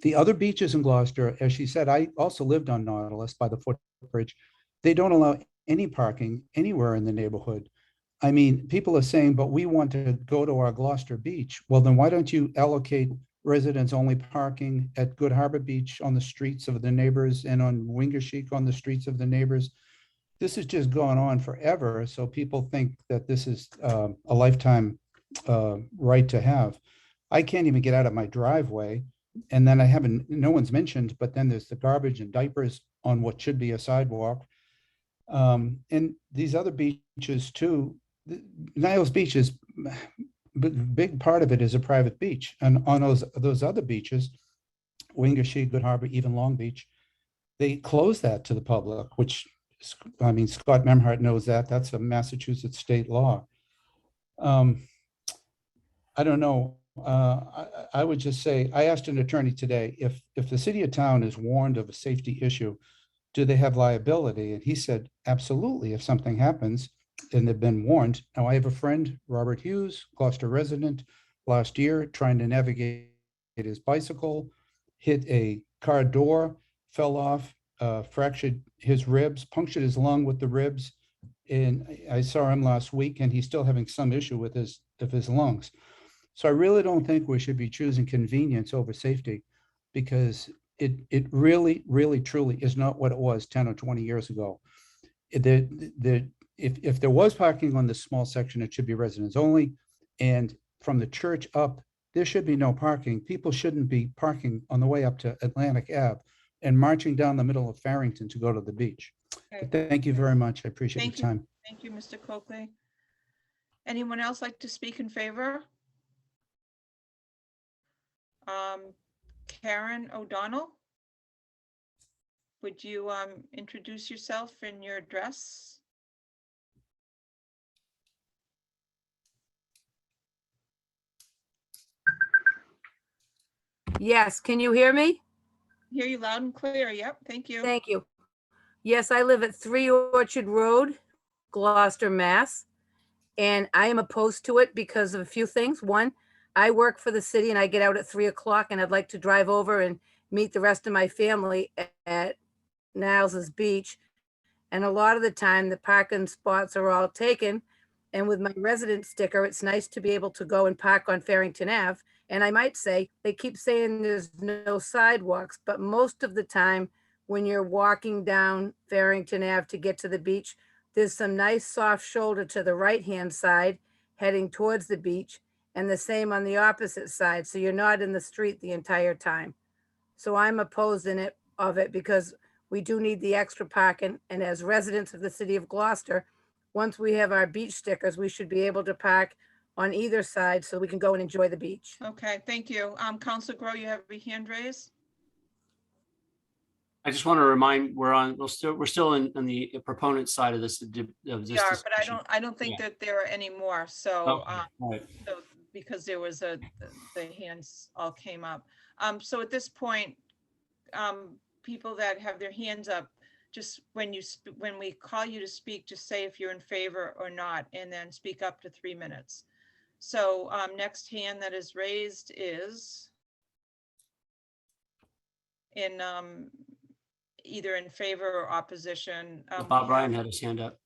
The other beaches in Gloucester, as she said, I also lived on Nautilus by the footbridge. They don't allow any parking anywhere in the neighborhood. I mean, people are saying, but we want to go to our Gloucester beach. Well, then why don't you allocate residents only parking at Good Harbor Beach on the streets of the neighbors and on Wingershik on the streets of the neighbors? This has just gone on forever. So people think that this is a lifetime right to have. I can't even get out of my driveway. And then no one's mentioned, but then there's the garbage and diapers on what should be a sidewalk. And these other beaches too, Niles Beach is, big part of it is a private beach. And on those other beaches, Wingershik, Good Harbor, even Long Beach, they close that to the public, which, I mean, Scott Memhart knows that. That's a Massachusetts state law. I don't know. I would just say, I asked an attorney today, if the city or town is warned of a safety issue, do they have liability? And he said, absolutely, if something happens and they've been warned. Now, I have a friend, Robert Hughes, Gloucester resident, last year trying to navigate his bicycle, hit a car door, fell off, fractured his ribs, punctured his lung with the ribs. And I saw him last week and he's still having some issue with his lungs. So I really don't think we should be choosing convenience over safety, because it really, really, truly is not what it was 10 or 20 years ago. If there was parking on this small section, it should be residents only. And from the church up, there should be no parking. People shouldn't be parking on the way up to Atlantic Ave and marching down the middle of Farrington to go to the beach. Okay. But thank you very much. I appreciate Thank your you. time. Thank you, Mr. Coakley. Anyone else like to speak in favor? Karen O'Donnell? Would you introduce yourself and your address? Yes, can you hear me? Hear you loud and clear. Yep, thank you. Thank you. Yes, I live at 3 Orchard Road, Gloucester, Mass. And I am opposed to it because of a few things. One, I work for the city and I get out at 3 o'clock and I'd like to drive over and meet the rest of my family at Niles's Beach. And a lot of the time the parking spots are all taken. And with my resident sticker, it's nice to be able to go and park on Farrington Ave. And I might say, they keep saying there's no sidewalks, but most of the time when you're walking down Farrington Ave to get to the beach, there's some nice soft shoulder to the right-hand side heading towards the beach, and the same on the opposite side. So you're not in the street the entire time. So I'm opposed of it because we do need the extra parking. And as residents of the city of Gloucester, once we have our beach stickers, we should be able to park on either side so we can go and enjoy the beach. Okay, thank you. Councilor Grow, you have your hand raised? I just want to remind, we're still in the proponent side of this. We are, but I don't think that there are any more. So, right. so because there was the hands all came up. So at this point, people that have their hands up, just when we call you to speak, just say if you're in favor or not, and then speak up to 3 minutes. So next hand that is raised is in either in favor or opposition. Bob Ryan had his hand up.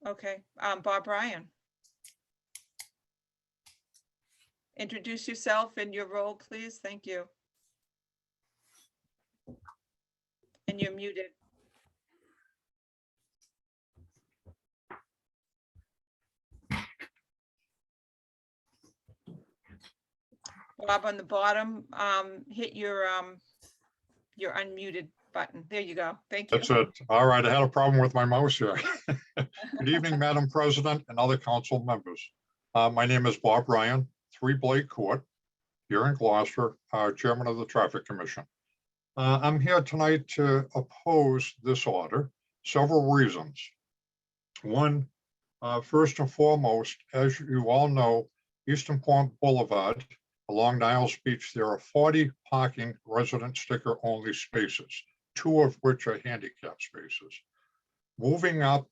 Okay, Bob Ryan. Introduce yourself and your role, please. Thank you. And you're muted. Bob, on the bottom, hit your unmuted button. There you go. Thank you. That's it. All right, I had a problem with my mouse here. Good evening, Madam President and other council members. My name is Bob Ryan, 3 Blake Court, here in Gloucester, Chairman of the Traffic Commission. I'm here tonight to oppose this order, several reasons. One, first and foremost, as you all know, Eastern Point Boulevard along Niles Beach, there are 40 parking resident sticker only spaces, 2 of which are handicap spaces. Moving up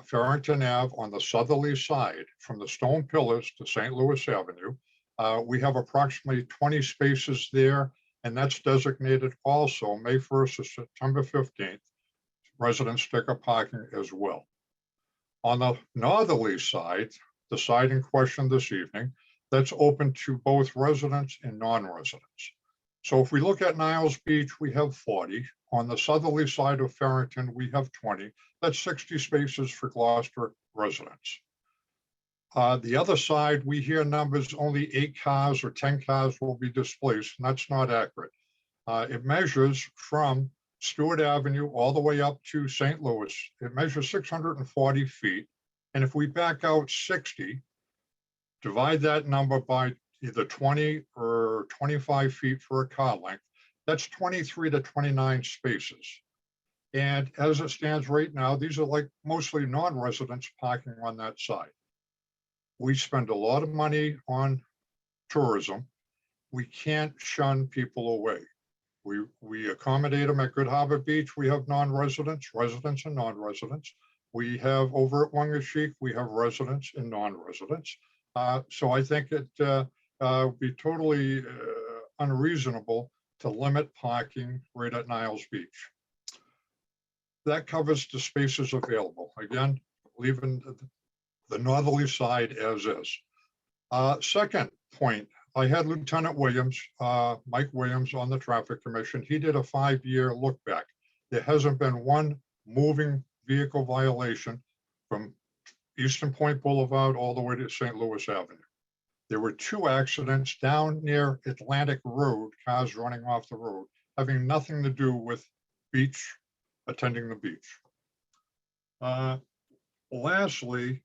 Farrington Ave on the southerly side from the Stone Pillars to St. Louis Avenue, we have approximately 20 spaces there, and that's designated also May 1st to September 15th, resident sticker parking as well. On the northerly side, the side in question this evening, that's open to both residents and non-residents. So if we look at Niles Beach, we have 40. On the southerly side of Farrington, we have 20. That's 60 spaces for Gloucester residents. The other side, we hear numbers, only 8 cars or 10 cars will be displaced, and that's not accurate. It measures from Stewart Avenue all the way up to St. Louis. It measures 640 feet. And if we back out 60, divide that number by either 20 or 25 feet for a car length, that's 23 to 29 spaces. And as it stands right now, these are like mostly non-residents parking on that side. We spend a lot of money on tourism. We can't shun people away. We accommodate them at Good Harbor Beach. We have non-residents, residents and non-residents. We have over at Wangashik, we have residents and non-residents. So I think it would be totally unreasonable to limit parking right at Niles Beach. That covers the spaces available. Again, leaving the northerly side as is. Second point, I had Lieutenant Williams, Mike Williams on the Traffic Commission. He did a 5-year look back. There hasn't been one moving vehicle violation from Eastern Point Boulevard all the way to St. Louis Avenue. There were 2 accidents down near Atlantic Road, cars running off the road, having nothing to do with attending the beach. Lastly,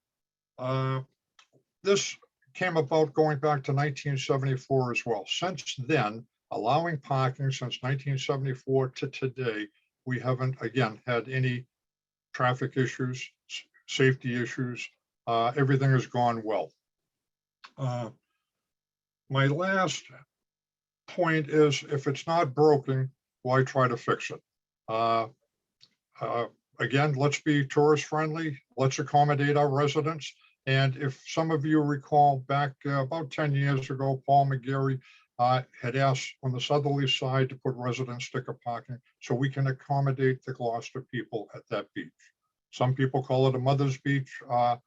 this came about going back to 1974 as well. Since then, allowing parking since 1974 to today, we haven't, again, had any traffic issues, safety issues. Everything has gone well. My last point is, if it's not broken, why try to fix it? Again, let's be tourist friendly. Let's accommodate our residents. And if some of you recall back about 10 years ago, Paul McGarry had asked on the southerly side to put resident sticker parking so we can accommodate the Gloucester people at that beach. Some people call it a mother's beach. But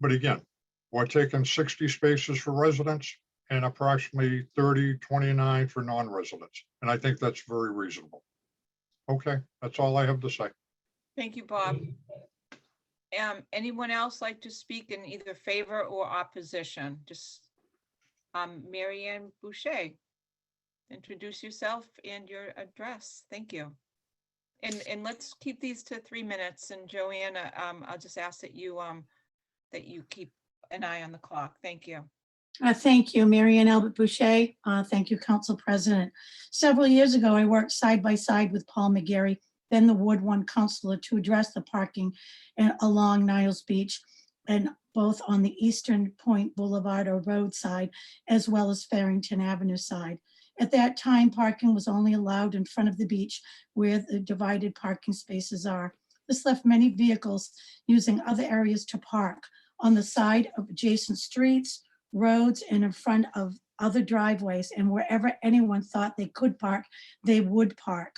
again, we're taking 60 spaces for residents and approximately 29 for non-residents. And I think that's very reasonable. Okay, that's all I have to say. Thank you, Bob. Anyone else like to speak in either favor or opposition? Just Marianne Boucher, introduce yourself and your address. Thank you. And let's keep these to 3 minutes. And Joanna, I'll just ask that you keep an eye on the clock. Thank you. Thank you, Marianne Albert Boucher. Thank you, Council President. Several years ago, I worked side by side with Paul McGarry, then the Ward 1 councilor, to address the parking along Niles Beach and both on the Eastern Point Boulevard or roadside, as well as Farrington Avenue side. At that time, parking was only allowed in front of the beach where the divided parking spaces are. This left many vehicles using other areas to park on the side of adjacent streets, roads, and in front of other driveways, and wherever anyone thought they could park, they would park.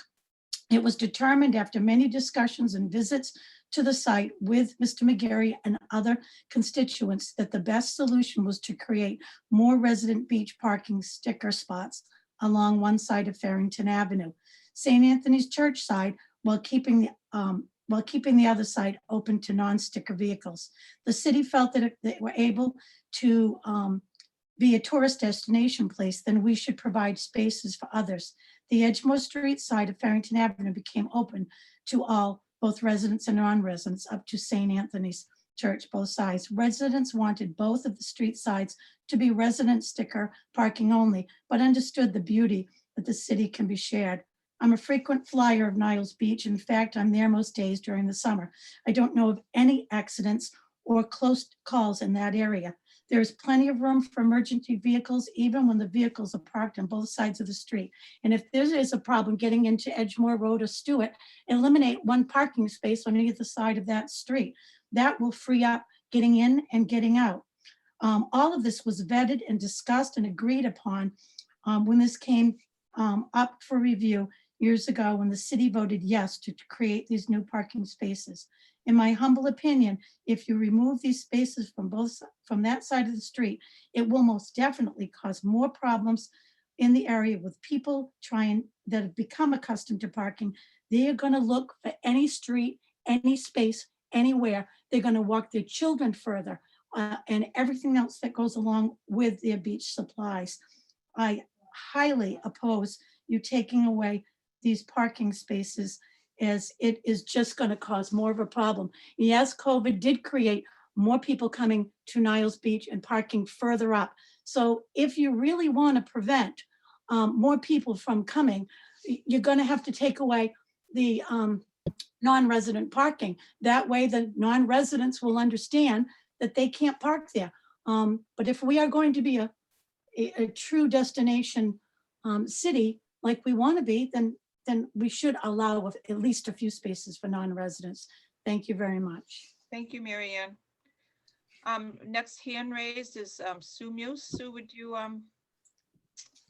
It was determined after many discussions and visits to the site with Mr. McGarry and other constituents that the best solution was to create more resident beach parking sticker spots along one side of Farrington Avenue, St. Anthony's Church side, while keeping the other side open to non-sticker vehicles. The city felt that if they were able to be a tourist destination place, then we should provide spaces for others. The Edgemore Street side of Farrington Avenue became open to all, both residents and non-residents, up to St. Anthony's Church, both sides. Residents wanted both of the street sides to be resident sticker parking only, but understood the beauty that the city can be shared. I'm a frequent flyer of Niles Beach. In fact, I'm there most days during the summer. I don't know of any accidents or close calls in that area. There is plenty of room for emergency vehicles, even when the vehicles are parked on both sides of the street. And if there is a problem getting into Edgemore Road or Stewart, eliminate one parking space on either side of that street. That will free up getting in and getting out. All of this was vetted and discussed and agreed upon when this came up for review years ago, when the city voted yes to create these new parking spaces. In my humble opinion, if you remove these spaces from that side of the street, it will most definitely cause more problems in the area with people that have become accustomed to parking. They are going to look for any street, any space, anywhere. They're going to walk their children further and everything else that goes along with their beach supplies. I highly oppose you taking away these parking spaces, as it is just going to cause more of a problem. Yes, COVID did create more people coming to Niles Beach and parking further up. So if you really want to prevent more people from coming, you're going to have to take away the non-resident parking. That way the non-residents will understand that they can't park there. But if we are going to be a true destination city like we want to be, then we should allow at least a few spaces for non-residents. Thank you very much. Thank you, Marianne. Next hand raised is Sue Muse. Sue, would you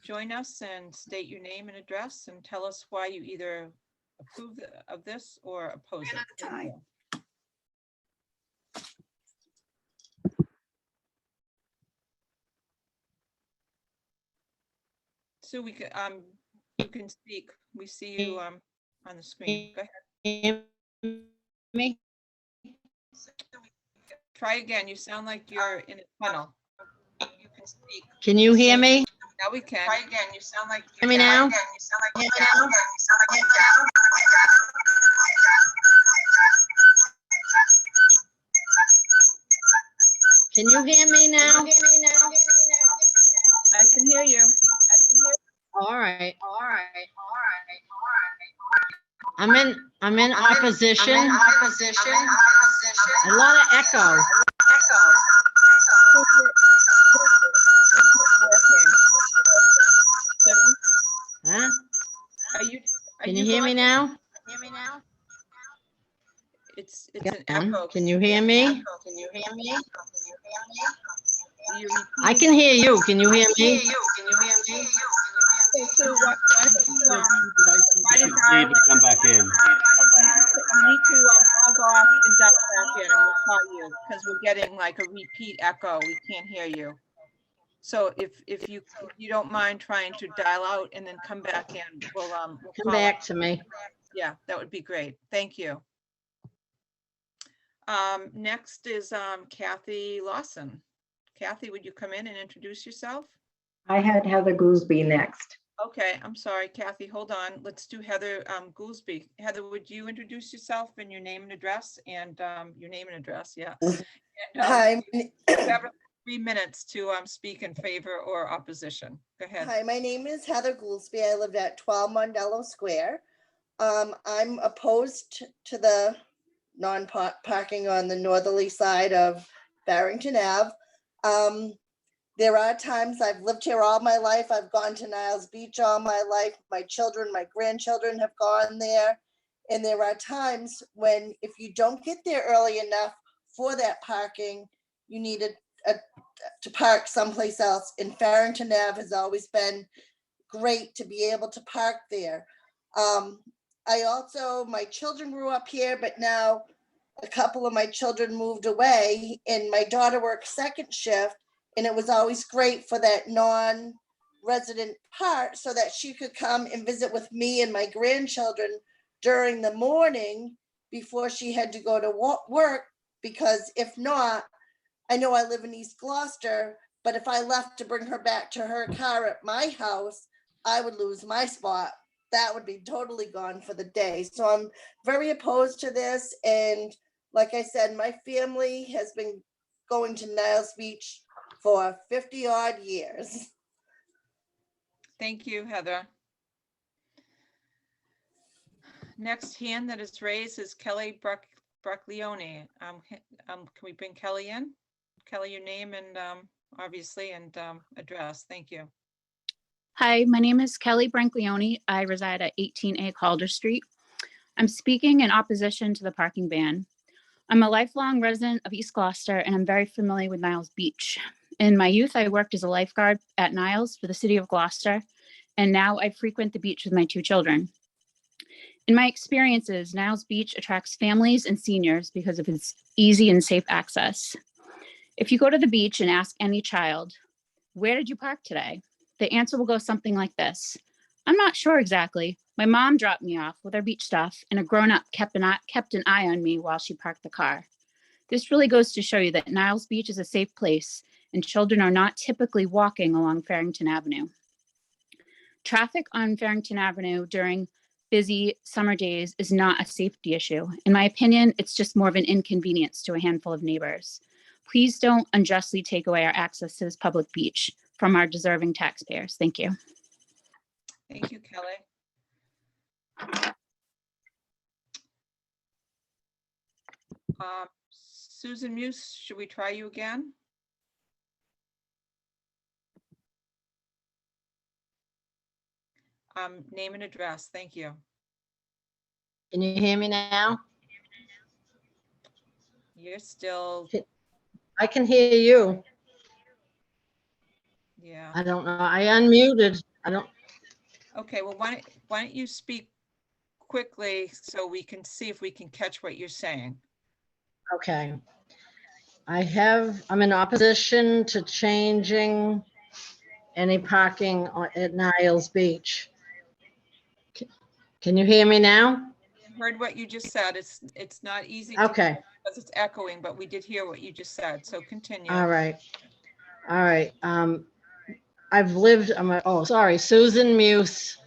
join us and state your name and address and tell us why you either approve of this or oppose it? Thank you. Sue, you can speak. We see you, on the screen. Go ahead. Me? Try again. You sound like you're in a tunnel. You can speak. Can you hear me? Now we can. Try again. You sound like. Hear me now? Can you hear me now? I can hear you. All right. I'm in opposition. A lot of echo. Huh? Can you hear me now? It's an echo. Can you hear me? You I can hear you. Can you hear me? Okay, Sue, why don't you, Need to come back in. you need to log off and dial back in, and we'll call you, because we're getting like a repeat echo. We can't hear you. So if you don't mind trying to dial out and then come back in, we'll Come call back it. to me. Yeah, that would be great. Thank you. Next is Kathy Lawson. Kathy, would you come in and introduce yourself? I had Heather Goolsby next. Okay, I'm sorry, Kathy, hold on. Let's do Heather Goolsby. Heather, would you introduce yourself and your name and address and your name and address? Yeah. And, Hi. you have 3 minutes to speak in favor or opposition. Go ahead. Hi, my name is Heather Goolsby. I live at 12 Mondello Square. I'm opposed to the non-parking on the northerly side of Barrington Ave. There are times I've lived here all my life. I've gone to Niles Beach all my life. My children, my grandchildren have gone there. And there are times when if you don't get there early enough for that parking, you need to park someplace else. And Farrington Ave has always been great to be able to park there. My children grew up here, but now a couple of my children moved away and my daughter works second shift. And it was always great for that non-resident part so that she could come and visit with me and my grandchildren during the morning before she had to go to work. Because if not, I know I live in East Gloucester, but if I left to bring her back to her car at my house, I would lose my spot. That would be totally gone for the day. So I'm very opposed to this. And like I said, my family has been going to Niles Beach for 50 odd years. Thank you, Heather. Next hand that is raised is Kelly Bracleone. Can we bring Kelly in? Kelly, your name and obviously and address. Thank you. Hi, my name is Kelly Brancleone. I reside at 18A Calder Street. I'm speaking in opposition to the parking ban. I'm a lifelong resident of East Gloucester and I'm very familiar with Niles Beach. In my youth, I worked as a lifeguard at Niles for the city of Gloucester, and now I frequent the beach with my 2 children. In my experiences, Niles Beach attracts families and seniors because of its easy and safe access. If you go to the beach and ask any child, "Where did you park today?" the answer will go something like this: "I'm not sure exactly. My mom dropped me off with our beach stuff and a grown-up kept an eye on me while she parked the car." This really goes to show you that Niles Beach is a safe place and children are not typically walking along Farrington Avenue. Traffic on Farrington Avenue during busy summer days is not a safety issue. In my opinion, it's just more of an inconvenience to a handful of neighbors. Please don't unjustly take away our access to this public beach from our deserving taxpayers. Thank you. Thank you, Kelly. Susan Muse, should we try you again? Name and address. Thank you. Can you hear me now? You're still. I can hear you. Yeah. I don't know. I unmuted. I don't. Okay, well, why don't you speak quickly so we can see if we can catch what you're saying. Okay. I'm in opposition to changing any parking at Niles Beach. Can you hear me now? Heard what you just said. It's not easy. to Okay, hear because it's echoing, but we did hear what you just said. So continue. all right. All right. I've lived, sorry, Susan Muse.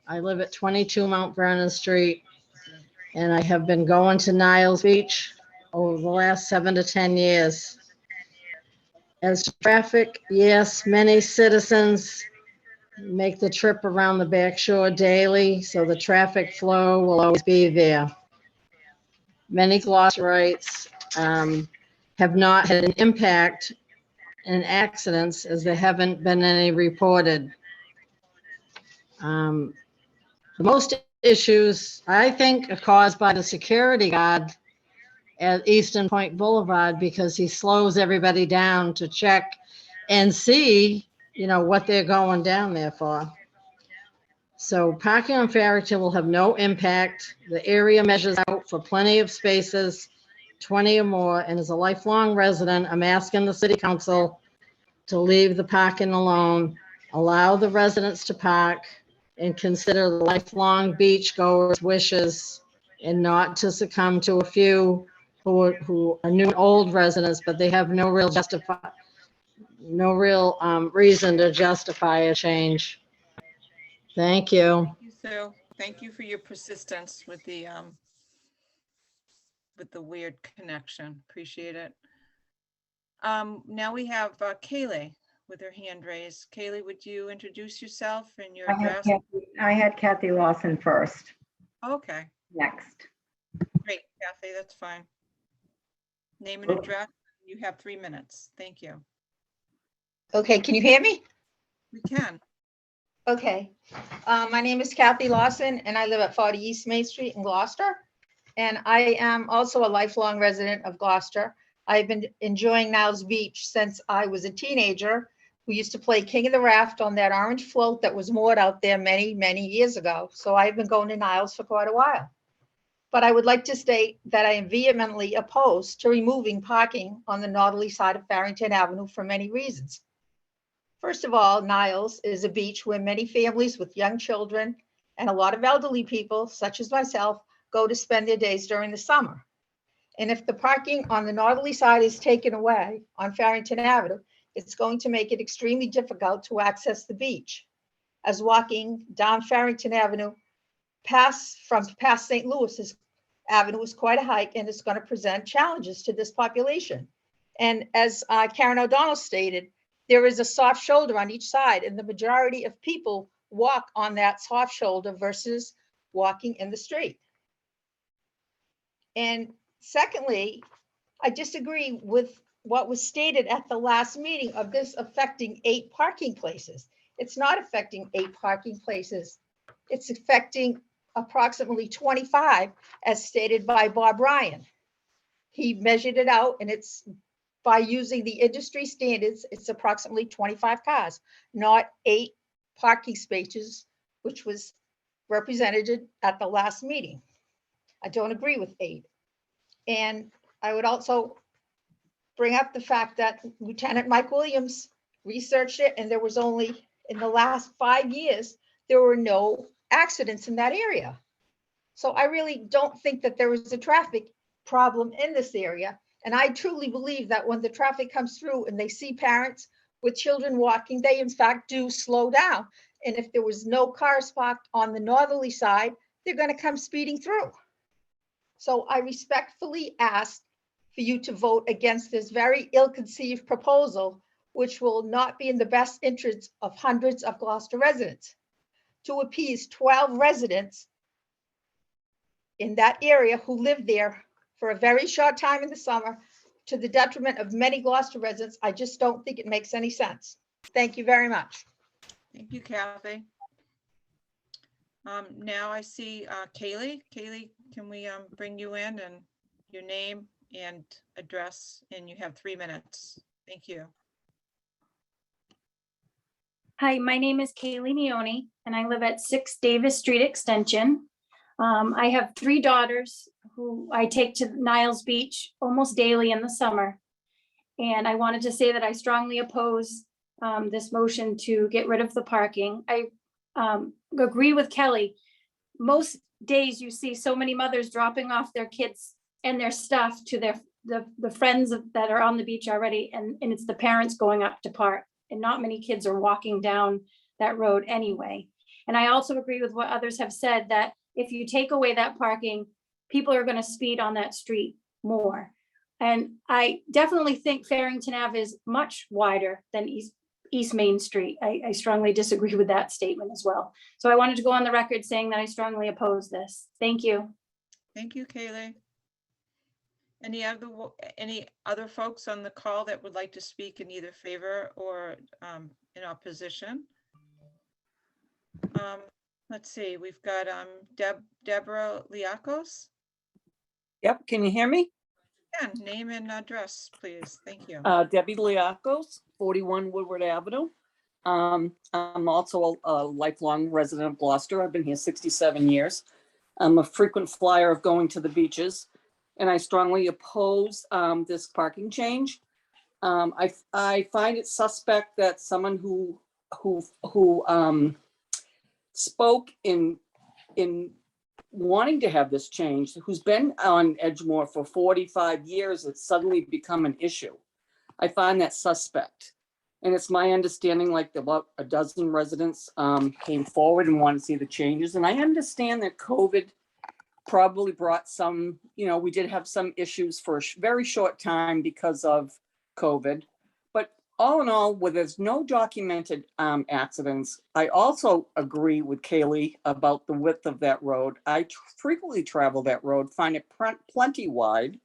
I live at 22 Mount Vernon Street. And I have been going to Niles Beach over the last 7 to 10 years. As traffic, yes, many citizens make the trip around the back shore daily, so the traffic flow will always be there. Many Gloucesterites have not had an impact in accidents as there haven't been any reported. The most issues, I think, are caused by the security guard at Eastern Point Boulevard because he slows everybody down to check and see, what they're going down there for. So parking on Farrington will have no impact. The area measures out for plenty of spaces, 20 or more, and as a lifelong resident, I'm asking the city council to leave the parking alone, allow the residents to park, and consider the lifelong beach goers' wishes and not to succumb to a few who are new and old residents, but they have no real reason to justify a change. Thank you. Thank you, Sue. Thank you for your persistence with the weird connection. Appreciate it. Now we have Kaylee with her hand raised. Kaylee, would you introduce yourself and your address? I had Kathy Lawson first. Okay, Next. great, Kathy, that's fine. Name and address. You have 3 minutes. Thank you. Okay, can you hear me? We can. Okay. My name is Kathy Lawson and I live at 40 East Main Street in Gloucester. And I am also a lifelong resident of Gloucester. I've been enjoying Niles Beach since I was a teenager. We used to play King of the Raft on that orange float that was moored out there many, many years ago. So I've been going to Niles for quite a while. But I would like to state that I am vehemently opposed to removing parking on the northerly side of Farrington Avenue for many reasons. First of all, Niles is a beach where many families with young children and a lot of elderly people, such as myself, go to spend their days during the summer. And if the parking on the northerly side is taken away on Farrington Avenue, it's going to make it extremely difficult to access the beach, as walking down Farrington Avenue past St. Louis Avenue is quite a hike and it's going to present challenges to this population. And as Karen O'Donnell stated, there is a soft shoulder on each side and the majority of people walk on that soft shoulder versus walking in the street. And secondly, I disagree with what was stated at the last meeting of this affecting 8 parking places. It's not affecting 8 parking places. It's affecting approximately 25 as stated by Bob Ryan. He measured it out and it's by using the industry standards, it's approximately 25 cars, not 8 parking spaces, which was represented at the last meeting. I don't agree with 8. And I would also bring up the fact that Lieutenant Mike Williams researched it and there was only, in the last 5 years, there were no accidents in that area. So I really don't think that there is a traffic problem in this area. And I truly believe that when the traffic comes through and they see parents with children walking, they in fact do slow down. And if there was no cars parked on the northerly side, they're going to come speeding through. So I respectfully ask for you to vote against this very ill-conceived proposal, which will not be in the best interest of hundreds of Gloucester residents. To appease 12 residents in that area who live there for a very short time in the summer to the detriment of many Gloucester residents, I just don't think it makes any sense. Thank you very much. Thank you, Kathy. Now I see Kaylee. Kaylee, can we bring you in and your name and address, and you have 3 minutes. Thank you. Hi, my name is Kaylee Neone and I live at 6 Davis Street Extension. I have 3 daughters who I take to Niles Beach almost daily in the summer. And I wanted to say that I strongly oppose this motion to get rid of the parking. I agree with Kelly. Most days you see so many mothers dropping off their kids and their stuff to the friends that are on the beach already, and it's the parents going up to park, and not many kids are walking down that road anyway. And I also agree with what others have said, that if you take away that parking, people are going to speed on that street more. And I definitely think Farrington Ave is much wider than East Main Street. I strongly disagree with that statement as well. So I wanted to go on the record saying that I strongly oppose this. Thank you. Thank you, Kaylee. Any other folks on the call that would like to speak in either favor or in opposition? Let's see, we've got Deborah Liakos. Yep, can you hear me? Yeah, name and address, please. Thank you. Debbie Liakos, 41 Woodward Avenue. I'm also a lifelong resident of Gloucester. I've been here 67 years. I'm a frequent flyer of going to the beaches, and I strongly oppose this parking change. I find it suspect that someone who spoke in wanting to have this change, who's been on Edgemore for 45 years, it's suddenly become an issue. I find that suspect. And it's my understanding like about a dozen residents came forward and wanted to see the changes. And I understand that COVID probably brought some, we did have some issues for a very short time because of COVID. But all in all, where there's no documented accidents, I also agree with Kaylee about the width of that road. I frequently travel that road, find it plenty wide.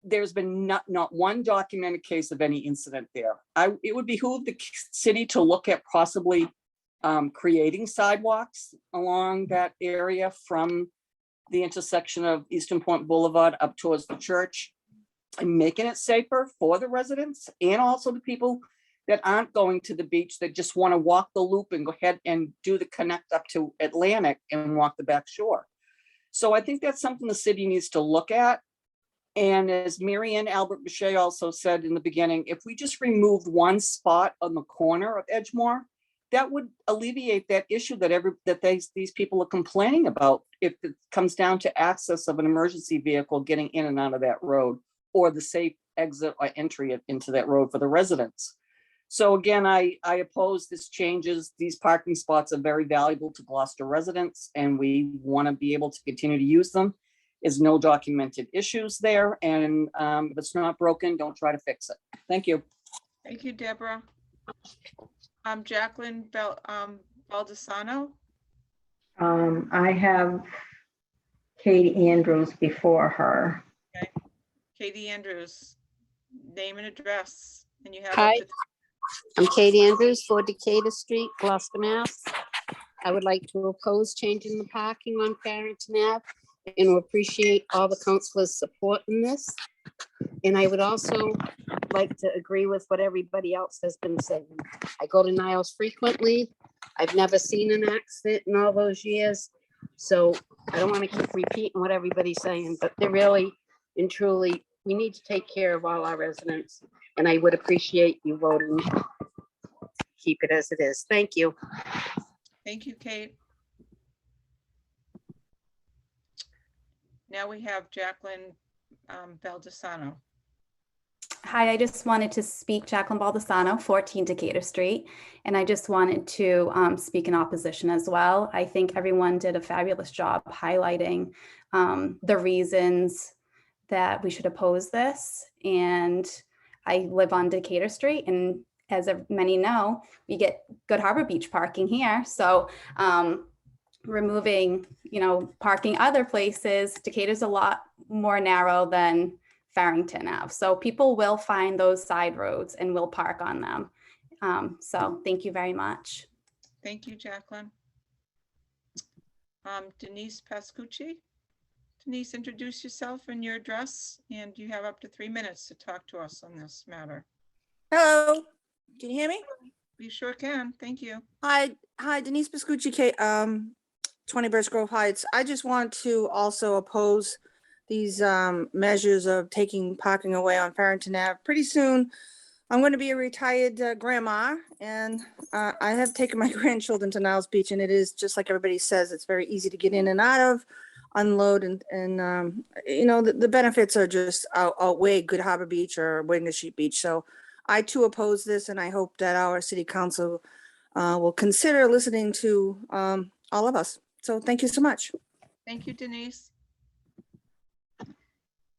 There's been not one documented case of any incident there. It would behoove the city to look at possibly creating sidewalks along that area from the intersection of Eastern Point Boulevard up towards the church, and making it safer for the residents and also the people that aren't going to the beach, that just want to walk the loop and go ahead and do the connect up to Atlantic and walk the back shore. So I think that's something the city needs to look at. And as Mary Ann Albert Boucher also said in the beginning, if we just removed one spot on the corner of Edgemore, that would alleviate that issue that these people are complaining about if it comes down to access of an emergency vehicle getting in and out of that road, or the safe exit or entry into that road for the residents. So again, I oppose this changes. These parking spots are very valuable to Gloucester residents, and we want to be able to continue to use them. There's no documented issues there, and if it's not broken, don't try to fix it. Thank you. Thank you, Deborah. Jacqueline Baldessano. I have Katie Andrews before her. Okay. Katie Andrews, name and address, and you have. Hi, I'm Katie Andrews, 4 Decatur Street, Gloucester, Mass. I would like to oppose changing the parking on Farrington Ave and appreciate all the councilors' support in this. And I would also like to agree with what everybody else has been saying. I go to Niles frequently. I've never seen an accident in all those years. So I don't want to keep repeating what everybody's saying, but they're really and truly, we need to take care of all our residents. And I would appreciate you voting to keep it as it is. Thank you. Thank you, Kate. Now we have Jacqueline Baldessano. Hi, I just wanted to speak, Jacqueline Baldessano, 14 Decatur Street, and I just wanted to speak in opposition as well. I think everyone did a fabulous job highlighting the reasons that we should oppose this. And I live on Decatur Street, and as many know, we get Good Harbor Beach parking here. So removing, parking other places, Decatur's a lot more narrow than Farrington Ave. So people will find those side roads and will park on them. So thank you very much. Thank you, Jacqueline. Denise Pascucci. Denise, introduce yourself and your address, and you have up to 3 minutes to talk to us on this matter. Hello, can you hear me? We sure can. Thank you. Hi, Denise Pascucci, 20 Birch Grove Heights. I just want to also oppose these measures of taking parking away on Farrington Ave. Pretty soon, I'm going to be a retired grandma, and I have taken my grandchildren to Niles Beach, and it is just like everybody says, it's very easy to get in and out of, unload, and the benefits are just outweigh Good Harbor Beach or Wagner Sheep Beach. So I too oppose this, and I hope that our city council will consider listening to all of us. So thank you so much. Thank you, Denise.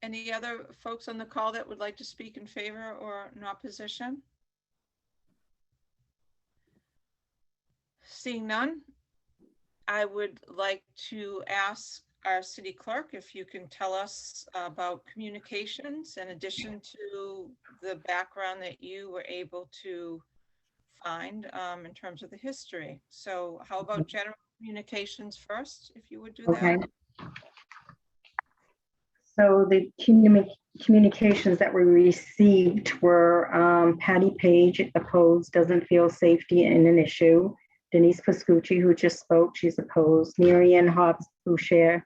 Any other folks on the call that would like to speak in favor or in opposition? Seeing none, I would like to ask our city clerk if you can tell us about communications in addition to the background that you were able to find in terms of the history. So how about general communications first, if you would do that? Okay. So the communications that we received were Patty Page opposed, doesn't feel safety in an issue. Denise Pascucci, who just spoke, she's opposed. Marianne Hobbs Boucher,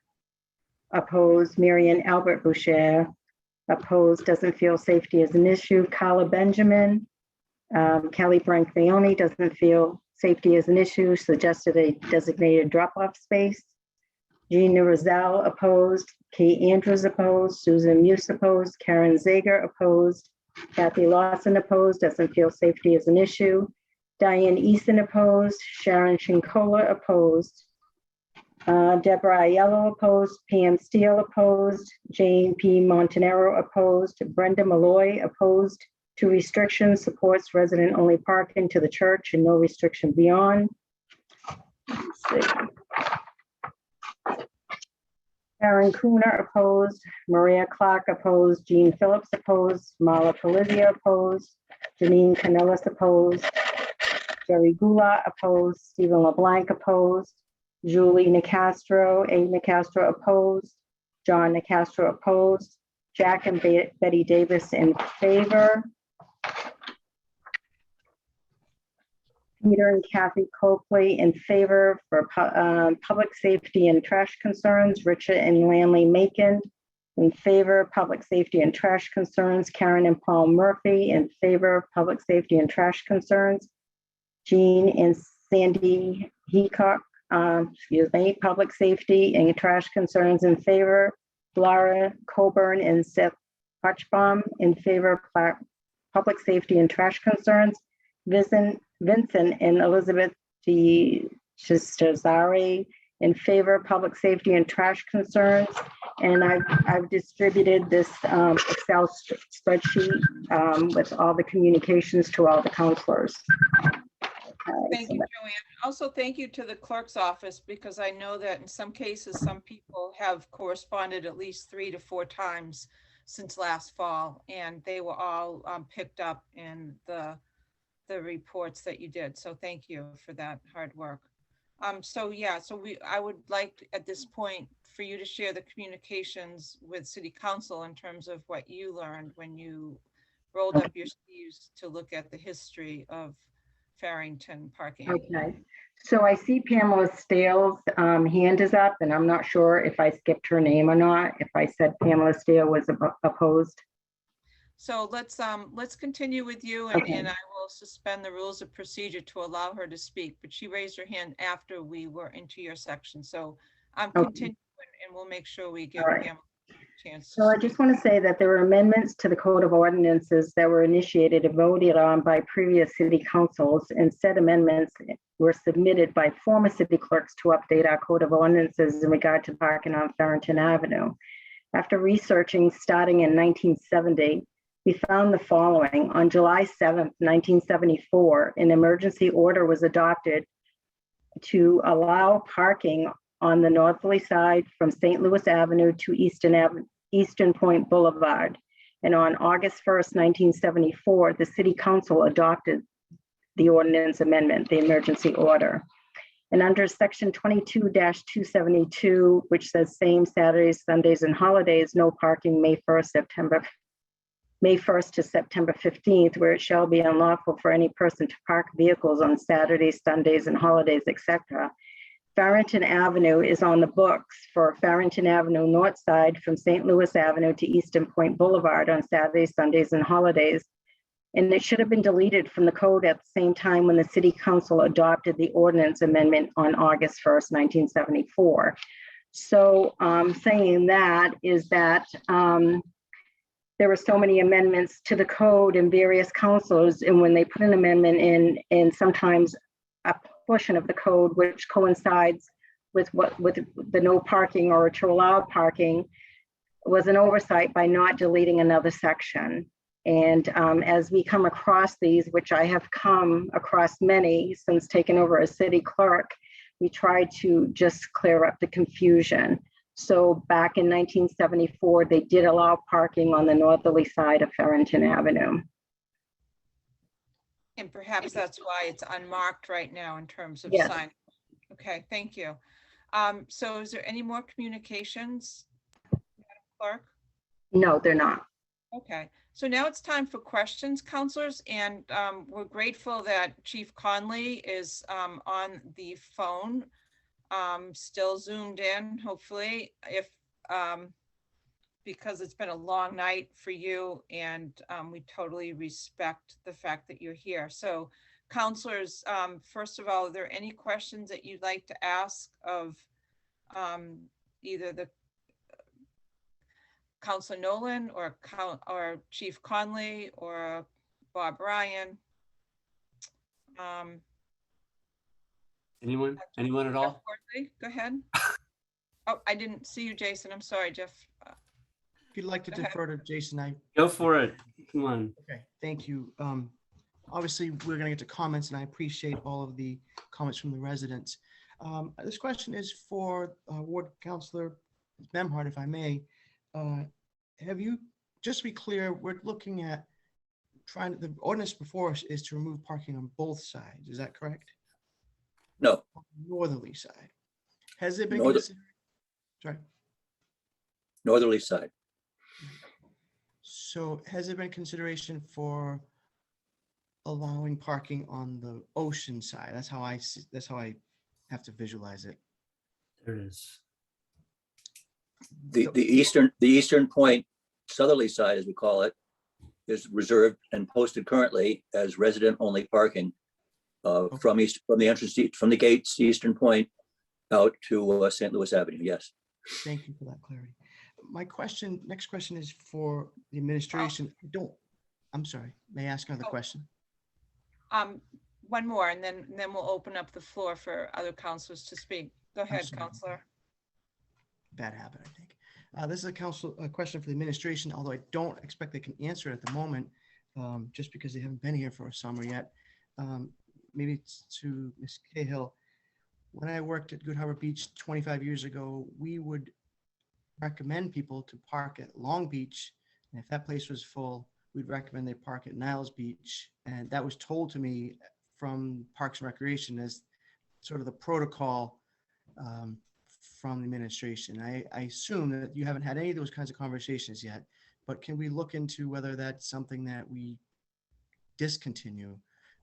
opposed. Marianne Albert Boucher, opposed, doesn't feel safety is an issue. Carla Benjamin, Kelly Brancleone, doesn't feel safety is an issue, suggested a designated drop-off space. Gina Roselle opposed, Kate Andrews opposed, Susan Muse opposed, Karen Zager opposed, Kathy Lawson opposed, doesn't feel safety is an issue. Diane Easton opposed, Sharon Shinkola opposed, Deborah Aiello opposed, Pam Steele opposed, Jane P. Montanero opposed, Brenda Malloy opposed to restrictions, supports resident-only parking to the church and no restriction beyond. Let's see. Karen Cooner opposed, Maria Clark opposed, Jean Phillips opposed, Marla Polizia opposed, Janine Canellis opposed, Jerry Gula opposed, Stephen LeBlanc opposed, Julie Nicastro, A. Nicastro opposed, John Nicastro opposed, Jack and Betty Davis in favor. Peter and Kathy Copley in favor for public safety and trash concerns. Richard and Lanley Macon in favor of public safety and trash concerns. Karen and Paul Murphy in favor of public safety and trash concerns. Jean and Sandy Heacock, public safety and trash concerns in favor. Laura Coburn and Seth Hutchbaum in favor of public safety and trash concerns. Vincent and Elizabeth G. Cesare in favor of public safety and trash concerns. And I've distributed this Excel spreadsheet with all the communications to all the counselors. Thank you, Joanne. Also, thank you to the clerk's office, because I know that in some cases, some people have corresponded at least 3 to 4 times since last fall, and they were all picked up in the reports that you did. So thank you for that hard work. I would like at this point for you to share the communications with City Council in terms of what you learned when you rolled up your sleeves to look at the history of Farrington parking. Okay, so I see Pamela Stale's hand is up, and I'm not sure if I skipped her name or not, if I said Pamela Stale was opposed. So let's continue with you, and, Okay. and I will suspend the rules of procedure to allow her to speak, but she raised her hand after we were into your section. So I'm Okay. continuing, and we'll make sure we give All right. Pam a chance. So I just want to say that there were amendments to the Code of Ordinances that were initiated and voted on by previous city councils, and said amendments were submitted by former city clerks to update our Code of Ordinances in regard to parking on Farrington Avenue. After researching starting in 1970, we found the following. On July 7th, 1974, an emergency order was adopted to allow parking on the northerly side from St. Louis Avenue to Eastern Point Boulevard. And on August 1st, 1974, the City Council adopted the ordinance amendment, the emergency order. And under section 22-272, which says same Saturdays, Sundays, and holidays, no parking May 1st to September 15th, where it shall be unlawful for any person to park vehicles on Saturdays, Sundays, and holidays, etc. Farrington Avenue is on the books for Farrington Avenue North Side from St. Louis Avenue to Eastern Point Boulevard on Saturdays, Sundays, and holidays. And it should have been deleted from the code at the same time when the city council adopted the ordinance amendment on August 1st, 1974. So saying that is that there were so many amendments to the code and various councils, and when they put an amendment in, and sometimes a portion of the code which coincides with the no parking or to allow parking, was an oversight by not deleting another section. And as we come across these, which I have come across many since taking over as city clerk, we try to just clear up the confusion. So back in 1974, they did allow parking on the northerly side of Farrington Avenue. And perhaps that's why it's unmarked right now in terms of Yes. sign. Okay, thank you. So is there any more communications, Madam Clerk? No, they're not. Okay, so now it's time for questions, counselors, and we're grateful that Chief Conley is on the phone, still zoomed in, hopefully, if because it's been a long night for you, and we totally respect the fact that you're here. So counselors, first of all, are there any questions that you'd like to ask of either the Councilor Nolan or Chief Conley or Bob Ryan? Anyone at all? Jeff Worthy, go ahead. Oh, I didn't see you, Jason. I'm sorry, Jeff. If you'd like to Go ahead. defer to Jason, I, Go for it. Come on. okay, thank you. Obviously, we're gonna get to comments, and I appreciate all of the comments from the residents. This question is for Ward Councilor Memhard, if I may. Have you, just to be clear, we're looking at the ordinance before us is to remove parking on both sides, is that correct? No, Northerly side. Has it been Norther- considered? Sorry. northerly side. So has there been consideration for allowing parking on the ocean side? That's how I see, that's how I have to visualize it. There it is. The eastern point, southerly side, as we call it, is reserved and posted currently as resident only parking from the entrance, from the gates, eastern point out to St. Louis Avenue. Yes. Thank you for that clarity. My next question is for the administration. I'm sorry, may I ask another question? One more, and then we'll open up the floor for other counselors to speak. Go ahead, Absolutely. Counselor. Bad habit, I think. This is a question for the administration, although I don't expect they can answer it at the moment, just because they haven't been here for a summer yet. Maybe it's to Ms. Cahill. When I worked at Good Harbor Beach 25 years ago, we would recommend people to park at Long Beach. And if that place was full, we'd recommend they park at Niles Beach. And that was told to me from Parks and Recreation as sort of the protocol from the administration. I assume that you haven't had any of those kinds of conversations yet, but can we look into whether that's something that we discontinue,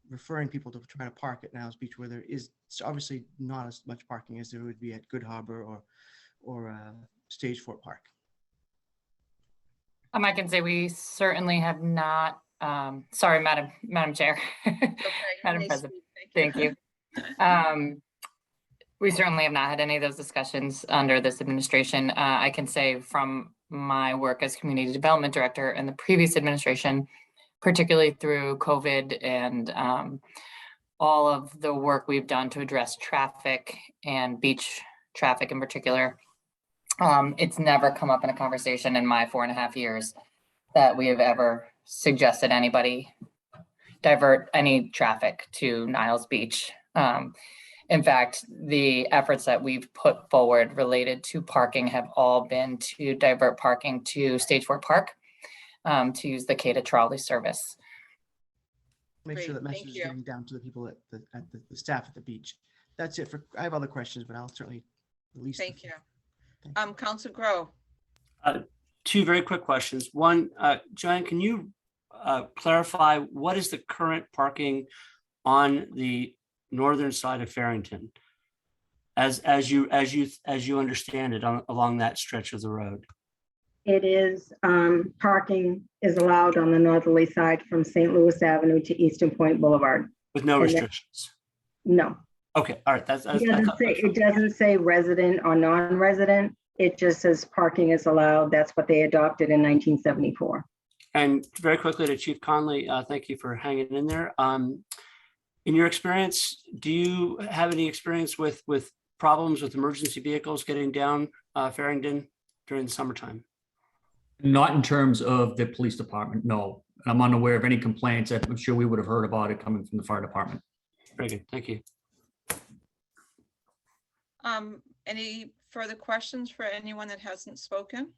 referring people to try to park at Niles Beach where there is obviously not as much parking as there would be at Good Harbor or Stage Fort Park? I can say we certainly have not, sorry, Madam Chair, Madam President, thank you. We certainly have not had any of those discussions under this administration. I can say from my work as Community Development Director in the previous administration, particularly through COVID and all of the work we've done to address traffic and beach traffic in particular, it's never come up in a conversation in my 4.5 years that we have ever suggested anybody divert any traffic to Niles Beach. In fact, the efforts that we've put forward related to parking have all been to divert parking to Stage Fort Park to use the CATA trolley service. Make sure that message is getting down to the people at the staff at the beach. That's it I have other questions, but I'll certainly release. Thank you. Councilor Grow. Two very quick questions. One, Joanne, can you clarify what is the current parking on the northern side of Farrington, as you understand it along that stretch of the road? It is, parking is allowed on the northerly side from St. Louis Avenue to Eastern Point Boulevard. With no And then- restrictions. No, Okay, all right, it doesn't say resident or non-resident. It just says parking is allowed. That's what they adopted in 1974. And very quickly to Chief Conley, thank you for hanging in there. In your experience, do you have any experience with problems with emergency vehicles getting down Farringdon during the summertime? Not in terms of the police department, no. I'm unaware of any complaints. I'm sure we would have heard about it coming from the fire department. Very good, thank you. Any further questions for anyone that hasn't spoken?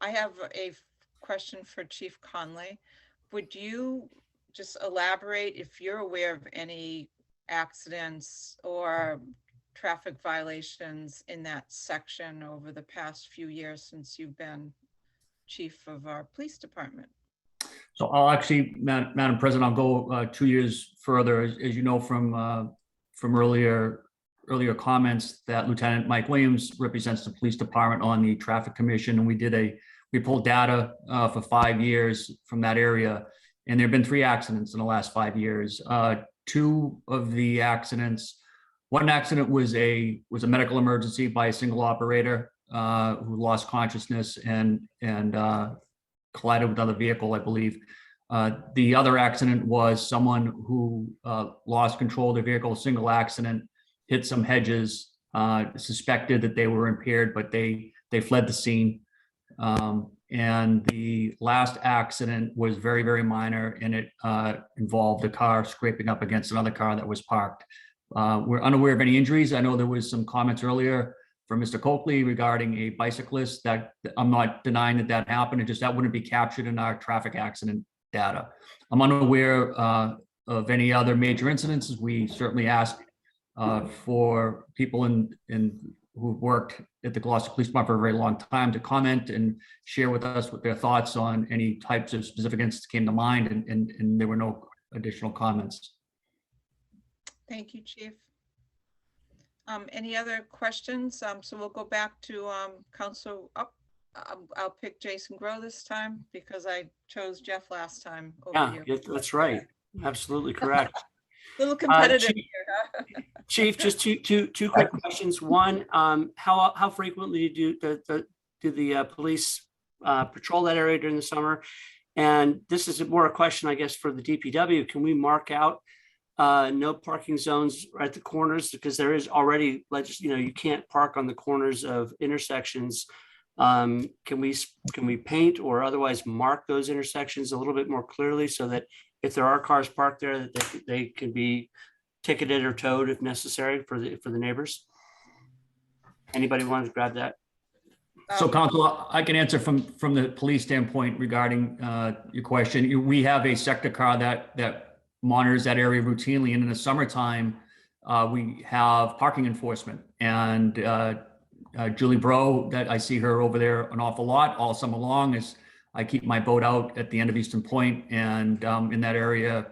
I have a question for Chief Conley. Would you just elaborate if you're aware of any accidents or traffic violations in that section over the past few years since you've been chief of our police department? So I'll actually, Madam President, I'll go 2 years further. As you know from earlier comments, that Lieutenant Mike Williams represents the police department on the traffic commission, and we pulled data for 5 years from that area, and there have been 3 accidents in the last 5 years. 2 of the accidents, one accident was a medical emergency by a single operator who lost consciousness and collided with another vehicle, I believe. The other accident was someone who lost control of their vehicle, single accident, hit some hedges, suspected that they were impaired, but they fled the scene. And the last accident was very, very minor, and it involved a car scraping up against another car that was parked. We're unaware of any injuries. I know there was some comments earlier from Mr. Coakley regarding a bicyclist. That I'm not denying that happened. It just that wouldn't be captured in our traffic accident data. I'm unaware of any other major incidences. We certainly ask for people who've worked at the Gloucester Police Department for a very long time to comment and share with us what their thoughts on any types of specific incidents came to mind, and there were no additional comments. Thank you, Chief. Any other questions? So we'll go back to Council up. I'll pick Jason Grow this time because I chose Jeff last time. Over you. That's right. Absolutely correct. Little competitive Chief, here. Huh? Chief, just two quick questions. One, how frequently do the police patrol that area during the summer? And this is more a question, I guess, for the DPW. Can we mark out no parking zones at the corners, because there is already you can't park on the corners of intersections. Can we paint or otherwise mark those intersections a little bit more clearly so that if there are cars parked there, that they can be ticketed or towed if necessary for the neighbors? Anybody want to grab that? So Council, I can answer from the police standpoint regarding your question. We have a sector car that monitors that area routinely, and in the summertime, we have parking enforcement. And Julie Bro, that I see her over there an awful lot all summer long, as I keep my boat out at the end of Eastern Point and in that area,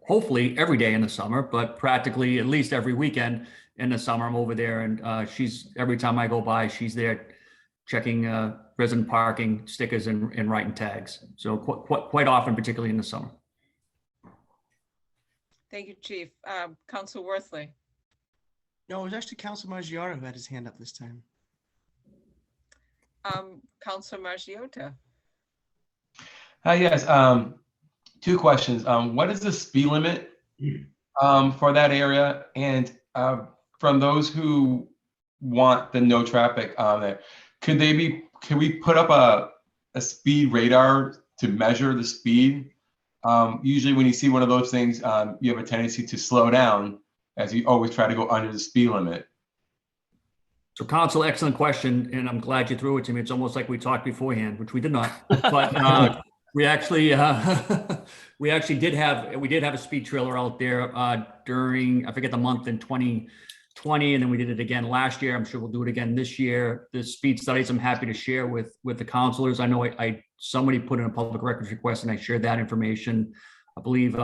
hopefully every day in the summer, but practically at least every weekend in the summer, I'm over there, and she's, every time I go by, she's there checking resident parking stickers and writing tags. So quite often, particularly in the summer. Thank you, Chief. Council Worthley. No, it was actually Council Margiotto who had his hand up this time. Council Margiotto. Hi, yes. 2 questions. What is the speed limit for that area? And from those who want the no traffic there, can we put up a speed radar to measure the speed? Usually when you see one of those things, you have a tendency to slow down as you always try to go under the speed limit. So Council, excellent question, and I'm glad you threw it to me. It's almost like we talked beforehand, which we did not. But we actually did have a speed trailer out there during, I forget the month, in 2020, and then we did it again last year. I'm sure we'll do it again this year. The speed studies I'm happy to share with the councilors. I know somebody put in a public records request and I shared that information. I believe,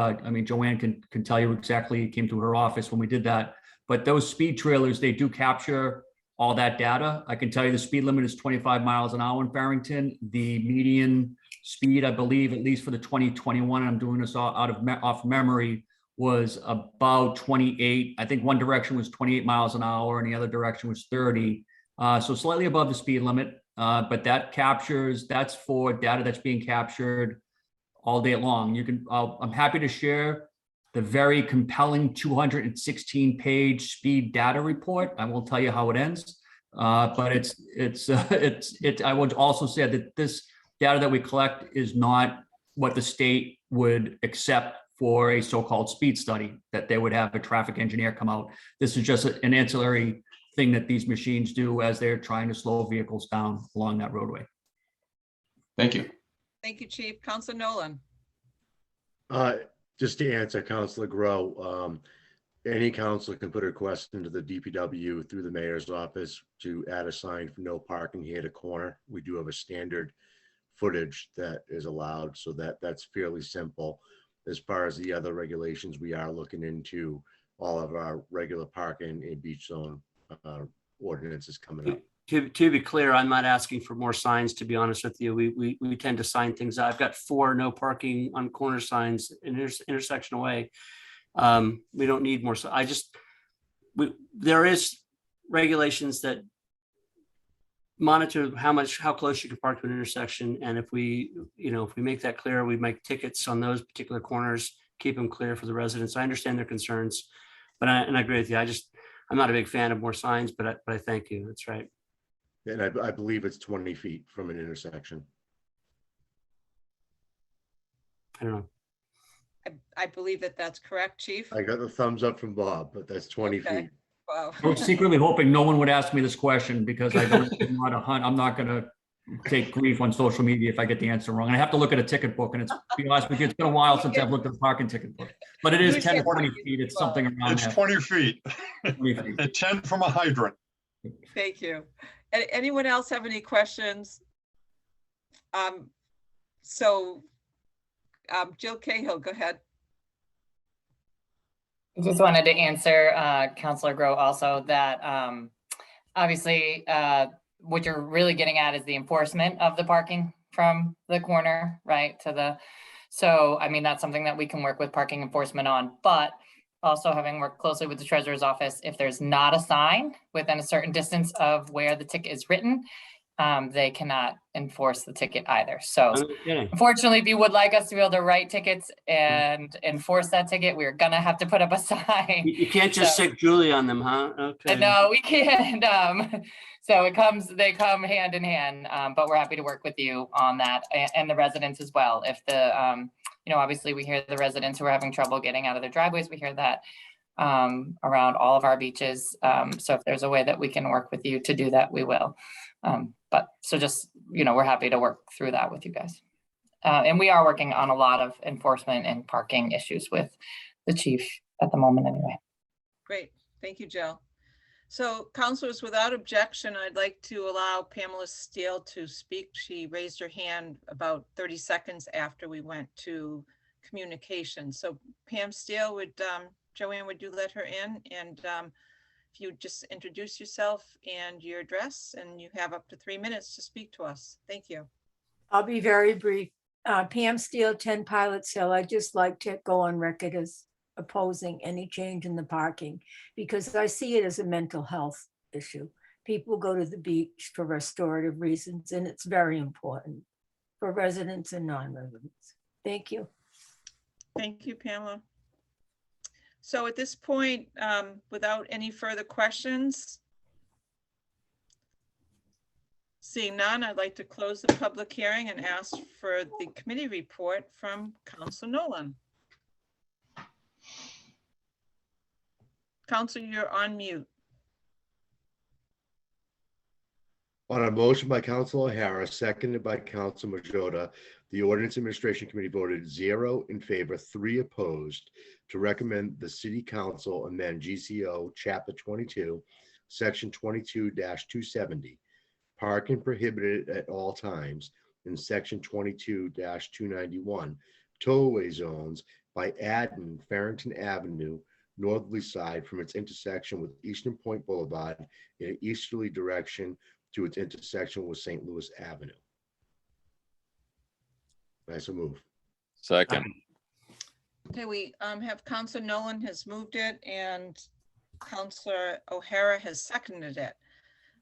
Joanne can tell you exactly, it came to her office when we did that. But those speed trailers, they do capture all that data. I can tell you the speed limit is 25 miles an hour in Farrington. The median speed, I believe, at least for the 2021, and I'm doing this all off memory, was about 28. I think one direction was 28 miles an hour and the other direction was 30. So slightly above the speed limit, but that's for data that's being captured all day long. I'm happy to share the very compelling 216-page speed data report. I won't tell you how it ends, but I would also say that this data that we collect is not what the state would accept for a so-called speed study, that they would have a traffic engineer come out. This is just an ancillary thing that these machines do as they're trying to slow vehicles down along that roadway. Thank you. Thank you, Chief. Councilor Nolan. Just to answer Councilor Grow, any councilor can put a request into the DPW through the mayor's office to add a sign for no parking here to corner. We do have a standard footage that is allowed, so that's fairly simple. As far as the other regulations, we are looking into all of our regular parking and beach zone ordinances coming up. To be clear, I'm not asking for more signs, to be honest with you. We tend to sign things out. I've got 4 no parking on corner signs in intersection away. We don't need more. There is regulations that monitor how close you can park to an intersection. And if we make that clear, we make tickets on those particular corners, keep them clear for the residents. I understand their concerns, but I agree with you. I'm not a big fan of more signs, but I thank you. That's right. And I believe it's 20 feet from an intersection. I don't know. I believe that that's correct, Chief. I got the thumbs up from Bob, but that's 20 feet. Wow. I was secretly hoping no one would ask me this question because I don't know how to hunt. I'm not going to take grief on social media if I get the answer wrong. And I have to look at a ticket book, and to be honest with you, it's been a while since I've looked at the parking ticket book. But it is 10 to 20 feet. It's something around It's that. 20 feet. 20 feet. And 10 from a hydrant. Thank you. Anyone else have any questions? Jill Cahill, go ahead. I just wanted to answer Councilor Grow also that obviously what you're really getting at is the enforcement of the parking from the corner, right, so I mean, that's something that we can work with parking enforcement on, but also having worked closely with the treasurer's office, if there's not a sign within a certain distance of where the ticket is written, they cannot enforce the ticket either. So unfortunately, if you would like us to be able to write tickets and enforce that ticket, we're gonna have to put up a sign. You can't just stick Julie on them, huh? Okay. No, we can't. So they come hand in hand, but we're happy to work with you on that and the residents as well. If obviously we hear the residents who are having trouble getting out of their driveways, we hear that around all of our beaches. So if there's a way that we can work with you to do that, we will. We're happy to work through that with you guys. And we are working on a lot of enforcement and parking issues with the chief at the moment anyway. Great, thank you, Jill. So councilors, without objection, I'd like to allow Pamela Steele to speak. She raised her hand about 30 seconds after we went to communication. So Pam Steele, Joanne, would you let her in? And if you just introduce yourself and your address, and you have up to 3 minutes to speak to us. Thank you. I'll be very brief. Pam Steele, 10 Pilots Hill. I'd just like to go on record as opposing any change in the parking because I see it as a mental health issue. People go to the beach for restorative reasons, and it's very important for residents and non-residents. Thank you. Thank you, Pamela. So at this point, without any further questions, seeing none, I'd like to close the public hearing and ask for the committee report from Councilor Nolan. Councilor, you're on mute. On a motion by Councilor O'Hara, seconded by Councilor Majota, the Ordinance Administration Committee voted 0 in favor, 3 opposed, to recommend the City Council amend GCO Chapter 22, Section 22-270, parking prohibited at all times, in Section 22-291, tollway zones by adding Farrington Avenue northerly side from its intersection with Eastern Point Boulevard in an easterly direction to its intersection with St. Louis Avenue. Nice move. Second. Okay, we have Counselor Nolan has moved it and Counselor O'Hara has seconded it.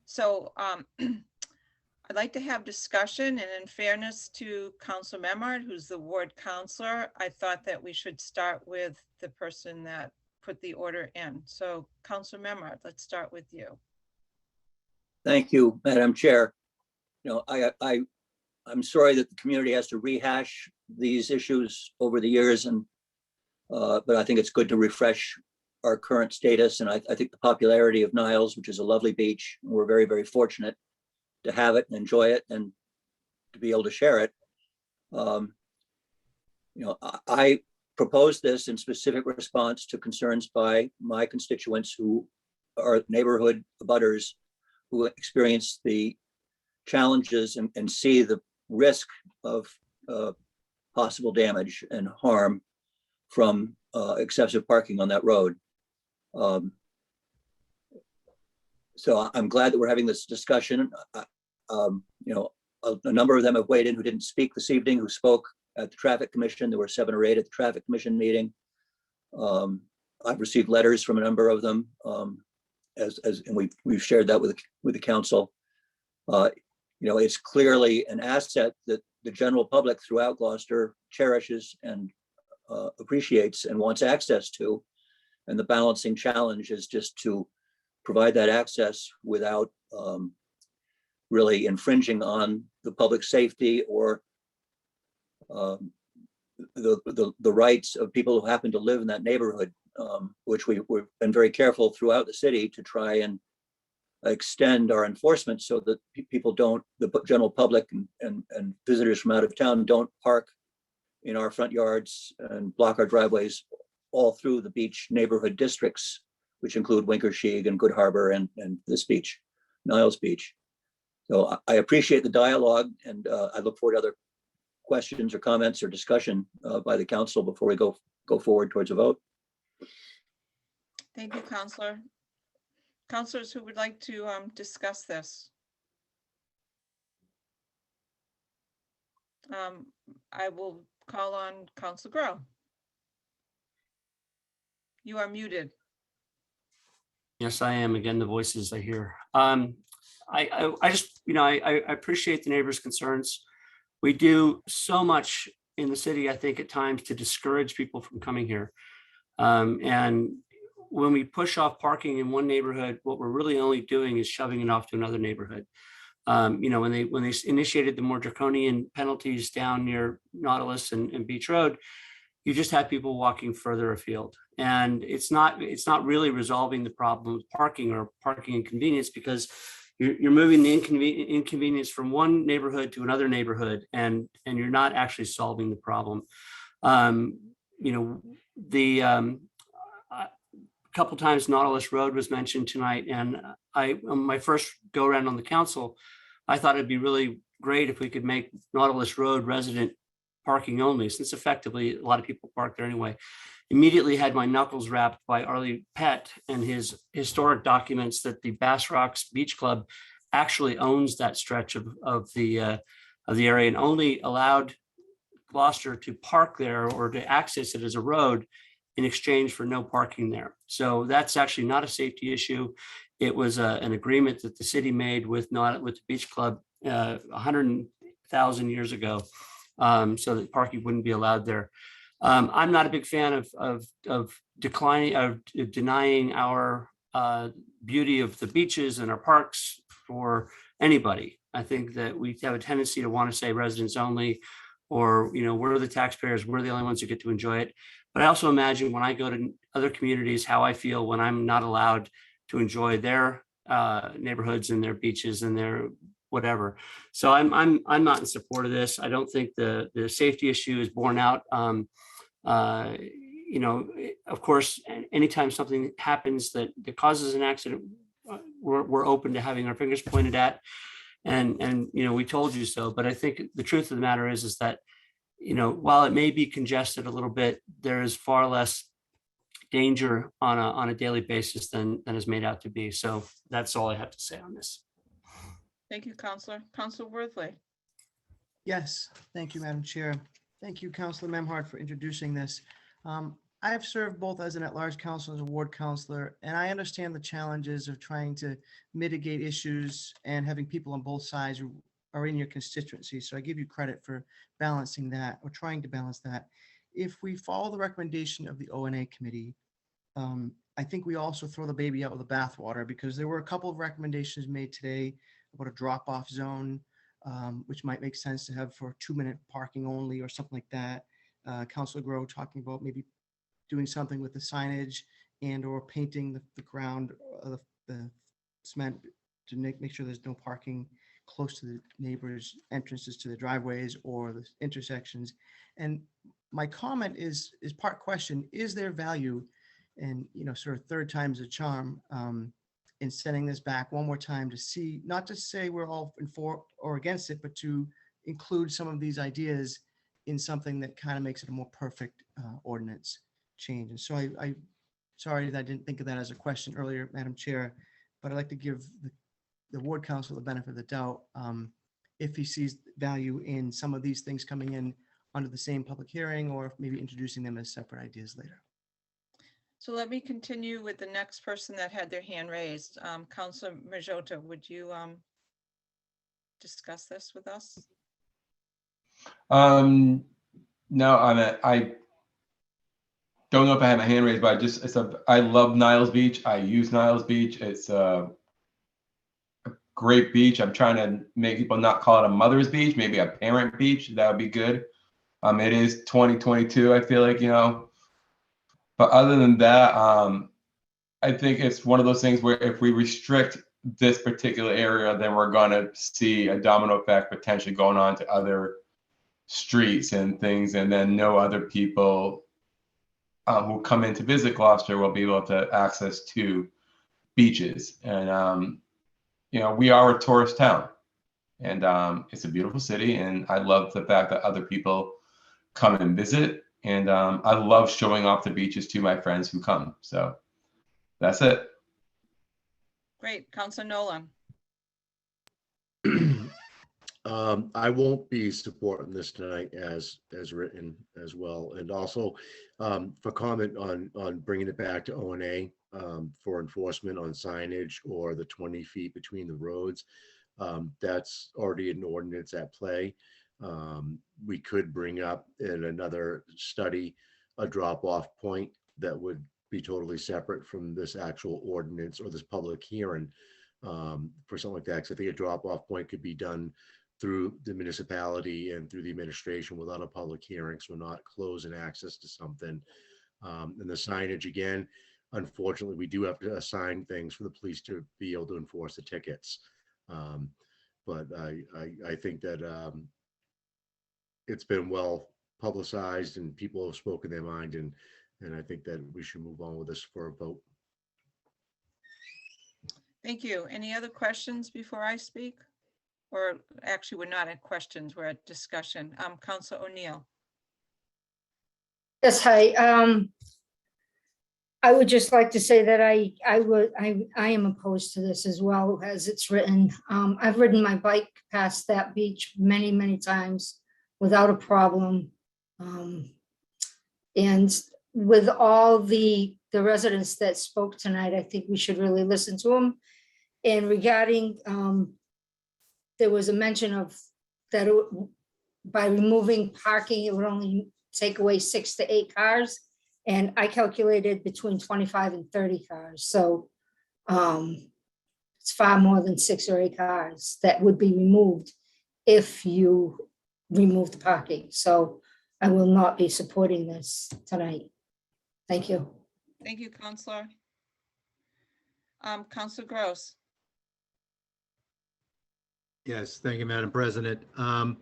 So I'd like to have discussion, and in fairness to Counselor Memard, who's the ward counselor, I thought that we should start with the person that put the order in. So Counselor Memard, let's start with you. Thank you, Madam Chair. You know, I'm sorry that the community has to rehash these issues over the years, and but I think it's good to refresh our current status. And I think the popularity of Niles, which is a lovely beach, we're very, very fortunate to have it and enjoy it and to be able to share it. You know, I proposed this in specific response to concerns by my constituents who are neighborhood abutters who experience the challenges and see the risk of possible damage and harm from excessive parking on that road. So I'm glad that we're having this discussion. You know, a number of them have weighed in who didn't speak this evening, who spoke at the Traffic Commission. There were 7 or 8 at the Traffic Commission meeting. I've received letters from a number of them, and we've shared that with the council. You know, it's clearly an asset that the general public throughout Gloucester cherishes and appreciates and wants access to. And the balancing challenge is just to provide that access without really infringing on the public safety or the rights of people who happen to live in that neighborhood, which we've been very careful throughout the city to try and extend our enforcement so that people don't, the general public and visitors from out of town don't park in our front yards and block our driveways all through the beach neighborhood districts, which include Winkersheag and Good Harbor and this beach, Niles Beach. So I appreciate the dialogue, and I look forward to other questions or comments or discussion by the council before we go forward towards a vote. Thank you, Counselor. Counselors who would like to discuss this? I will call on Counselor Grow. You are muted. Yes, I am. Again, the voices I hear. I just, you know, I appreciate the neighbors' concerns. We do so much in the city, I think, at times to discourage people from coming here. And when we push off parking in one neighborhood, what we're really only doing is shoving it off to another neighborhood. You know, when they initiated the more draconian penalties down near Nautilus and Beach Road, you just have people walking further afield. And it's not really resolving the problem of parking or parking inconvenience, because you're moving the inconvenience from one neighborhood to another neighborhood, and you're not actually solving the problem. You know, a couple times Nautilus Road was mentioned tonight, and on my first go around on the council, I thought it'd be really great if we could make Nautilus Road resident parking only, since effectively a lot of people park there anyway. Immediately had my knuckles wrapped by Arlie Pett and his historic documents that the Bass Rocks Beach Club actually owns that stretch of the area and only allowed Gloucester to park there or to access it as a road in exchange for no parking there. So that's actually not a safety issue. It was an agreement that the city made with the Beach Club 100,000 years ago, so that parking wouldn't be allowed there. I'm not a big fan of denying our beauty of the beaches and our parks for anybody. I think that we have a tendency to want to say residents only, or, you know, we're the taxpayers, we're the only ones who get to enjoy it. But I also imagine when I go to other communities, how I feel when I'm not allowed to enjoy their neighborhoods and their beaches and their whatever. So I'm not in support of this. I don't think the safety issue is borne out. You know, of course, anytime something happens that causes an accident, we're open to having our fingers pointed at, and you know, we told you so. But I think the truth of the matter is that, you know, while it may be congested a little bit, there is far less danger on a daily basis than is made out to be. So that's all I have to say on this. Thank you, Counselor. Counselor Worthley. Yes, thank you, Madam Chair. Thank you, Councilor Memhard, for introducing this. I have served both as an at-large council and as a ward councilor, and I understand the challenges of trying to mitigate issues and having people on both sides who are in your constituency. So I give you credit for balancing that or trying to balance that. If we follow the recommendation of the ONA committee, I think we also throw the baby out with the bathwater, because there were a couple of recommendations made today about a drop-off zone, which might make sense to have for 2-minute parking only or something like that. Councilor Grow talking about maybe doing something with the signage and or painting the ground, the cement to make sure there's no parking close to the neighbors' entrances to the driveways or the intersections. And my comment is part question: is there value, and sort of third time's a charm, in sending this back one more time to see, not to say we're all for or against it, but to include some of these ideas in something that kind of makes it a more perfect ordinance change. And so I sorry that I didn't think of that as a question earlier, Madam Chair, but I'd like to give the ward council the benefit of the doubt if he sees value in some of these things coming in under the same public hearing, or maybe introducing them as separate ideas later. So let me continue with the next person that had their hand raised. Councilor Majota, would you discuss this with us? No, I don't know if I have my hand raised, but I love Niles Beach. I use Niles Beach. It's a great beach. I'm trying to make people not call it a mother's beach, maybe a parent beach. That would be good. It is 2022, I feel like, but other than that, I think it's one of those things where if we restrict this particular area, then we're going to see a domino effect potentially going on to other streets and things, and then no other people who come in to visit Gloucester will be able to access to beaches. And we are a tourist town, and it's a beautiful city, and I love the fact that other people come and visit, and I love showing off the beaches to my friends who come. So that's it. Great. Councilor Nolan. I won't be supporting this tonight as written as well. And also for comment on bringing it back to ONA for enforcement on signage or the 20 feet between the roads. That's already an ordinance at play. We could bring up in another study a drop-off point that would be totally separate from this actual ordinance or this public hearing for something like that. 'Cause I think a drop-off point could be done through the municipality and through the administration without a public hearing, so we're not closing access to something. And the signage, again, unfortunately, we do have to assign things for the police to be able to enforce the tickets. But I think that it's been well publicized and people have spoken their mind, and I think that we should move on with this for a vote. Thank you. Any other questions before I speak? Or actually, we're not at questions, we're at discussion. Councilor O'Neill. Yes, hi. I would just like to say that I am opposed to this as well as it's written. I've ridden my bike past that beach many, many times without a problem. And with all the residents that spoke tonight, I think we should really listen to them. And regarding, there was a mention of that by removing parking, it would only take away 6 to 8 cars. And I calculated between 25 and 30 cars. So it's far more than 6 or 8 cars that would be removed if you remove the parking. So I will not be supporting this tonight. Thank you. Thank you, Councilor. Councilor Gross. Yes, thank you, Madam President. I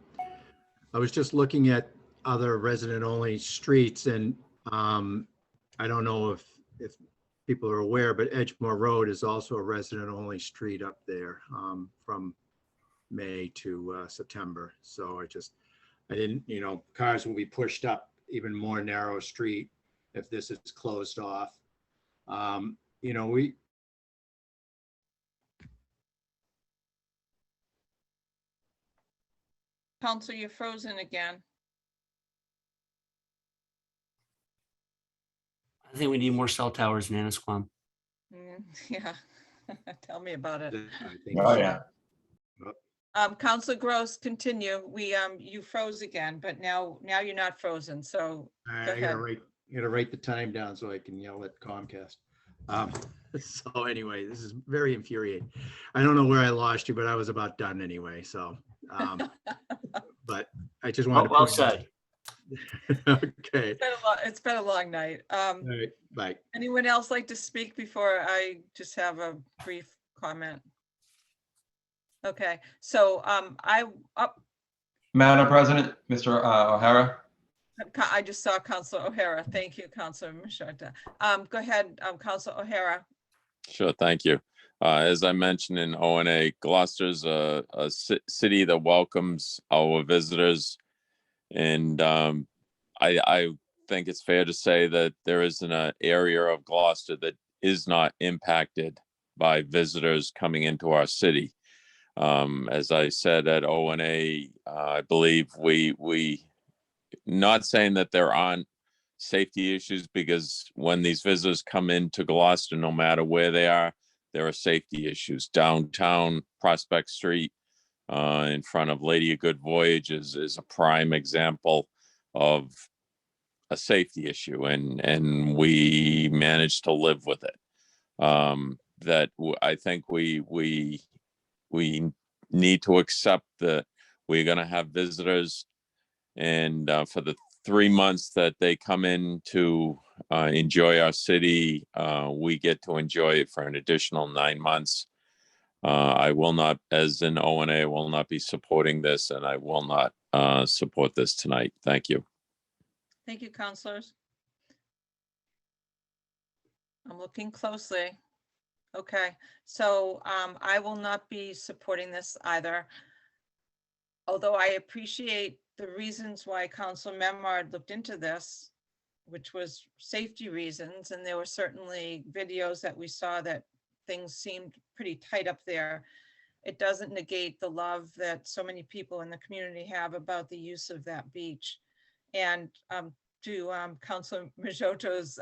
was just looking at other resident-only streets, and I don't know if people are aware, but Edgemore Road is also a resident-only street up there from May to September. So I didn't, cars will be pushed up even more narrow street if this is closed off. You know, we, Counselor, you're frozen again. I think we need more cell towers in Annisquam. Yeah, tell me about it. I think Oh, so. yeah. Counselor Gross, continue. You froze again, but now you're not frozen, so All go right, I ahead. gotta write the time down so I can yell at Comcast. So anyway, this is very infuriating. I don't know where I lost you, but I was about done anyway, so. But I just wanted to. Well point out- said. Okay, It's been a long night. all right, bye. Anyone else like to speak before I just have a brief comment? Okay, so Madam President, Mr. O'Hara. I just saw Counselor O'Hara. Thank you, Counselor Machota. Go ahead, Counselor O'Hara. Sure, thank you. As I mentioned in ONA, Gloucester's a city that welcomes our visitors. And I think it's fair to say that there isn't an area of Gloucester that is not impacted by visitors coming into our city. As I said at ONA, I believe we not saying that there aren't safety issues, because when these visitors come into Gloucester, no matter where they are, there are safety issues. Downtown Prospect Street in front of Lady of Good Voyage is a prime example of a safety issue, and we managed to live with it. I think we need to accept that we're going to have visitors, and for the 3 months that they come in to enjoy our city, we get to enjoy it for an additional 9 months. I will not, as an ONA, will not be supporting this, and I will not support this tonight. Thank you. Thank you, counselors. I'm looking closely. Okay, so I will not be supporting this either. Although I appreciate the reasons why Council Memard looked into this, which was safety reasons, and there were certainly videos that we saw that things seemed pretty tight up there. It doesn't negate the love that so many people in the community have about the use of that beach. And to Councilor Majoto's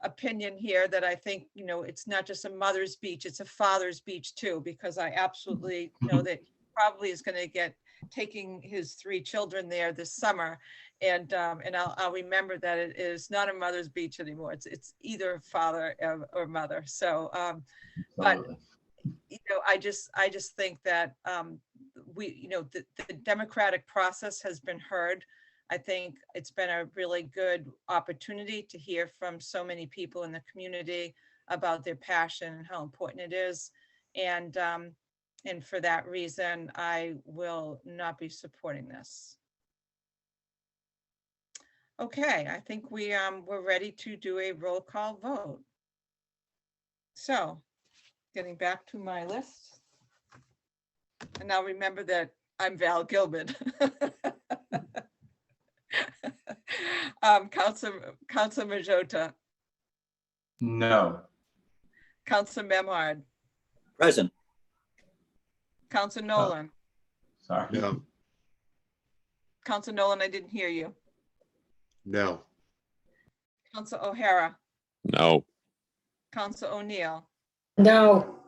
opinion here, that I think, you know, it's not just a mother's beach, it's a father's beach too, because I absolutely know that he probably is going to get taking his 3 children there this summer. And I'll remember that it is not a mother's beach anymore. It's either father or mother. So, but you know, I just think that the democratic process has been heard. I think it's been a really good opportunity to hear from so many people in the community about their passion and how important it is. And for that reason, I will not be supporting this. Okay, I think we're ready to do a roll call vote. So, getting back to my list. And now remember that I'm Val Gilman. Councilor Majota. No. Councilor Memard. Present. Councilor Nolan. Sorry. No. Councilor Nolan, I didn't hear you. No. Councilor O'Hara. No. Councilor O'Neill. No.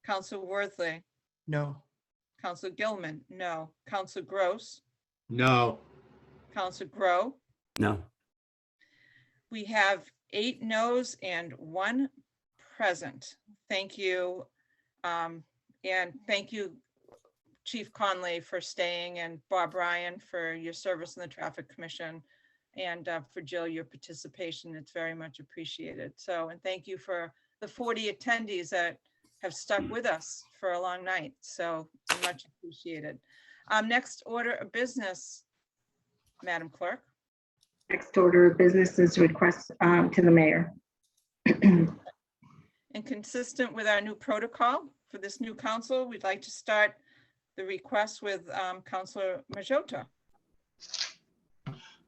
Councilor Worthley. No. Councilor Gilman. No. Councilor Gross. No. Councilor Grow. No. We have 8 noes and 1 present. Thank you. And thank you, Chief Conley, for staying, and Bob Ryan for your service in the Traffic Commission, and for Jill, your participation. It's very much appreciated. So, and thank you for the 40 attendees that have stuck with us for a long night. So much appreciated. Next order of business, Madam Clerk. Next order of business is request to the mayor. And consistent with our new protocol for this new council, we'd like to start the request with Councilor Majota.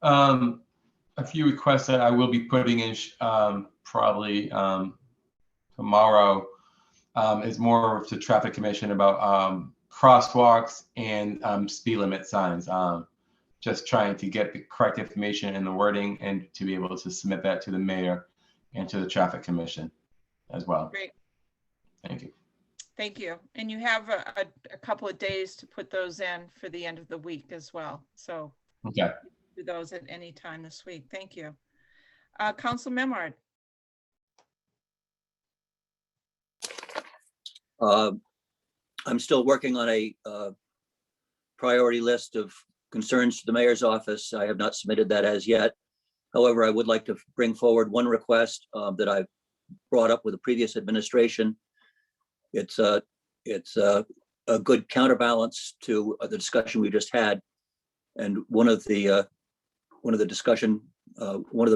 A few requests that I will be putting in probably tomorrow, is more to Traffic Commission about crosswalks and speed limit signs. Just trying to get the correct information and the wording and to be able to submit that to the mayor and to the Traffic Commission as well. Great. Thank you. Thank you. And you have a couple of days to put those in for the end of the week as well. So Okay. do those at any time this week. Thank you. Council Memard. I'm still working on a priority list of concerns to the mayor's office. I have not submitted that as yet. However, I would like to bring forward one request that I've brought up with the previous administration. It's a good counterbalance to the discussion we just had. And one of the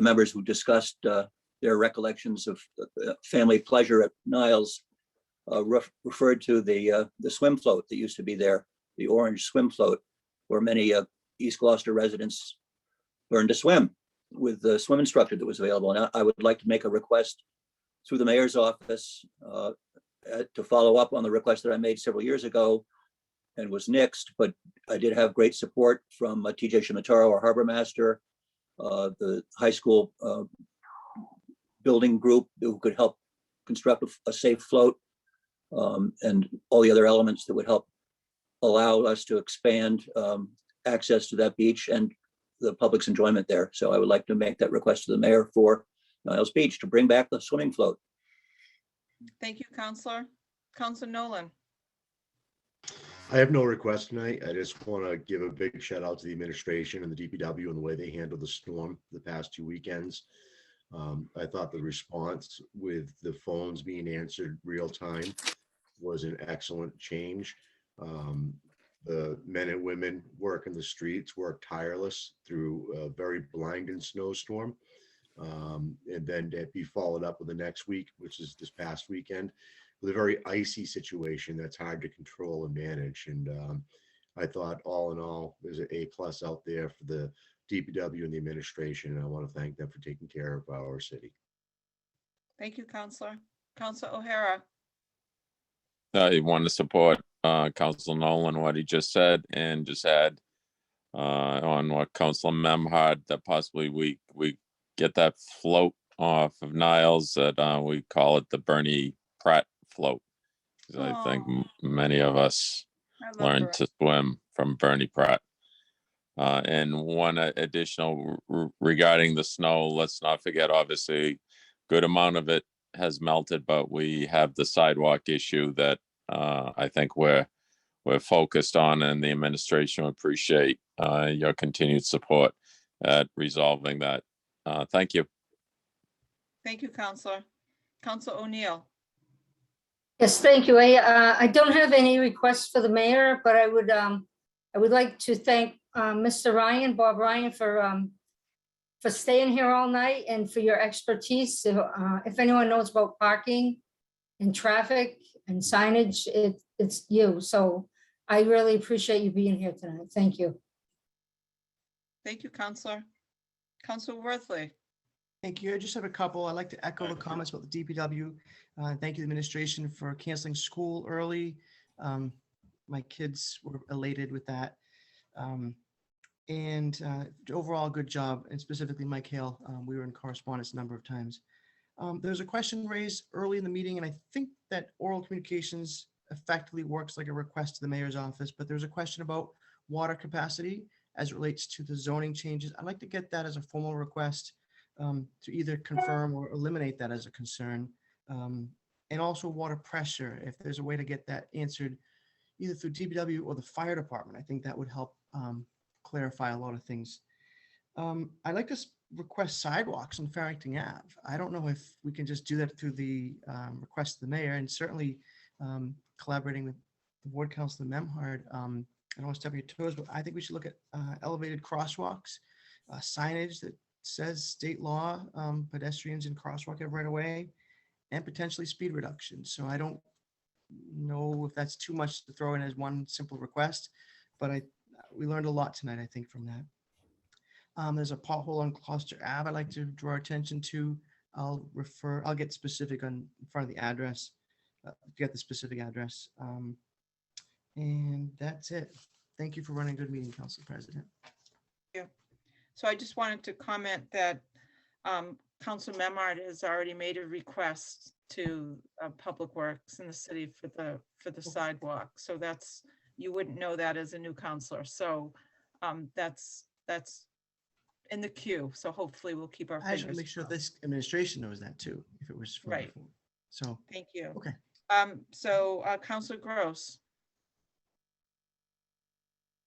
members who discussed their recollections of family pleasure at Niles referred to the swim float that used to be there, the orange swim float, where many East Gloucester residents learned to swim with the swim instructor that was available. And I would like to make a request through the mayor's office to follow up on the request that I made several years ago and was nixed, but I did have great support from TJ Shimataro, our harbor master, the high school building group who could help construct a safe float, and all the other elements that would help allow us to expand access to that beach and the public's enjoyment there. So I would like to make that request to the mayor for Niles Beach to bring back the swimming float. Thank you, Counselor. Counselor Nolan. I have no request tonight. I just want to give a big shout out to the administration and the DPW and the way they handled the storm the past 2 weekends. I thought the response with the phones being answered real time was an excellent change. The men and women working the streets worked tireless through a very blinding snowstorm. And then to be followed up with the next week, which is this past weekend, with a very icy situation that's hard to control and manage. And I thought all in all, there's an A+ out there for the DPW and the administration. And I want to thank them for taking care of our city. Thank you, Counselor. Counselor O'Hara. I want to support Councilor Nolan, what he just said, and just add on what Councilor Memhard, that possibly we get that float off of Niles, that we call it the Bernie Pratt float. 'Cause I think many of us learned to swim from Bernie Pratt. And one additional regarding the snow, let's not forget, obviously, good amount of it has melted, but we have the sidewalk issue that I think we're focused on, and the administration will appreciate your continued support at resolving that. Thank you. Thank you, Counselor. Counselor O'Neill. Yes, thank you. I don't have any requests for the mayor, but I would like to thank Mr. Ryan, Bob Ryan, for staying here all night and for your expertise. If anyone knows about parking and traffic and signage, it's you. So I really appreciate you being here tonight. Thank you. Thank you, Counselor. Counselor Worthley. Thank you. I just have a couple. I'd like to echo the comments about the DPW. Thank you, the administration, for canceling school early. My kids were elated with that. Overall, good job, and specifically Mike Hale. We were in correspondence a number of times. There's a question raised early in the meeting, and I think that oral communications effectively works like a request to the mayor's office, but there's a question about water capacity as it relates to the zoning changes. I'd like to get that as a formal request to either confirm or eliminate that as a concern. And also water pressure, if there's a way to get that answered either through DPW or the fire department, I think that would help clarify a lot of things. I'd like to request sidewalks on Farrington Ave. I don't know if we can just do that through the request of the mayor, and certainly collaborating with the ward councilor Memhard. I don't want to step on your toes, but I think we should look at elevated crosswalks, signage that says state law, pedestrians in crosswalk have right away, and potentially speed reduction. So I don't know if that's too much to throw in as one simple request, but we learned a lot tonight, I think, from that. There's a pothole on Gloucester Ave I'd like to draw attention to. I'll get specific on in front of the address, get the specific address. And that's it. Thank you for running a good meeting, Council President. Yeah. So I just wanted to comment that Council Memard has already made a request to Public Works in the city for the sidewalk. So that's, you wouldn't know that as a new counselor. So that's in the queue. So hopefully we'll keep our I should fingers make sure crossed. this administration knows that too, if it was. Right. So, Thank you. okay. So Councilor Gross.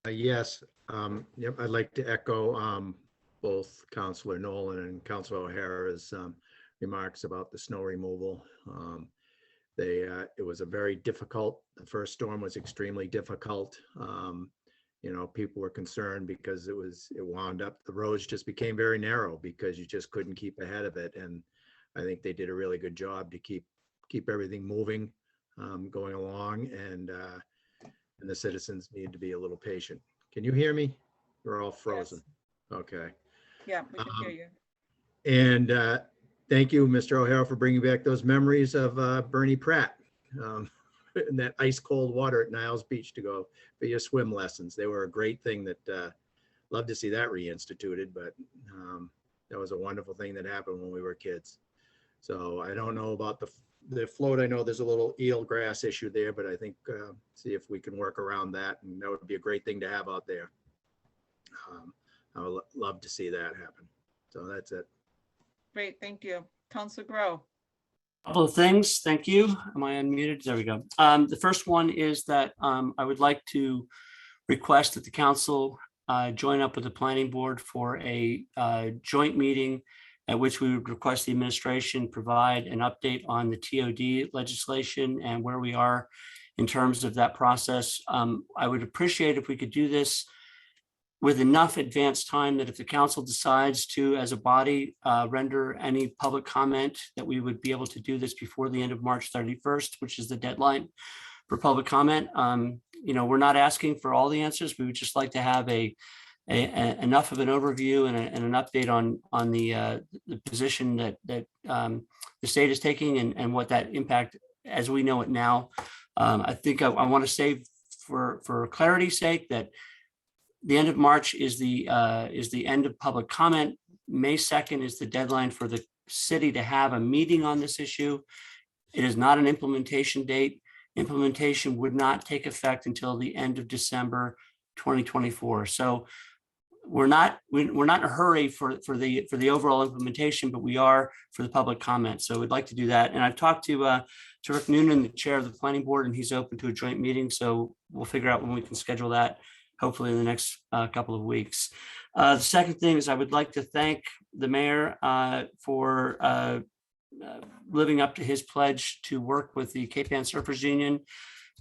Yes, yep, I'd like to echo both Councilor Nolan and Councilor O'Hara's remarks about the snow removal. It was a very difficult, the first storm was extremely difficult. You know, people were concerned because it wound up, the roads just became very narrow because you just couldn't keep ahead of it. And I think they did a really good job to keep everything moving, going along, and the citizens need to be a little patient. Can you hear me? We're all frozen. Yes. Okay. Yeah, we can hear you. And thank you, Mr. O'Hara, for bringing back those memories of Bernie Pratt and that ice cold water at Niles Beach to go for your swim lessons. They were a great thing that love to see that reinstituted, but that was a wonderful thing that happened when we were kids. So I don't know about the float. I know there's a little eelgrass issue there, but I think see if we can work around that, and that would be a great thing to have out there. I would love to see that happen. So that's it. Great, thank you. Councilor Grow. Couple of things. Thank you. Am I unmuted? There we go. The first one is that I would like to request that the council join up with the planning board for a joint meeting at which we would request the administration provide an update on the TOD legislation and where we are in terms of that process. I would appreciate if we could do this with enough advance time that if the council decides to, as a body, render any public comment, that we would be able to do this before the end of March 31st, which is the deadline for public comment. You know, we're not asking for all the answers. We would just like to have enough of an overview and an update on the position that the state is taking and what that impact as we know it now. I think I want to say for clarity's sake that the end of March is the end of public comment. May 2nd is the deadline for the city to have a meeting on this issue. It is not an implementation date. Implementation would not take effect until the end of December 2024. So we're not in a hurry for the overall implementation, but we are for the public comment. So we'd like to do that. And I've talked to Rick Noonan, the chair of the planning board, and he's open to a joint meeting. So we'll figure out when we can schedule that, hopefully in the next couple of weeks. The second thing is I would like to thank the mayor for living up to his pledge to work with the Cape Ann Surfers Union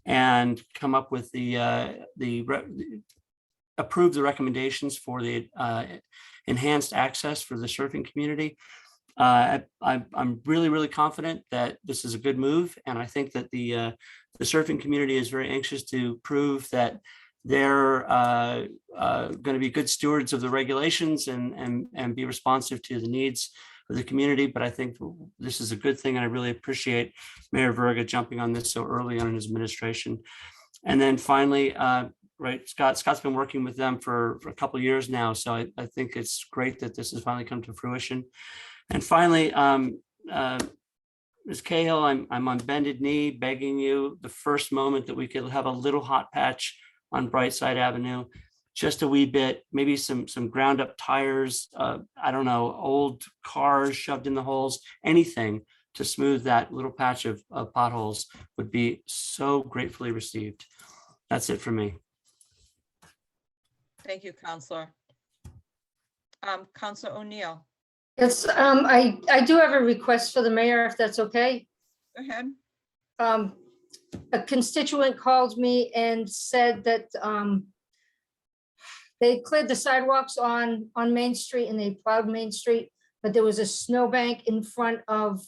and come up with approve the recommendations for the enhanced access for the surfing community. I'm really confident that this is a good move, and I think that the surfing community is very anxious to prove that they're going to be good stewards of the regulations and be responsive to the needs of the community. But I think this is a good thing, and I really appreciate Mayor Verga jumping on this so early on in his administration. And then finally, right, Scott's been working with them for a couple of years now, so I think it's great that this has finally come to fruition. And finally, Ms. Cahill, I'm on bended knee begging you, the first moment that we could have a little hot patch on Brightside Avenue, just a wee bit, maybe some ground up tires, I don't know, old cars shoved in the holes, anything to smooth that little patch of potholes would be so gratefully received. That's it for me. Thank you, Counselor. Counselor O'Neill. Yes, I do have a request for the mayor, if that's okay. Go ahead. A constituent called me and said that they cleared the sidewalks on Main Street and they plowed Main Street, but there was a snowbank in front of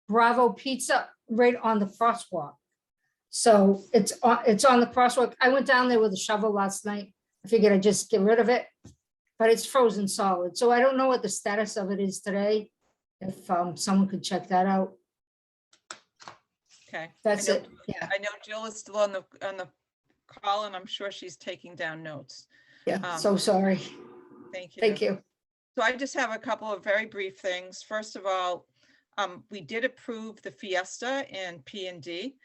Bravo Pizza right on the crosswalk. So it's on the crosswalk. I went down there with a shovel last night. I figured I'd just get rid of it, but it's frozen solid. So I don't know what the status of it is today. If someone could check that out. Okay. That's I know- it. Yeah, I know Jill is still on the call, and I'm sure she's taking down notes. yeah, so sorry. Thank you. Thank you. So I just have a couple of very brief things. First of all, we did approve the Fiesta and P&D.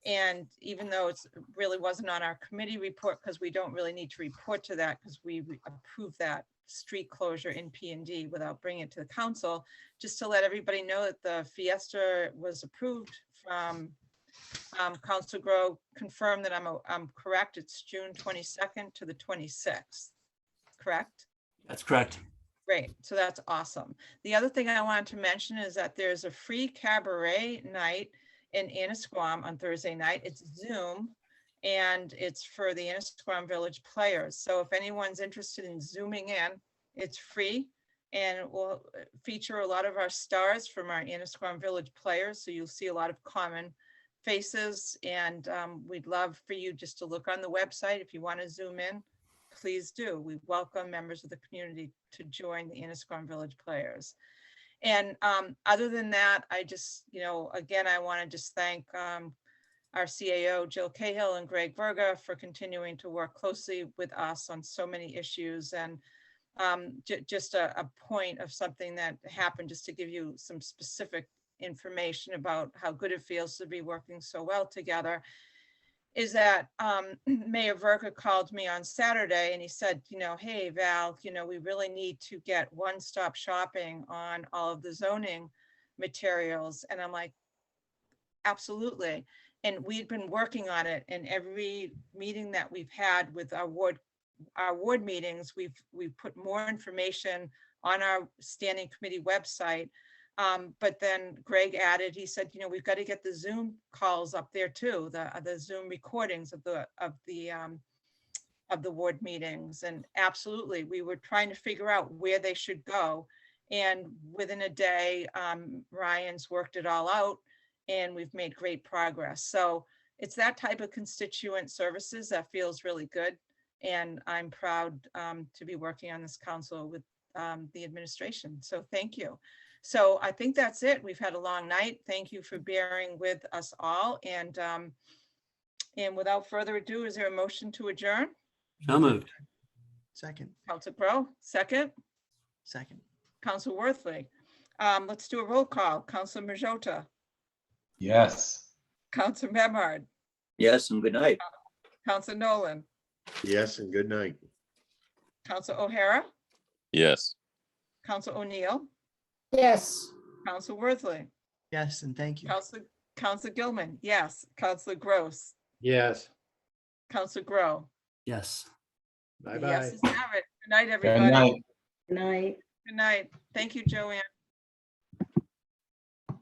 And even though it really wasn't on our committee report, because we don't really need to report to that, because we approved that street closure in P&D without bringing it to the council, just to let everybody know that the Fiesta was approved from Council Grow, confirmed that I'm correct. It's June 22nd to the 26th, correct? That's correct. Great, so that's awesome. The other thing I wanted to mention is that there's a free cabaret night in Annisquam on Thursday night. It's Zoom, and it's for the Annisquam Village players. So if anyone's interested in zooming in, it's free, and it will feature a lot of our stars from our Annisquam Village players. So you'll see a lot of common faces, and we'd love for you just to look on the website. If you want to zoom in, please do. We welcome members of the community to join the Annisquam Village players. And other than that, I just, again, I want to just thank our CAO, Jill Cahill, and Greg Verga for continuing to work closely with us on so many issues. And just a point of something that happened, just to give you some specific information about how good it feels to be working so well together, is that Mayor Verga called me on Saturday and he said, hey, Val, we really need to get one-stop shopping on all of the zoning materials. And I'm like, absolutely. And we've been working on it, and every meeting that we've had with our ward meetings, we've put more information on our standing committee website. But then Greg added, he said, we've got to get the Zoom calls up there too, the Zoom recordings of the ward meetings. And absolutely, we were trying to figure out where they should go. And within a day, Ryan's worked it all out, and we've made great progress. So it's that type of constituent services that feels really good. And I'm proud to be working on this council with the administration. So thank you. So I think that's it. We've had a long night. Thank you for bearing with us all. And without further ado, is there a motion to adjourn? So moved. Second, Council Grow, second. second. Council Worthley. Let's do a roll call. Council Majota, Yes. Council Memard, Yes, and good night. Council Nolan, Yes, and good night. Council O'Hara, Yes. Council O'Neill, Yes. Council Worthley, Yes, and thank you. Council Gilman, yes. Council Gross, Yes. Council Grow. Yes. Bye-bye. Yes, have it. Good night, Good everybody. night. Good night. Good night. Thank you, Joanne.